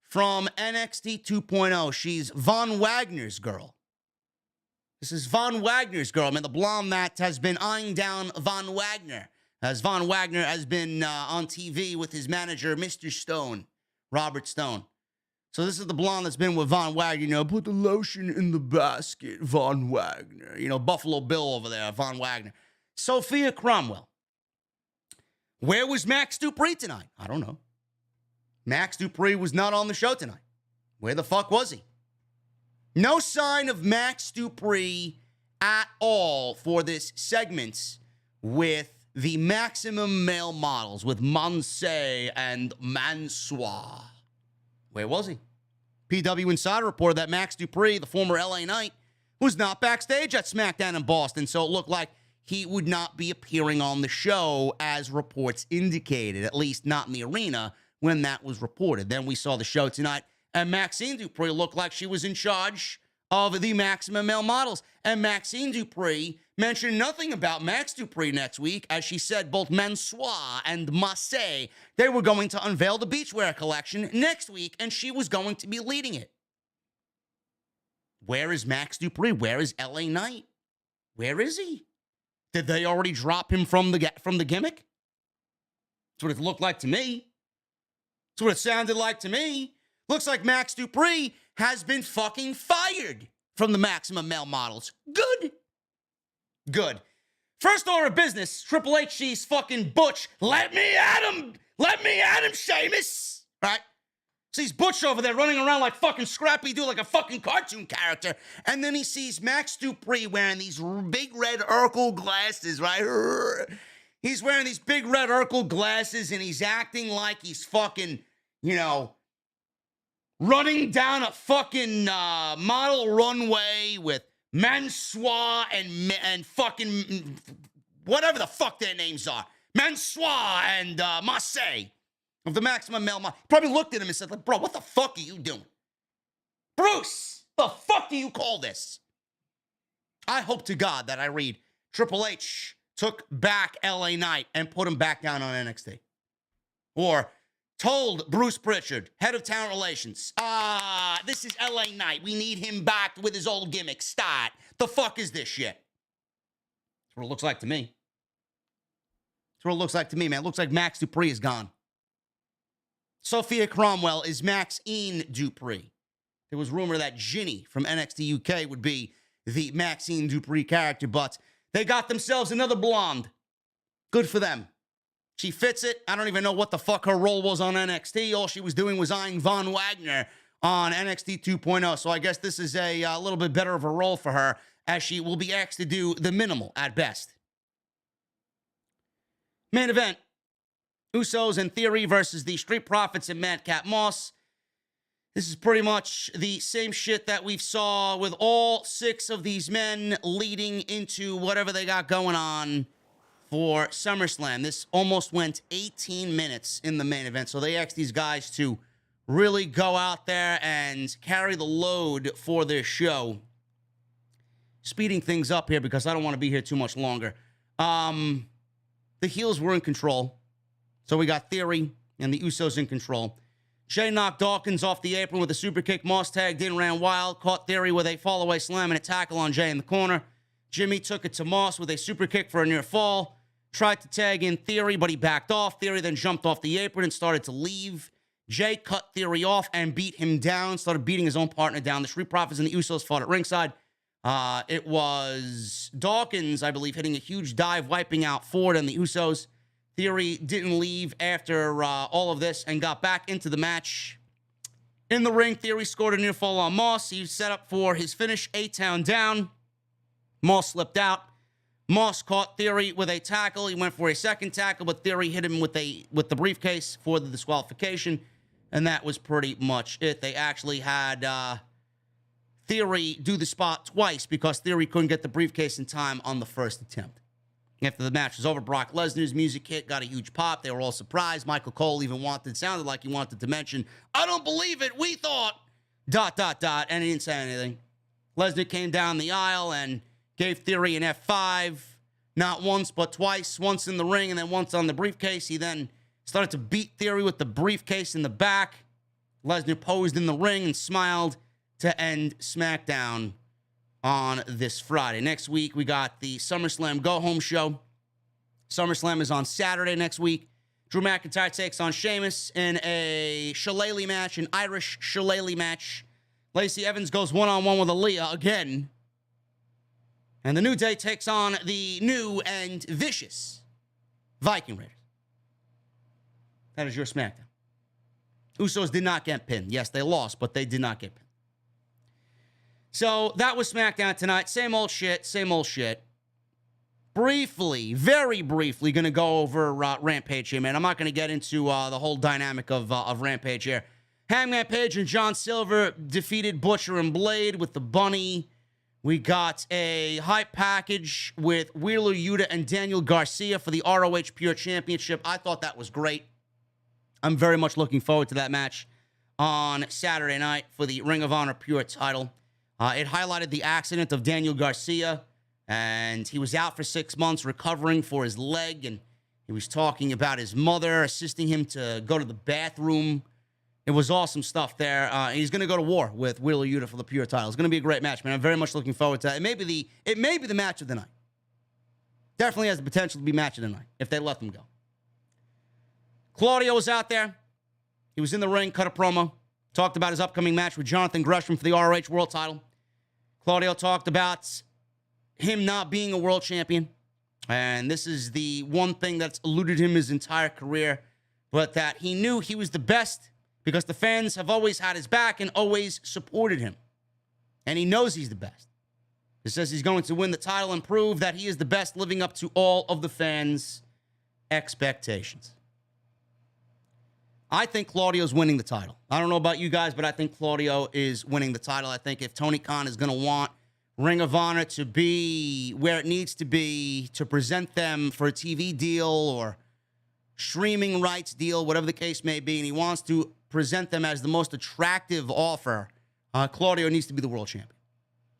S2: from NXT 2.0. She's Von Wagner's girl. This is Von Wagner's girl. I mean, the blonde that has been eyeing down Von Wagner, as Von Wagner has been on TV with his manager, Mr. Stone, Robert Stone. So this is the blonde that's been with Von Wagner. You know, put the lotion in the basket, Von Wagner. You know, Buffalo Bill over there, Von Wagner. Sophia Cromwell. Where was Max Dupree tonight? I don't know. Max Dupree was not on the show tonight. Where the fuck was he? No sign of Max Dupree at all for this segment with the Maximum Male Models, with Monse and Mansoir. Where was he? PW Insider reported that Max Dupree, the former LA Knight, was not backstage at SmackDown in Boston, so it looked like he would not be appearing on the show as reports indicated, at least not in the arena when that was reported. Then we saw the show tonight, and Maxine Dupree looked like she was in charge of the Maximum Male Models. And Maxine Dupree mentioned nothing about Max Dupree next week, as she said both Mansoir and Massé, they were going to unveil the beachwear collection next week, and she was going to be leading it. Where is Max Dupree? Where is LA Knight? Where is he? Did they already drop him from the gimmick? That's what it looked like to me. That's what it sounded like to me. Looks like Max Dupree has been fucking fired from the Maximum Male Models. Good. Good. First order of business, Triple H sees fucking Butch. Let me at him. Let me at him, Sheamus. Right? Sees Butch over there running around like fucking Scrappy Doo, like a fucking cartoon character. And then he sees Max Dupree wearing these big red Urkel glasses, right? He's wearing these big red Urkel glasses, and he's acting like he's fucking, running down a fucking model runway with Mansoir and fucking whatever the fuck their names are. Mansoir and Marseille of the Maximum Male Model. Probably looked at him and said, like, bro, what the fuck are you doing? Bruce, the fuck do you call this? I hope to God that I read Triple H took back LA Knight and put him back down on NXT. Or told Bruce Prichard, head of talent relations, this is LA Knight. We need him back with his old gimmick. Start. The fuck is this shit? That's what it looks like to me. That's what it looks like to me, man. It looks like Max Dupree is gone. Sophia Cromwell is Maxine Dupree. There was rumor that Ginny from NXT UK would be the Maxine Dupree character, but they got themselves another blonde. Good for them. She fits it. I don't even know what the fuck her role was on NXT. All she was doing was eyeing Von Wagner on NXT 2.0. So I guess this is a little bit better of a role for her, as she will be asked to do the minimal at best. Main event. Usos and Theory versus the Street Profits and Madcap Moss. This is pretty much the same shit that we saw with all 6 of these men leading into whatever they got going on for SummerSlam. This almost went 18 minutes in the main event. So they asked these guys to really go out there and carry the load for their show. Speeding things up here because I don't want to be here too much longer. The heels were in control. So we got Theory and the Usos in control. Jay knocked Dawkins off the apron with a super kick. Moss tagged in, ran wild, caught Theory with a fall-away slam and a tackle on Jay in the corner. Jimmy took it to Moss with a super kick for a near fall. Tried to tag in Theory, but he backed off. Theory then jumped off the apron and started to leave. Jay cut Theory off and beat him down, started beating his own partner down. The Street Profits and the Usos fought at ringside. It was Dawkins, I believe, hitting a huge dive, wiping out Ford and the Usos. Theory didn't leave after all of this and got back into the match. In the ring, Theory scored a near fall on Moss. He set up for his finish, A-Town down. Moss slipped out. Moss caught Theory with a tackle. He went for a second tackle, but Theory hit him with the briefcase for the disqualification, and that was pretty much it. They actually had Theory do the spot twice because Theory couldn't get the briefcase in time on the first attempt. After the match was over, Brock Lesnar's music hit, got a huge pop. They were all surprised. Michael Cole even sounded like he wanted to mention, I don't believe it, we thought, ... and he didn't say anything. Lesnar came down the aisle and gave Theory an F5, not once, but twice, once in the ring and then once on the briefcase. He then started to beat Theory with the briefcase in the back. Lesnar posed in the ring and smiled to end SmackDown on this Friday. Next week, we got the SummerSlam Go-Home show. SummerSlam is on Saturday next week. Drew McIntyre takes on Sheamus in a shillelagh match, an Irish shillelagh match. Lacey Evans goes one-on-one with Aliyah again. And the New Day takes on the new and vicious Viking Raiders. That is your SmackDown. Usos did not get pinned. Yes, they lost, but they did not get pinned. So that was SmackDown tonight. Same old shit, same old shit. Briefly, very briefly, going to go over Rampage here, man. I'm not going to get into the whole dynamic of Rampage here. Hangman Page and John Silver defeated Butcher and Blade with the bunny. We got a hype package with Wheeler Yuta and Daniel Garcia for the ROH Pure Championship. I thought that was great. I'm very much looking forward to that match on Saturday night for the Ring of Honor Pure title. It highlighted the accident of Daniel Garcia, and he was out for 6 months recovering for his leg, and he was talking about his mother assisting him to go to the bathroom. It was awesome stuff there. He's going to go to war with Wheeler Yuta for the Pure title. It's going to be a great match, man. I'm very much looking forward to that. It may be the match of the night. Definitely has the potential to be match of the night if they let them go. Claudio was out there. He was in the ring, cut a promo, talked about his upcoming match with Jonathan Gresham for the ROH World title. Claudio talked about him not being a world champion, and this is the one thing that's eluded him his entire career, but that he knew he was the best because the fans have always had his back and always supported him, and he knows he's the best. He says he's going to win the title and prove that he is the best, living up to all of the fans' expectations. I think Claudio's winning the title. I don't know about you guys, but I think Claudio is winning the title. I think if Tony Khan is going to want Ring of Honor to be where it needs to be, to present them for a TV deal or streaming rights deal, whatever the case may be, and he wants to present them as the most attractive offer, Claudio needs to be the world champion.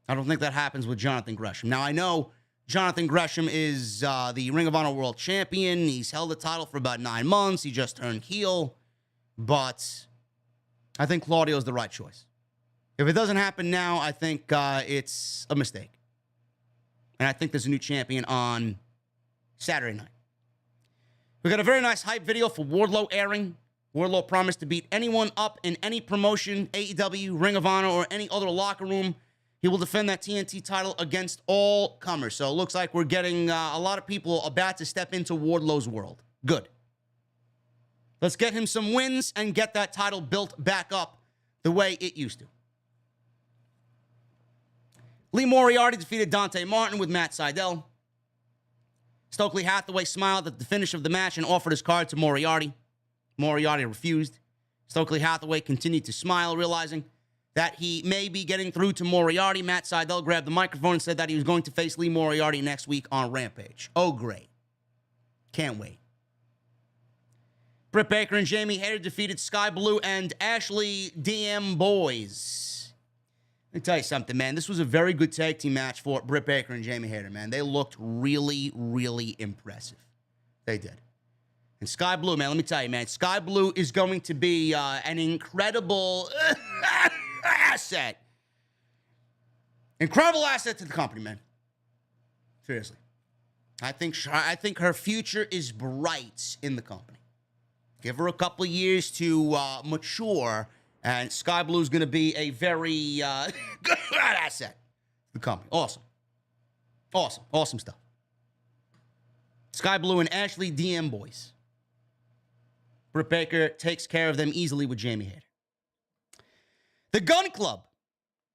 S2: I don't think that happens with Jonathan Gresham. Now, I know Jonathan Gresham is the Ring of Honor world champion. He's held the title for about 9 months. He just turned heel. But I think Claudio is the right choice. If it doesn't happen now, I think it's a mistake. And I think there's a new champion on Saturday night. We got a very nice hype video for Wardlow airing. Wardlow promised to beat anyone up in any promotion, AEW, Ring of Honor, or any other locker room. He will defend that TNT title against all comers. So it looks like we're getting a lot of people about to step into Wardlow's world. Good. Let's get him some wins and get that title built back up the way it used to. Lee Moriarty defeated Dante Martin with Matt Sydal. Stokely Hathaway smiled at the finish of the match and offered his card to Moriarty. Moriarty refused. Stokely Hathaway continued to smile, realizing that he may be getting through to Moriarty. Matt Sydal grabbed the microphone and said that he was going to face Lee Moriarty next week on Rampage. Oh, great. Can't wait. Britt Baker and Jamie Hayter defeated Sky Blue and Ashley DM Boys. Let me tell you something, man. This was a very good tag team match for Britt Baker and Jamie Hayter, man. They looked really, really impressive. They did. And Sky Blue, man, let me tell you, man. Sky Blue is going to be an incredible asset. Incredible asset to the company, man. Seriously. I think her future is bright in the company. Give her a couple of years to mature, and Sky Blue is going to be a very good asset to the company. Awesome. Awesome. Awesome stuff. Sky Blue and Ashley DM Boys. Britt Baker takes care of them easily with Jamie Hayter. The Gun Club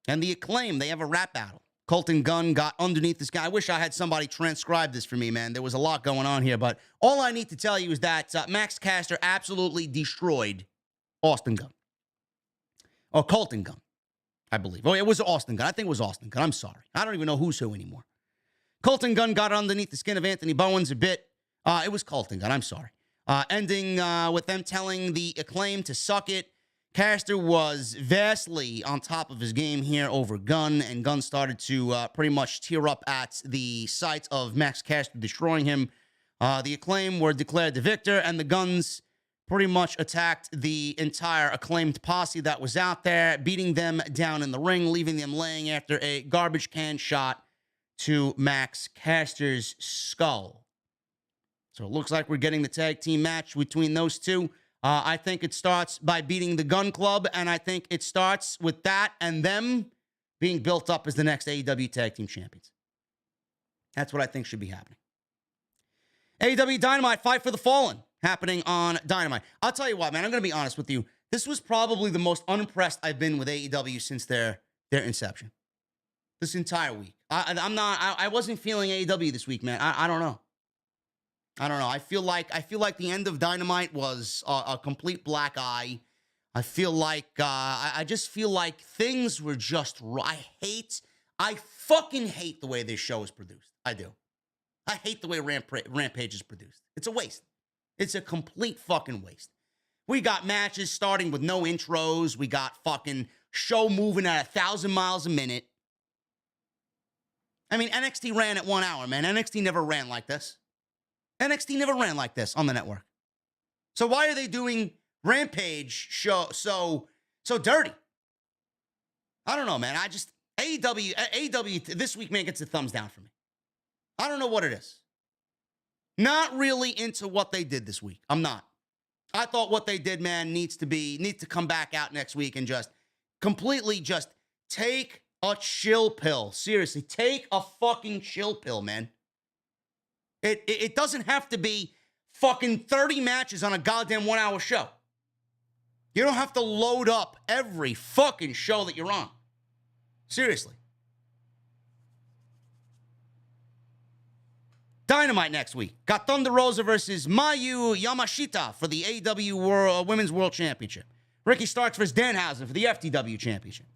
S2: and the Acclaim, they have a rap battle. Colton Gunn got underneath this guy. I wish I had somebody transcribe this for me, man. There was a lot going on here, but all I need to tell you is that Max Caster absolutely destroyed Austin Gunn. Or Colton Gunn, I believe. Oh, it was Austin Gunn. I think it was Austin Gunn. I'm sorry. I don't even know who's who anymore. Colton Gunn got underneath the skin of Anthony Bowens a bit. It was Colton Gunn. I'm sorry. Ending with them telling the Acclaim to suck it. Caster was vastly on top of his game here over Gunn, and Gunn started to pretty much tear up at the sight of Max Caster destroying him. The Acclaim were declared the victor, and the Guns pretty much attacked the entire Acclaimed posse that was out there, beating them down in the ring, leaving them laying after a garbage can shot to Max Caster's skull. So it looks like we're getting the tag team match between those two. I think it starts by beating the Gun Club, and I think it starts with that and them being built up as the next AEW Tag Team Champions. That's what I think should be happening. AEW Dynamite, Fight for the Fallen, happening on Dynamite. I'll tell you what, man, I'm going to be honest with you. This was probably the most unimpressed I've been with AEW since their inception. This entire week. I wasn't feeling AEW this week, man. I don't know. I feel like the end of Dynamite was a complete black eye. I feel like I just feel like things were just. I fucking hate the way this show is produced. I do. I hate the way Rampage is produced. It's a waste. It's a complete fucking waste. We got matches starting with no intros. We got fucking show moving at 1,000 miles a minute. I mean, NXT ran at 1 hour, man. NXT never ran like this. NXT never ran like this on the network. So why are they doing Rampage show so dirty? I don't know, man. AEW this week, man, gets a thumbs down for me. I don't know what it is. Not really into what they did this week. I'm not. I thought what they did, man, needs to come back out next week and just completely just take a chill pill. Seriously, take a fucking chill pill, man. It doesn't have to be fucking 30 matches on a goddamn 1 hour show. You don't have to load up every fucking show that you're on. Seriously. Dynamite next week. Got Thunder Rosa versus Mayu Yamashita for the AEW Women's World Championship. Ricky Starks versus Danhausen for the FTW Championship.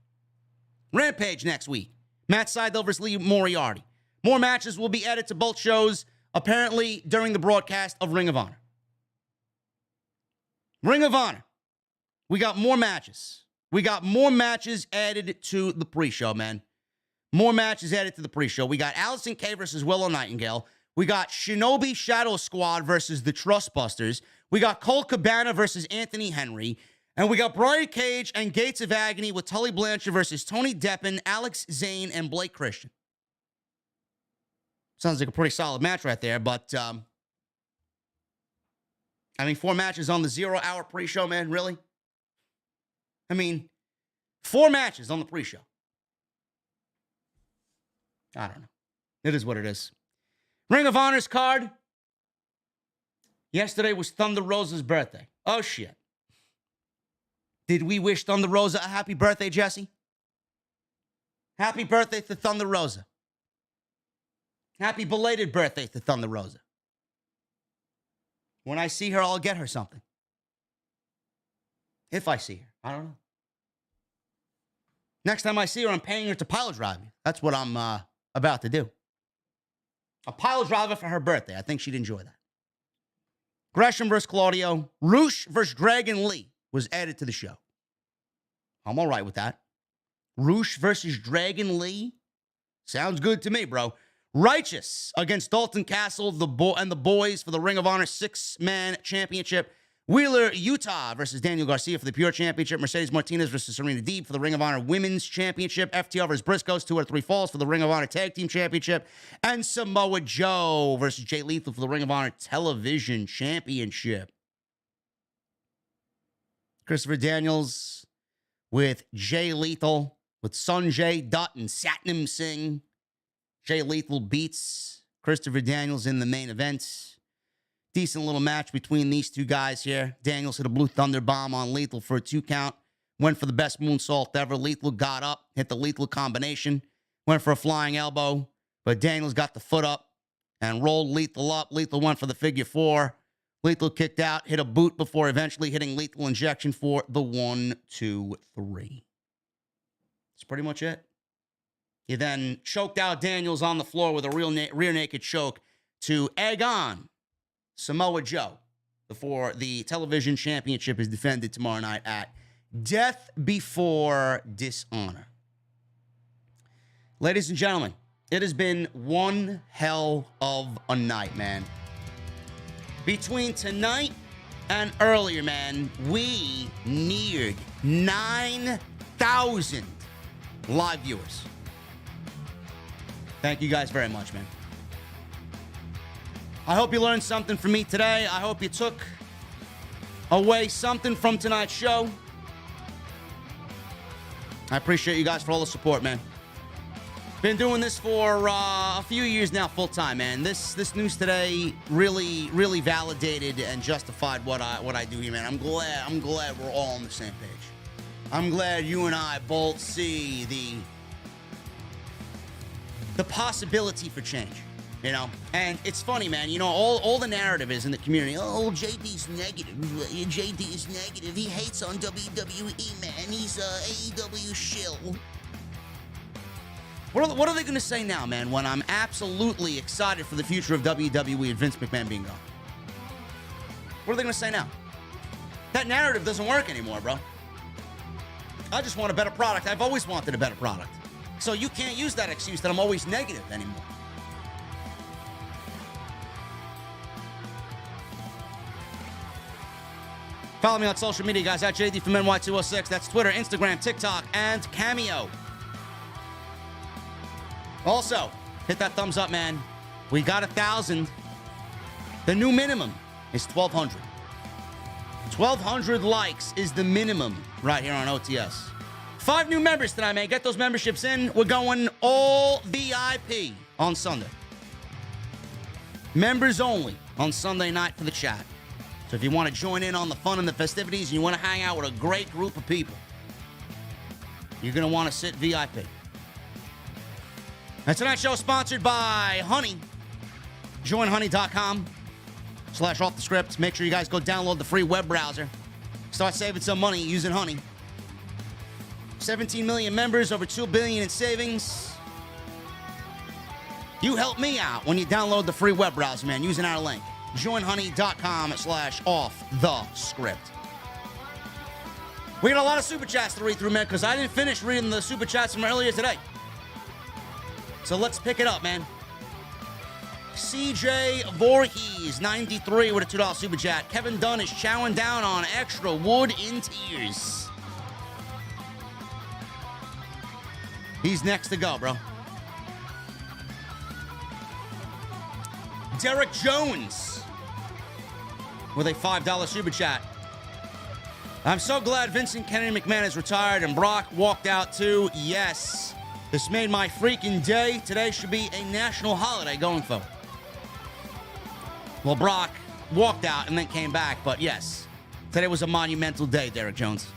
S2: Rampage next week. Matt Sydal versus Lee Moriarty. More matches will be added to both shows, apparently during the broadcast of Ring of Honor. Ring of Honor. We got more matches. We got more matches added to the pre-show, man. More matches added to the pre-show. We got Allison Kay versus Willow Nightingale. We got Shinobi Shadow Squad versus the Trustbusters. We got Colt Cabana versus Anthony Henry. And we got Brian Cage and Gates of Agony with Tully Blanchard versus Tony Deppen, Alex Zane, and Blake Christian. Sounds like a pretty solid match right there, but, 4 matches on the 0-hour pre-show, man, really? 4 matches on the pre-show. I don't know. It is what it is. Ring of Honor's card. Yesterday was Thunder Rosa's birthday. Oh, shit. Did we wish Thunder Rosa a happy birthday, Jesse? Happy birthday to Thunder Rosa. Happy belated birthday to Thunder Rosa. When I see her, I'll get her something. If I see her. I don't know. Next time I see her, I'm paying her to pile drive me. That's what I'm about to do. A pile driver for her birthday. I think she'd enjoy that. Gresham versus Claudio. Roosh versus Dragon Lee was added to the show. I'm all right with that. Roosh versus Dragon Lee. Sounds good to me, bro. Righteous against Dalton Castle and the boys for the Ring of Honor 6-man championship. Wheeler Utah versus Daniel Garcia for the Pure Championship. Mercedes Martinez versus Serena Deeb for the Ring of Honor Women's Championship. FTR versus Briscoe's 2 out of 3 falls for the Ring of Honor Tag Team Championship. And Samoa Joe versus Jay Lethal for the Ring of Honor Television Championship. Christopher Daniels with Jay Lethal with Sanjay Dutt and Satnam Singh. Jay Lethal beats Christopher Daniels in the main event. Decent little match between these two guys here. Daniels hit a Blue Thunder Bomb on Lethal for a 2 count. Went for the best moonsault ever. Lethal got up, hit the Lethal combination. Went for a flying elbow, but Daniels got the foot up and rolled Lethal up. Lethal went for the figure 4. Lethal kicked out, hit a boot before eventually hitting Lethal injection for the 1, 2, 3. That's pretty much it. He then choked out Daniels on the floor with a rear naked choke to egg on Samoa Joe before the television championship is defended tomorrow night at Death Before Dishonor. Ladies and gentlemen, it has been one hell of a night, man. Between tonight and earlier, man, we neared 9,000 live viewers. Thank you guys very much, man. I hope you learned something from me today. I hope you took away something from tonight's show. I appreciate you guys for all the support, man. Been doing this for a few years now, full time, man. This news today really validated and justified what I do here, man. I'm glad we're all on the same page. I'm glad you and I both see the possibility for change. You know, and it's funny, man. You know, all the narrative is in the community. Oh, JD's negative. JD is negative. He hates on WWE, man. He's a AEW shill. What are they going to say now, man, when I'm absolutely excited for the future of WWE and Vince McMahon being gone? What are they going to say now? That narrative doesn't work anymore, bro. I just want a better product. I've always wanted a better product. So you can't use that excuse that I'm always negative anymore. Follow me on social media, guys, at JDfromNY206. That's Twitter, Instagram, TikTok, and Cameo. Also, hit that thumbs up, man. We got 1,000. The new minimum is 1,200. 1,200 likes is the minimum right here on OTS. 5 new members tonight, man. Get those memberships in. We're going all VIP on Sunday. Members only on Sunday night for the chat. So if you want to join in on the fun and the festivities and you want to hang out with a great group of people, you're going to want to sit VIP. And tonight's show is sponsored by Honey. joinhoney.com/offthescript. Make sure you guys go download the free web browser. Start saving some money using Honey. 17 million members, over $2 billion in savings. You help me out when you download the free web browser, man, using our link. joinhoney.com/offthescript. We got a lot of super chats to read through, man, because I didn't finish reading the super chats from earlier today. So let's pick it up, man. CJ Voorhees, 93 with a $2 super chat. Kevin Dunn is chowing down on extra wood in tears. He's next to go, bro. Derek Jones with a $5 super chat. I'm so glad Vincent Kennedy McMahon is retired and Brock walked out too. Yes. This made my freaking day. Today should be a national holiday going forward. Well, Brock walked out and then came back, but yes. Today was a monumental day, Derek Jones.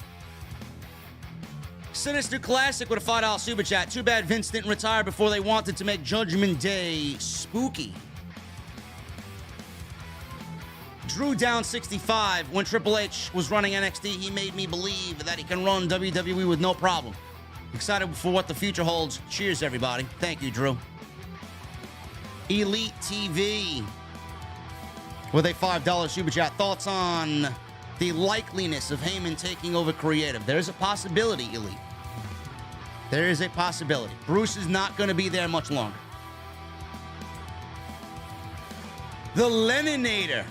S2: Sinister Classic with a $5 super chat. Too bad Vince didn't retire before they wanted to make Judgment Day spooky. Drew Down 65. When Triple H was running NXT, he made me believe that he can run WWE with no problem. Excited for what the future holds. Cheers, everybody. Thank you, Drew. Elite TV with a $5 super chat. Thoughts on the likeliness of Heyman taking over creative? There's a possibility, Elite. There is a possibility. Bruce is not going to be there much longer. The Leninator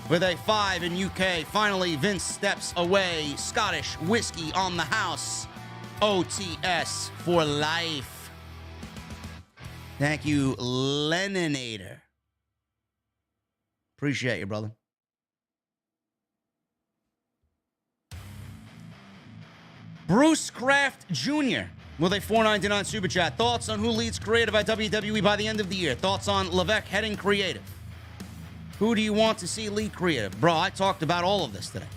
S2: with a 5 in UK. Finally, Vince steps away. Scottish whiskey on the house. OTS for life. Thank you, Leninator. Appreciate you, brother. Bruce Kraft Jr. with a $4.99 super chat. Thoughts on who leads creative at WWE by the end of the year? Thoughts on Levesque heading creative? Who do you want to see lead creative? Bro, I talked about all of this today.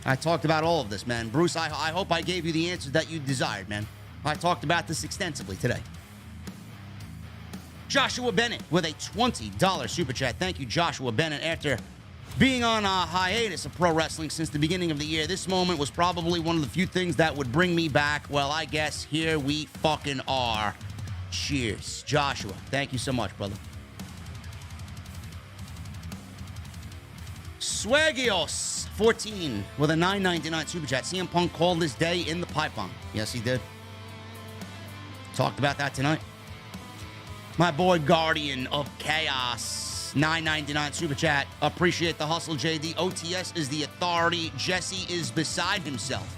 S2: I talked about all of this, man. Bruce, I hope I gave you the answers that you desired, man. I talked about this extensively today. Joshua Bennett with a $20 super chat. Thank you, Joshua Bennett. After being on a hiatus of pro wrestling since the beginning of the year, this moment was probably one of the few things that would bring me back. Well, I guess here we fucking are. Cheers. Joshua, thank you so much, brother. Swagios 14 with a $9.99 super chat. CM Punk called this day in the pipe bomb. Yes, he did. Talked about that tonight. My boy Guardian of Chaos, $9.99 super chat. Appreciate the hustle, JD. OTS is the authority. Jesse is beside himself.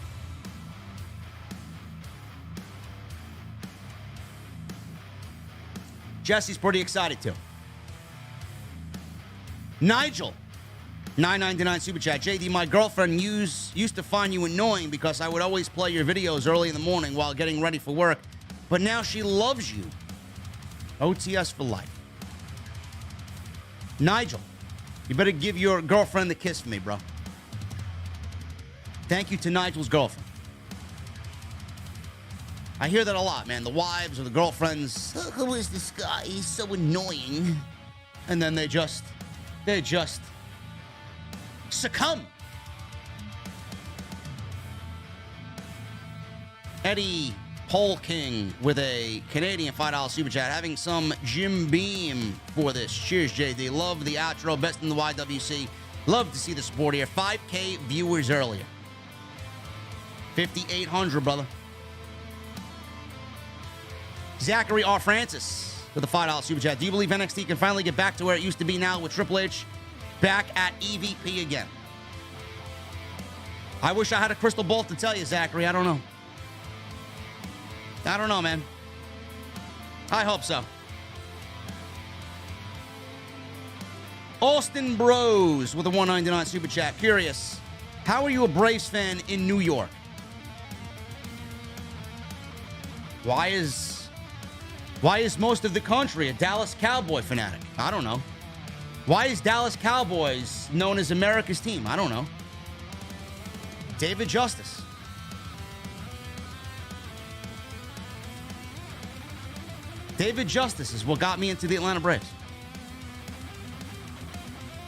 S2: Jesse's pretty excited too. Nigel, $9.99 super chat. JD, my girlfriend used to find you annoying because I would always play your videos early in the morning while getting ready for work, but now she loves you. OTS for life. Nigel, you better give your girlfriend the kiss for me, bro. Thank you to Nigel's girlfriend. I hear that a lot, man. The wives or the girlfriends, oh, who is this guy? He's so annoying. And then they just succumb. Eddie Pole King with a Canadian $5 super chat. Having some Jim Beam for this. Cheers, JD. Love the outro. Best in the YWC. Love to see the support here. 5K viewers earlier. 5,800, brother. Zachary R. Francis with a $5 super chat. Do you believe NXT can finally get back to where it used to be now with Triple H back at EVP again? I wish I had a crystal ball to tell you, Zachary. I don't know. I don't know, man. I hope so. Austin Bros with a $1.99 super chat. Curious, how are you a Braves fan in New York? Why is most of the country a Dallas Cowboy fanatic? I don't know. Why is Dallas Cowboys known as America's team? I don't know. David Justice. David Justice is what got me into the Atlanta Braves.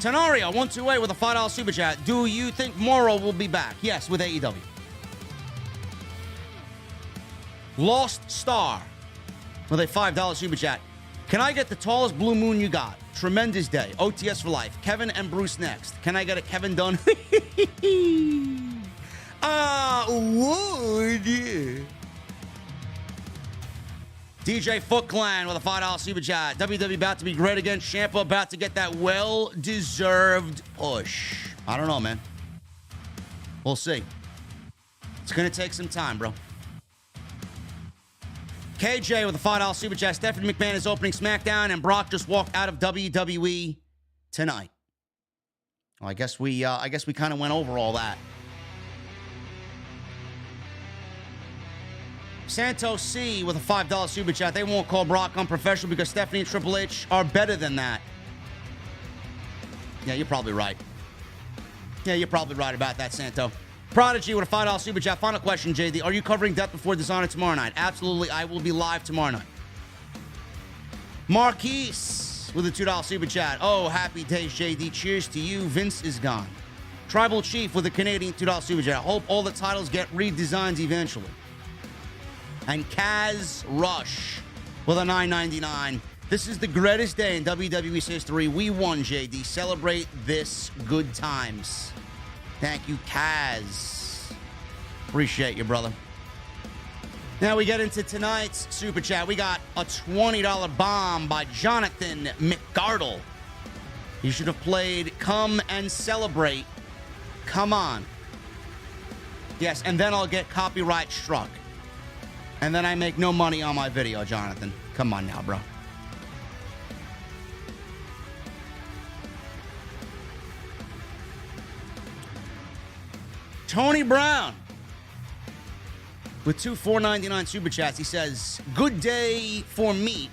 S2: Tenario 128 with a $5 super chat. Do you think Morrow will be back? Yes, with AEW. Lost Star with a $5 super chat. Can I get the tallest blue moon you got? Tremendous day. OTS for life. Kevin and Bruce next. Can I get a Kevin Dunn? Would you? DJ Foot Clan with a $5 super chat. WWE about to be great again. Ciampa about to get that well-deserved push. I don't know, man. We'll see. It's going to take some time, bro. KJ with a $5 super chat. Stephanie McMahon is opening SmackDown, and Brock just walked out of WWE tonight. Well, I guess we kind of went over all that. Santos C with a $5 super chat. They won't call Brock unprofessional because Stephanie and Triple H are better than that. Yeah, you're probably right. Yeah, you're probably right about that, Santo. Prodigy with a $5 super chat. Final question, JD. Are you covering Death Before Dishonor tomorrow night? Absolutely. I will be live tomorrow night. Marquise with a $2 super chat. Oh, happy days, JD. Cheers to you. Vince is gone. Tribal Chief with a Canadian $2 super chat. I hope all the titles get redesigned eventually. And Kaz Rush with a $9.99. This is the greatest day in WWE's history. We won, JD. Celebrate this good times. Thank you, Kaz. Appreciate you, brother. Now we get into tonight's super chat. We got a $20 bomb by Jonathan McGardle. You should have played Come and Celebrate. Come on. Yes, and then I'll get copyright struck. And then I make no money on my video, Jonathan. Come on now, bro. Tony Brown with two $4.99 super chats. He says, good day for meat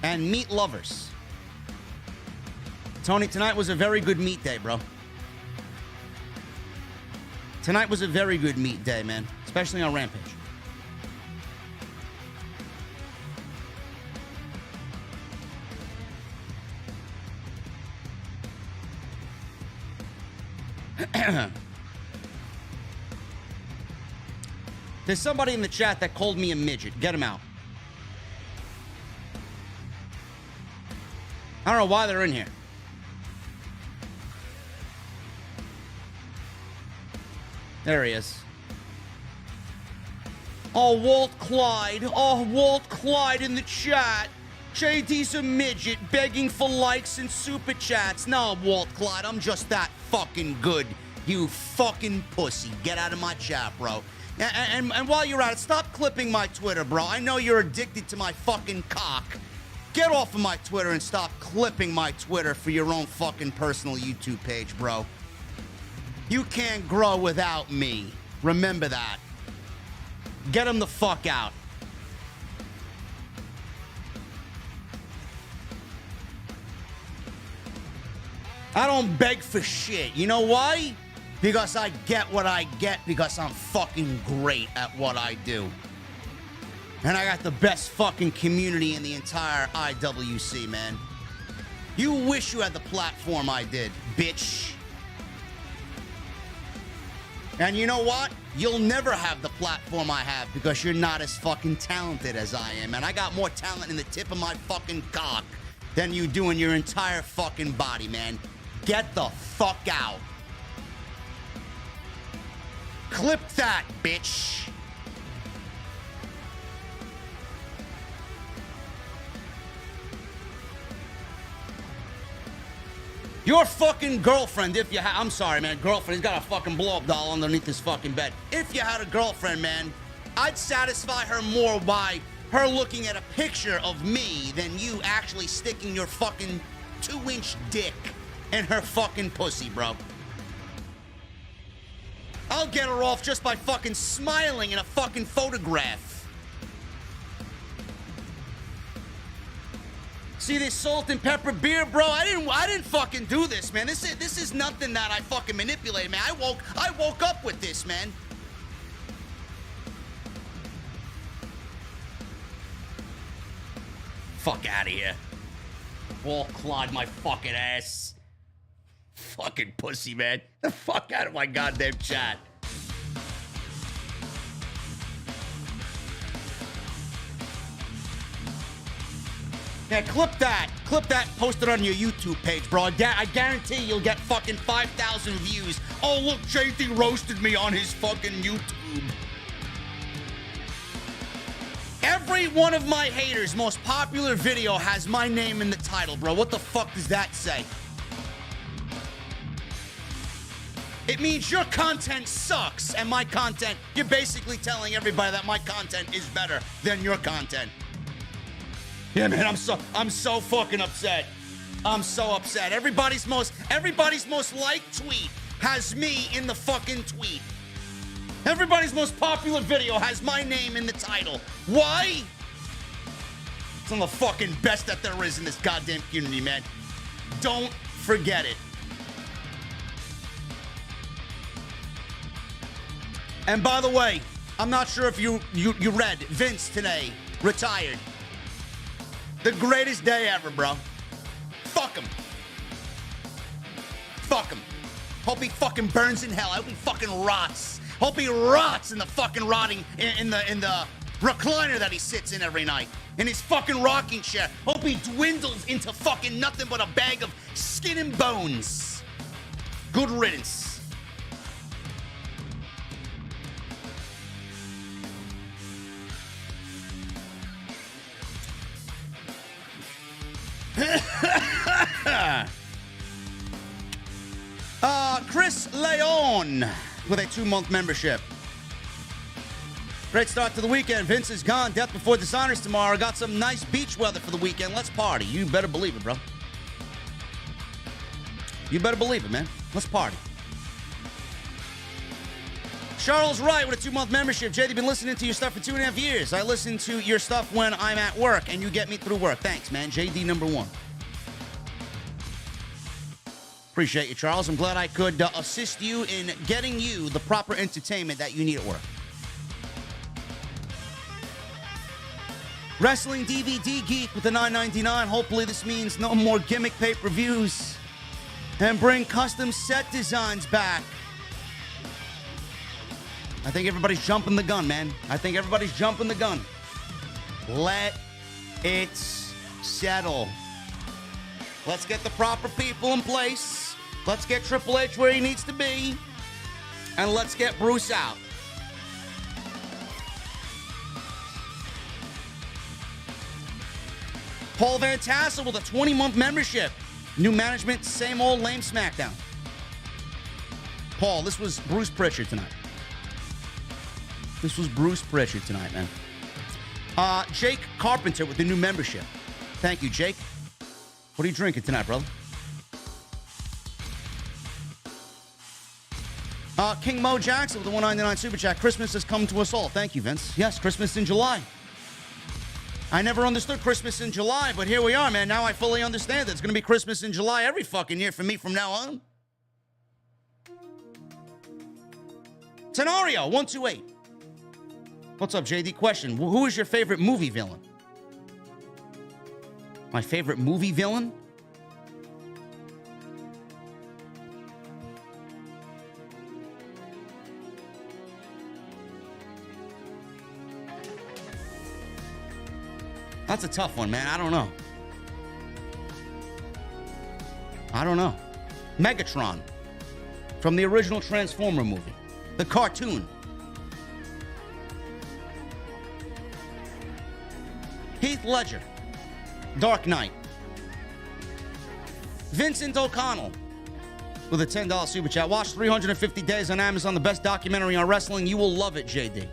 S2: and meat lovers. Tony, tonight was a very good meat day, bro. Tonight was a very good meat day, man. Especially on Rampage. There's somebody in the chat that called me a midget. Get him out. I don't know why they're in here. There he is. Oh, Walt Clyde. Oh, Walt Clyde in the chat. JD's a midget begging for likes and super chats. No, Walt Clyde, I'm just that fucking good. You fucking pussy. Get out of my chat, bro. And while you're at it, stop clipping my Twitter, bro. I know you're addicted to my fucking cock. Get off of my Twitter and stop clipping my Twitter for your own fucking personal YouTube page, bro. You can't grow without me. Remember that. Get him the fuck out. I don't beg for shit. You know why? Because I get what I get because I'm fucking great at what I do. And I got the best fucking community in the entire IWC, man. You wish you had the platform I did, bitch. And you know what? You'll never have the platform I have because you're not as fucking talented as I am. And I got more talent in the tip of my fucking cock than you do in your entire fucking body, man. Get the fuck out. Clip that, bitch. Your fucking girlfriend, if you have... I'm sorry, man. Girlfriend, he's got a fucking blow-up doll underneath his fucking bed. If you had a girlfriend, man, I'd satisfy her more by her looking at a picture of me than you actually sticking your fucking 2-inch dick in her fucking pussy, bro. I'll get her off just by fucking smiling in a fucking photograph. See this salt and pepper beer, bro? I didn't fucking do this, man. This is nothing that I fucking manipulated, man. I woke up with this, man. Fuck out of here. Walt Clyde my fucking ass. Fucking pussy, man. The fuck out of my goddamn chat. Yeah, clip that. Clip that, post it on your YouTube page, bro. I guarantee you'll get fucking 5,000 views. Oh, look, JD roasted me on his fucking YouTube. Every one of my haters' most popular video has my name in the title, bro. What the fuck does that say? It means your content sucks, and my content, you're basically telling everybody that my content is better than your content. Yeah, man, I'm so fucking upset. I'm so upset. Everybody's most liked tweet has me in the fucking tweet. Everybody's most popular video has my name in the title. Why? It's on the fucking best that there is in this goddamn community, man. Don't forget it. And by the way, I'm not sure if you read, Vince today retired. The greatest day ever, bro. Fuck him. Fuck him. Hope he fucking burns in hell. I hope he fucking rots. Hope he rots in the fucking rotting in the recliner that he sits in every night. In his fucking rocking chair. Hope he dwindles into fucking nothing but a bag of skin and bones. Good riddance. Chris Leon with a 2-month membership. Great start to the weekend. Vince is gone. Death before dishonors tomorrow. Got some nice beach weather for the weekend. Let's party. You better believe it, bro. You better believe it, man. Let's party. Charles Wright with a 2-month membership. JD, been listening to your stuff for 2.5 years. I listen to your stuff when I'm at work, and you get me through work. Thanks, man. JD number 1. Appreciate you, Charles. I'm glad I could assist you in getting you the proper entertainment that you need at work. Wrestling DVD Geek with the $9.99. Hopefully this means no more gimmick pay-per-views. And bring custom set designs back. I think everybody's jumping the gun, man. I think everybody's jumping the gun. Let it settle. Let's get the proper people in place. Let's get Triple H where he needs to be. And let's get Bruce out. Paul Van Tassel with a 20-month membership. New management, same old lame SmackDown. Paul, this was Bruce Prichard tonight. This was Bruce Prichard tonight, man. Jake Carpenter with the new membership. Thank you, Jake. What are you drinking tonight, brother? King Mo Jackson with the $1.99 Super Chat. Christmas has come to us all. Thank you, Vince. Yes, Christmas in July. I never understood Christmas in July, but here we are, man. Now I fully understand that it's going to be Christmas in July every fucking year for me from now on. Tenorio, 128. What's up, JD? Question. Who is your favorite movie villain? My favorite movie villain? That's a tough one, man. I don't know. Megatron from the original Transformer movie. The cartoon. Heath Ledger. Dark Knight. Vincent O'Connell with a $10 Super Chat. Watch 350 Days on Amazon, the best documentary on wrestling. You will love it, JD.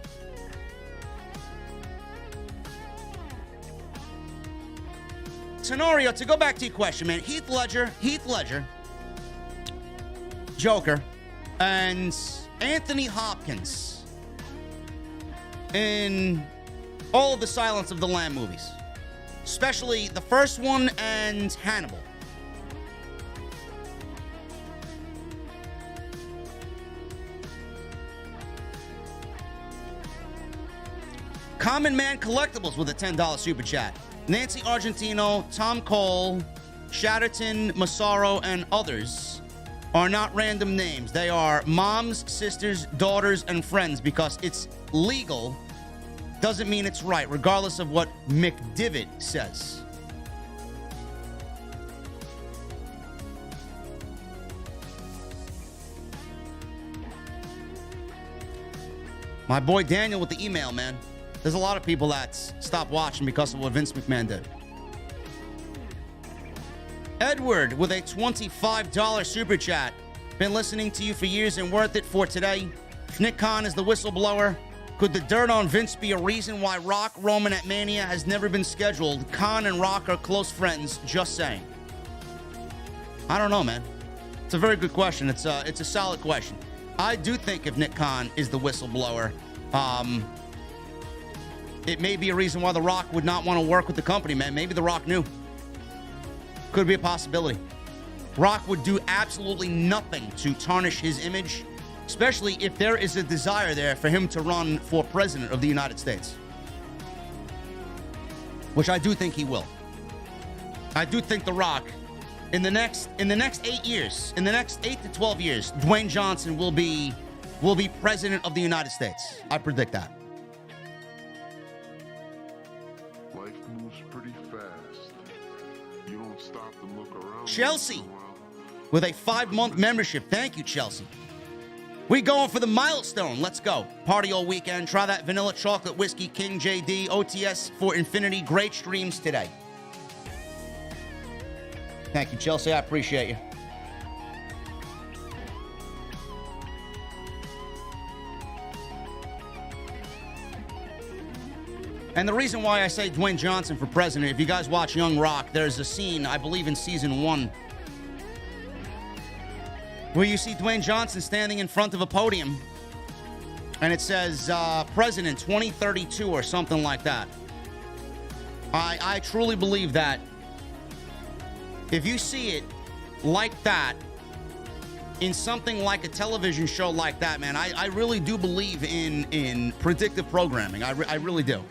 S2: Tenorio, to go back to your question, man. Heath Ledger, Joker, and Anthony Hopkins in all of the Silence of the Lamb movies. Especially the first one and Hannibal. Common Man Collectibles with a $10 Super Chat. Nancy Argentino, Tom Cole, Shatterton, Massaro, and others are not random names. They are moms, sisters, daughters, and friends, because it's legal doesn't mean it's right, regardless of what McDivitt says. My boy Daniel with the email, man. There's a lot of people that stopped watching because of what Vince McMahon did. Edward with a $25 super chat. Been listening to you for years and worth it for today. If Nick Khan is the whistleblower, could the dirt on Vince be a reason why Rock Roman at Mania has never been scheduled? Khan and Rock are close friends, just saying. I don't know, man. It's a very good question. It's a solid question. I do think if Nick Khan is the whistleblower, it may be a reason why The Rock would not want to work with the company, man. Maybe The Rock knew. Could be a possibility. Rock would do absolutely nothing to tarnish his image, especially if there is a desire there for him to run for president of the United States. Which I do think he will. I do think The Rock, in the next 8 years, in the next 8 to 12 years, Dwayne Johnson will be president of the United States. I predict that.
S3: Life moves pretty fast. You don't stop and look around.
S2: Chelsea with a 5-month membership. Thank you, Chelsea. We going for the milestone. Let's go. Party all weekend. Try that vanilla chocolate whiskey, King JD. OTS for infinity. Great streams today. Thank you, Chelsea. I appreciate you. And the reason why I say Dwayne Johnson for president, if you guys watch Young Rock, there's a scene, I believe in season 1, where you see Dwayne Johnson standing in front of a podium, and it says President 2032 or something like that. I truly believe that if you see it like that in something like a television show like that, man, I really do believe in predictive programming. I really do.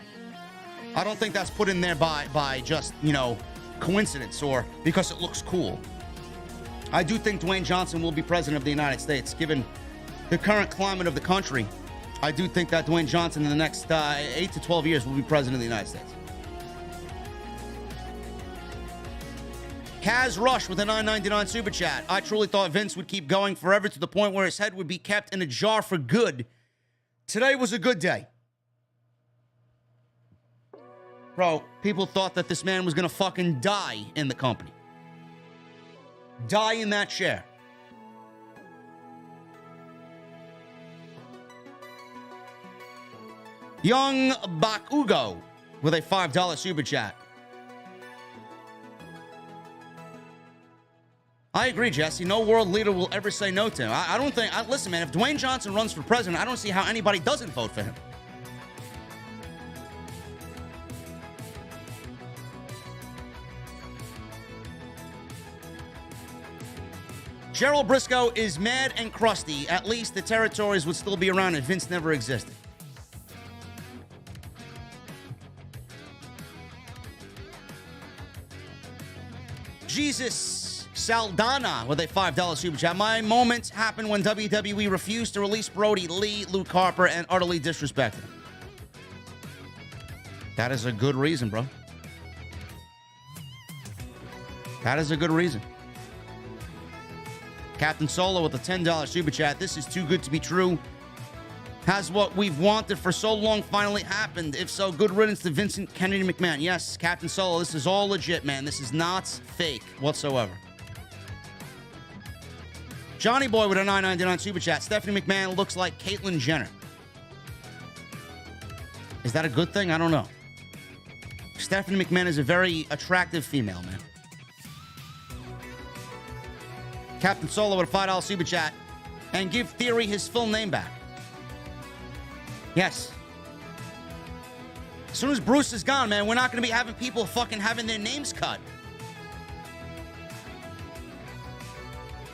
S2: I don't think that's put in there by just, coincidence or because it looks cool. I do think Dwayne Johnson will be president of the United States, given the current climate of the country. I do think that Dwayne Johnson in the next 8 to 12 years will be president of the United States. Kaz Rush with a $9.99 super chat. I truly thought Vince would keep going forever to the point where his head would be kept in a jar for good. Today was a good day. Bro, people thought that this man was going to fucking die in the company. Die in that chair. Young Bakugo with a $5 super chat. I agree, Jesse. No world leader will ever say no to him. I don't think... listen, man, if Dwayne Johnson runs for president, I don't see how anybody doesn't vote for him. Gerald Briscoe is mad and crusty. At least the territories would still be around if Vince never existed. Jesus Saldana with a $5 super chat. My moment happened when WWE refused to release Brody Lee, Luke Harper, and utterly disrespected him. That is a good reason, bro. That is a good reason. Captain Solo with a $10 super chat. This is too good to be true. Has what we've wanted for so long finally happened? If so, good riddance to Vincent Kennedy McMahon. Yes, Captain Solo, this is all legit, man. This is not fake whatsoever. Johnny Boy with a $9.99 super chat. Stephanie McMahon looks like Caitlyn Jenner. Is that a good thing? I don't know. Stephanie McMahon is a very attractive female, man. Captain Solo with a $5 super chat. And give Theory his full name back. Yes. As soon as Bruce is gone, man, we're not going to be having people fucking having their names cut.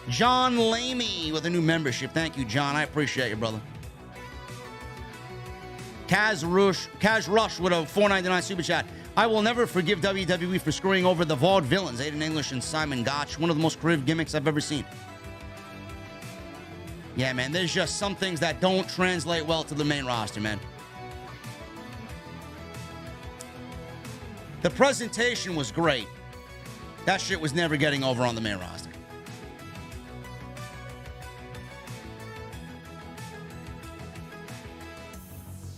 S2: John Lamey with a new membership. Thank you, John. I appreciate you, brother. Kaz Rush with a $4.99 super chat. I will never forgive WWE for screwing over the Vaudevillains, Aiden English and Simon Gotch. One of the most creative gimmicks I've ever seen. Yeah, man, there's just some things that don't translate well to the main roster, man. The presentation was great. That shit was never getting over on the main roster.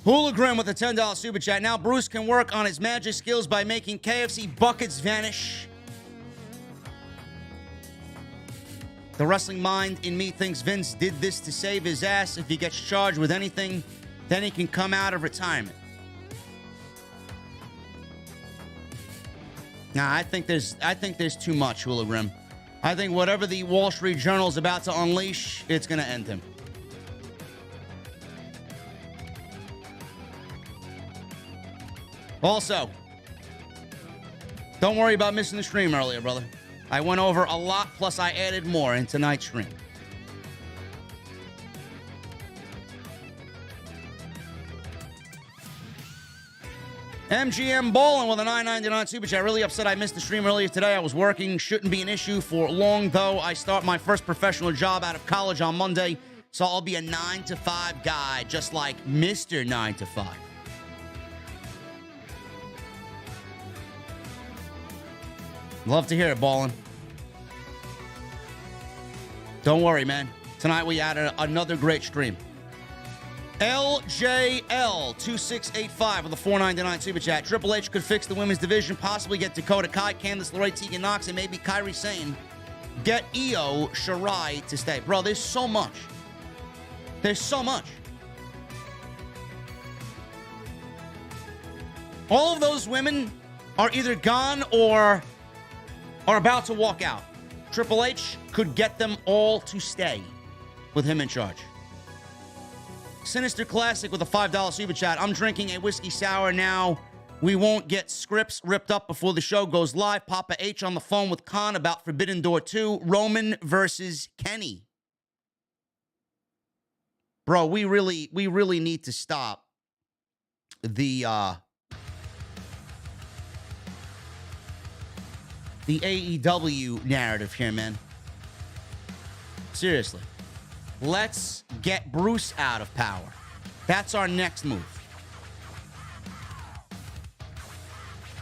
S2: Hooligan with a $10 super chat. Now Bruce can work on his magic skills by making KFC buckets vanish. The wrestling mind in me thinks Vince did this to save his ass. If he gets charged with anything, then he can come out of retirement. Nah, I think there's too much, Hooligan. I think whatever the Wall Street Journal is about to unleash, it's gonna end him. Also, don't worry about missing the stream earlier, brother. I went over a lot, plus I added more in tonight's stream. MGM Bowling with a $9.99 super chat. Really upset I missed the stream earlier today. I was working. Shouldn't be an issue for long, though. I start my first professional job out of college on Monday, so I'll be a 9-to-5 guy, just like Mr. 9-to-5. Love to hear it, Ballin'. Don't worry, man. Tonight we added another great stream. LJL2685 with a $4.99 super chat. Triple H could fix the women's division, possibly get Dakota Kai, Candice LeRae, Tegan Nox, and maybe Kairi Sane. Get Io Shirai to stay. Bro, there's so much. There's so much. All of those women are either gone or are about to walk out. Triple H could get them all to stay with him in charge. Sinister Classic with a $5 super chat. I'm drinking a whiskey sour now. We won't get scripts ripped up before the show goes live. Papa H on the phone with Khan about Forbidden Door 2. Roman versus Kenny. Bro, we really need to stop the AEW narrative here, man. Seriously. Let's get Bruce out of power. That's our next move.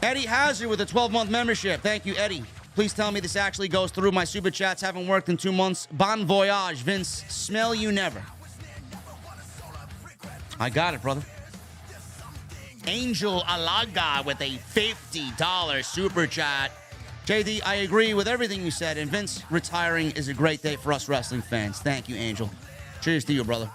S2: Eddie Hazard with a 12-month membership. Thank you, Eddie. Please tell me this actually goes through. My super chats haven't worked in 2 months. Bon voyage, Vince. Smell you never. I got it, brother. Angel Alaga with a $50 super chat. JD, I agree with everything you said, and Vince retiring is a great day for us wrestling fans. Thank you, Angel. Cheers to you, brother.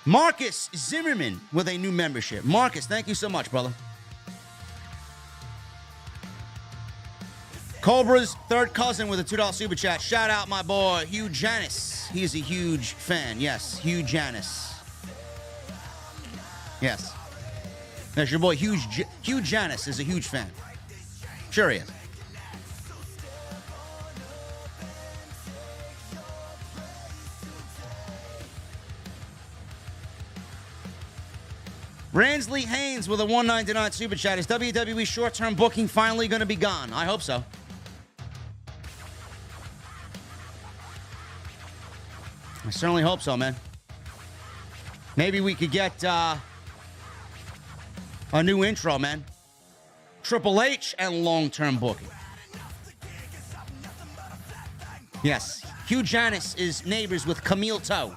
S2: Marcus Zimmerman with a new membership. Marcus, thank you so much, brother. Cobra's third cousin with a $2 super chat. Shout out my boy, Hugh Janis. He's a huge fan. Yes, Hugh Janis. Yes. That's your boy, Hugh Janis is a huge fan. Sure he is. Ransley Haynes with a $1.99 super chat. Is WWE short-term booking finally going to be gone? I hope so. I certainly hope so, man. Maybe we could get a new intro, man. Triple H and long-term booking. Yes. Hugh Janis is neighbors with Camille Toe.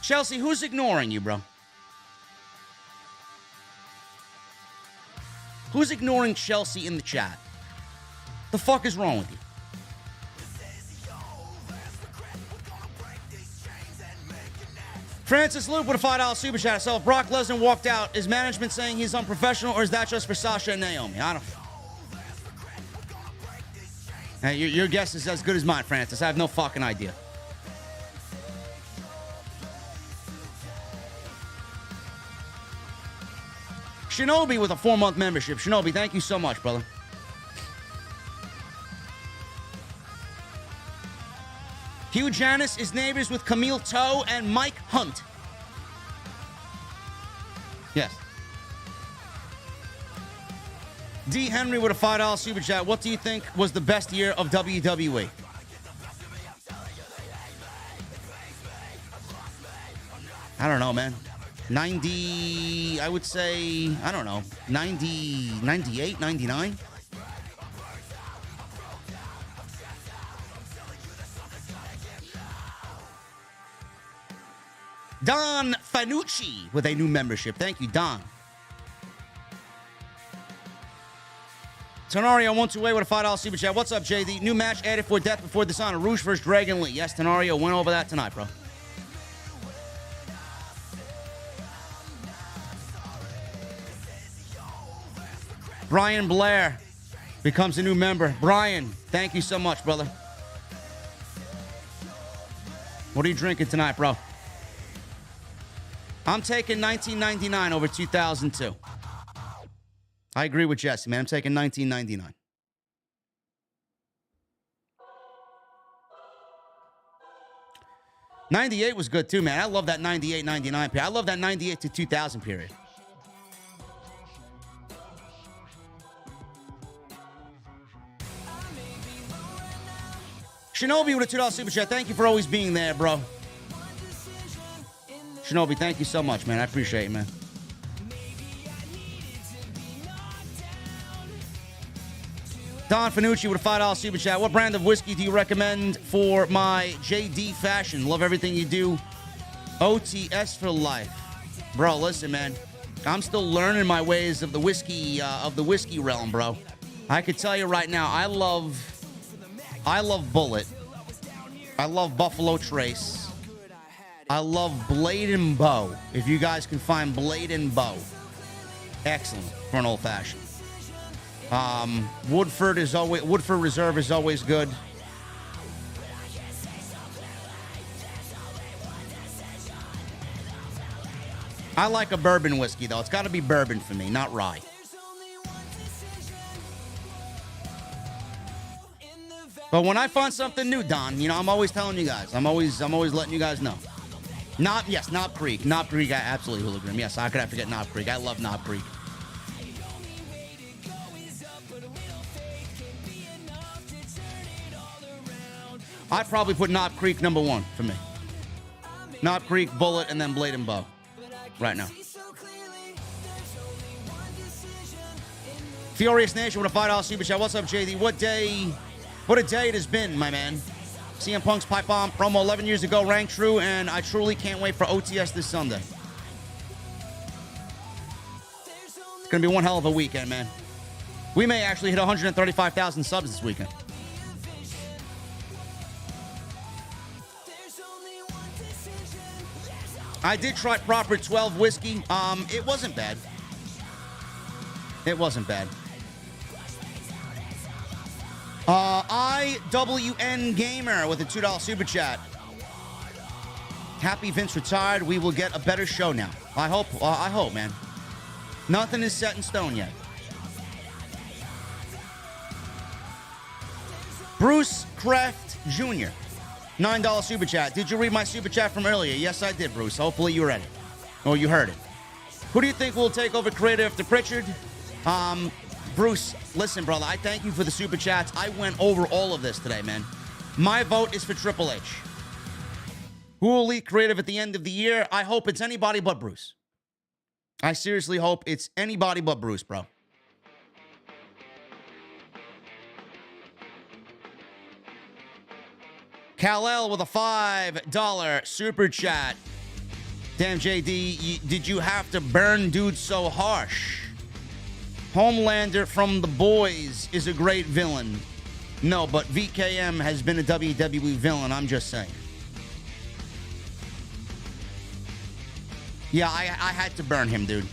S2: Chelsea, who's ignoring you, bro? Who's ignoring Chelsea in the chat? The fuck is wrong with you? Francis Luke with a $5 super chat. So if Brock Lesnar walked out, is management saying he's unprofessional, or is that just for Sasha and Naomi? I don't know. Hey, your guess is as good as mine, Francis. I have no fucking idea. Shinobi with a 4-month membership. Shinobi, thank you so much, brother. Janice is neighbors with Camille Toe and Mike Hunt. Yes. D. Henry with a $5 super chat. What do you think was the best year of WWE? I don't know, man. 90, I would say, I don't know, 90, 98, 99? Don Fanucci with a new membership. Thank you, Don. Tenario 128 with a $5 super chat. What's up, JD? New match added for Death Before Dishonor. Rouge versus Dragon Lee. Yes, Tenario went over that tonight, bro. Brian Blair becomes a new member. Brian, thank you so much, brother. What are you drinking tonight, bro? I'm taking 1999 over 2002. I agree with Jesse, man. I'm taking 1999. '98 was good too, man. I love that 98, 99 period. I love that 98 to 2000 period. Shinobi with a $2 super chat. Thank you for always being there, bro. Shinobi, thank you so much, man. I appreciate it, man. Don Fanucci with a $5 super chat. What brand of whiskey do you recommend for my JD fashion? Love everything you do. OTS for life. Bro, listen, man. I'm still learning my ways of the whiskey realm, bro. I could tell you right now, I love Bullet. I love Buffalo Trace. I love Blade and Bow. If you guys can find Blade and Bow, excellent for an old fashioned. Woodford Reserve is always good. I like a bourbon whiskey though. It's got to be bourbon for me, not rye. But when I find something new, Don, you know, I'm always telling you guys. I'm always letting you guys know. Knob Creek. Knob Creek, I absolutely hooligan. Yes, I could have to get Knob Creek. I love Knob Creek. I'd probably put Knob Creek #1 for me. Knob Creek, Bullet, and then Blade and Bow. Right now. Furious Nation with a $5 super chat. What's up, JD? What a day it has been, my man. CM Punk's pipe bomb promo 11 years ago rang true, and I truly can't wait for OTS this Sunday. It's going to be one hell of a weekend, man. We may actually hit 135,000 subs this weekend. I did try Proper 12 whiskey. It wasn't bad. It wasn't bad. IWN Gamer with a $2 super chat. Happy Vince retired. We will get a better show now. I hope, man. Nothing is set in stone yet. Bruce Kraft Jr. $9 super chat. Did you read my super chat from earlier? Yes, I did, Bruce. Hopefully you read it. Or you heard it. Who do you think will take over creative after Pritchard? Bruce, listen, brother, I thank you for the super chats. I went over all of this today, man. My vote is for Triple H. Who will lead creative at the end of the year? I hope it's anybody but Bruce. I seriously hope it's anybody but Bruce, bro. Kal-El with a $5 super chat. Damn, JD, did you have to burn dude so harsh? Homelander from The Boys is a great villain. No, but VKM has been a WWE villain. I'm just saying. Yeah, I had to burn him, dude.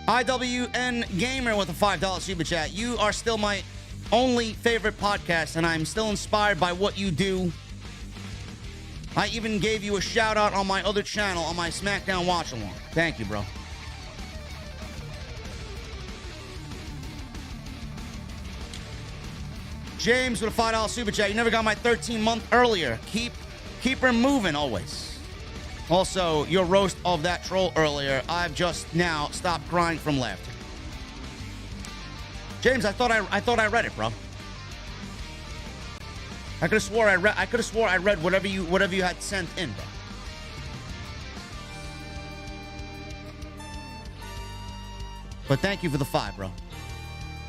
S2: IWN Gamer with a $5 super chat. You are still my only favorite podcast, and I'm still inspired by what you do. I even gave you a shout out on my other channel on my SmackDown watch along. Thank you, bro. James with a $5 super chat. You never got my 13-month earlier. Keep her moving always. Also, your roast of that troll earlier. I've just now stopped crying from laughter. James, I thought I read it, bro. I could have swore I read whatever you had sent in, bro. But thank you for the 5, bro.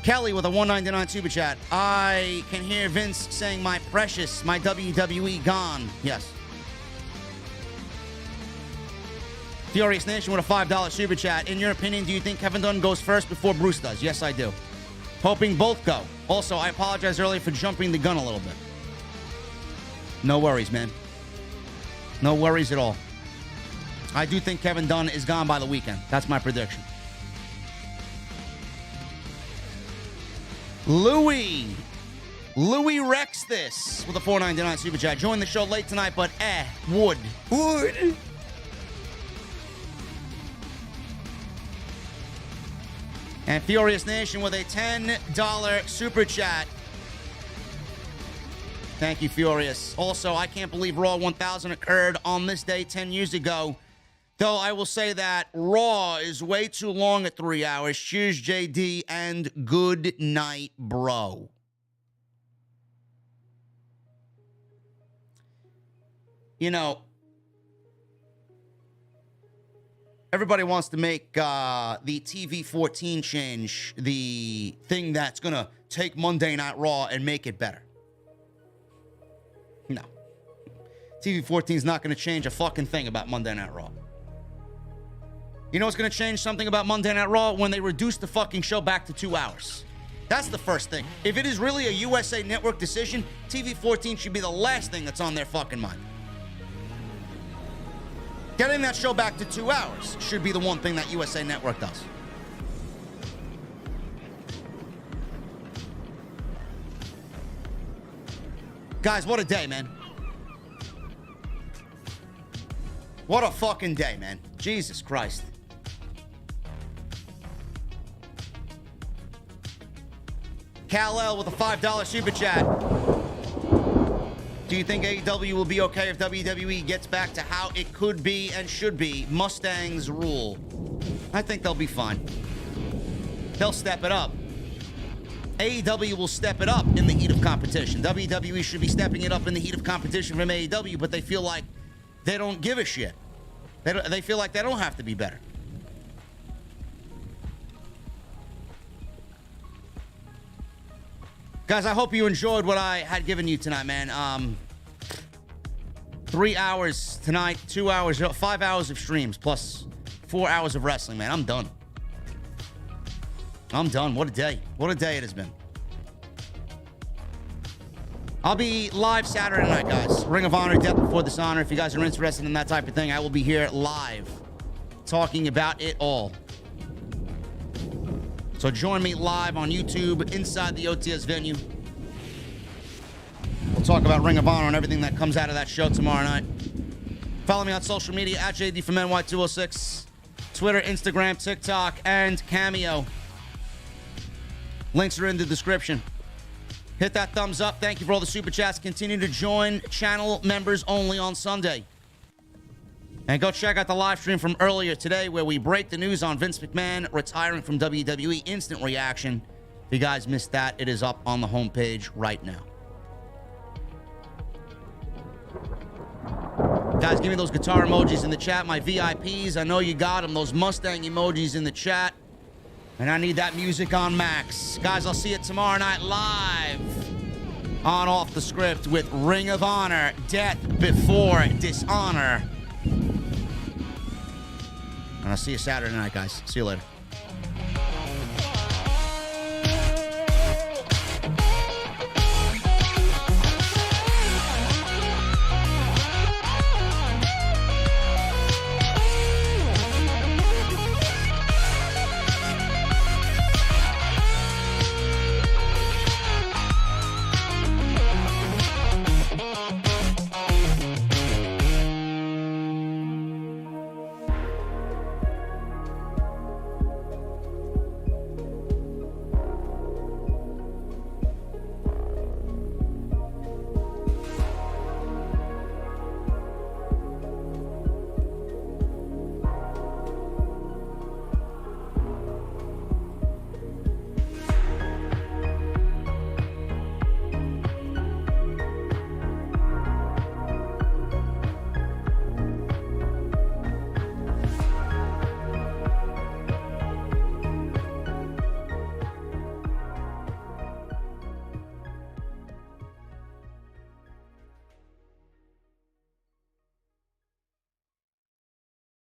S2: Kelly with a $1.99 super chat. I can hear Vince saying, "My precious, my WWE gone." Yes. Furious Nation with a $5 super chat. In your opinion, do you think Kevin Dunn goes first before Bruce does? Yes, I do. Hoping both go. Also, I apologize earlier for jumping the gun a little bit. No worries, man. No worries at all. I do think Kevin Dunn is gone by the weekend. That's my prediction. Louis Rex this with a $4.99 super chat. Joined the show late tonight, but would. And Furious Nation with a $10 super chat. Thank you, Furious. Also, I can't believe Raw 1000 occurred on this day 10 years ago. Though I will say that Raw is way too long at 3 hours. Cheers, JD, and good night, bro. You know, everybody wants to make the TV 14 change the thing that's going to take Monday Night Raw and make it better. No. TV 14 is not going to change a fucking thing about Monday Night Raw. You know what's going to change something about Monday Night Raw? When they reduce the fucking show back to 2 hours. That's the first thing. If it is really a USA Network decision, TV 14 should be the last thing that's on their fucking mind. Getting that show back to 2 hours should be the one thing that USA Network does. Guys, what a day, man. What a fucking day, man. Jesus Christ. Kal-El with a $5 super chat. Do you think AEW will be okay if WWE gets back to how it could be and should be? Mustangs rule. I think they'll be fine. They'll step it up. AEW will step it up in the heat of competition. WWE should be stepping it up in the heat of competition from AEW, but they feel like they don't give a shit. They feel like they don't have to be better. Guys, I hope you enjoyed what I had given you tonight, man. 3 hours tonight, 2 hours, 5 hours of streams, plus 4 hours of wrestling, man. I'm done. I'm done. What a day. What a day it has been. I'll be live Saturday night, guys. Ring of Honor, Death Before Dishonor. If you guys are interested in that type of thing, I will be here live talking about it all. So join me live on YouTube inside the OTS venue. We'll talk about Ring of Honor and everything that comes out of that show tomorrow night. Follow me on social media at JDfromNY206. Twitter, Instagram, TikTok, and Cameo. Links are in the description. Hit that thumbs up. Thank you for all the super chats. Continue to join channel members only on Sunday. And go check out the live stream from earlier today where we break the news on Vince McMahon retiring from WWE. Instant reaction. If you guys missed that, it is up on the homepage right now. Guys, give me those guitar emojis in the chat. My VIPs, I know you got them. Those Mustang emojis in the chat. And I need that music on max. Guys, I'll see you tomorrow night live on Off the Script with Ring of Honor, Death Before Dishonor. And I'll see you Saturday night, guys. See you later.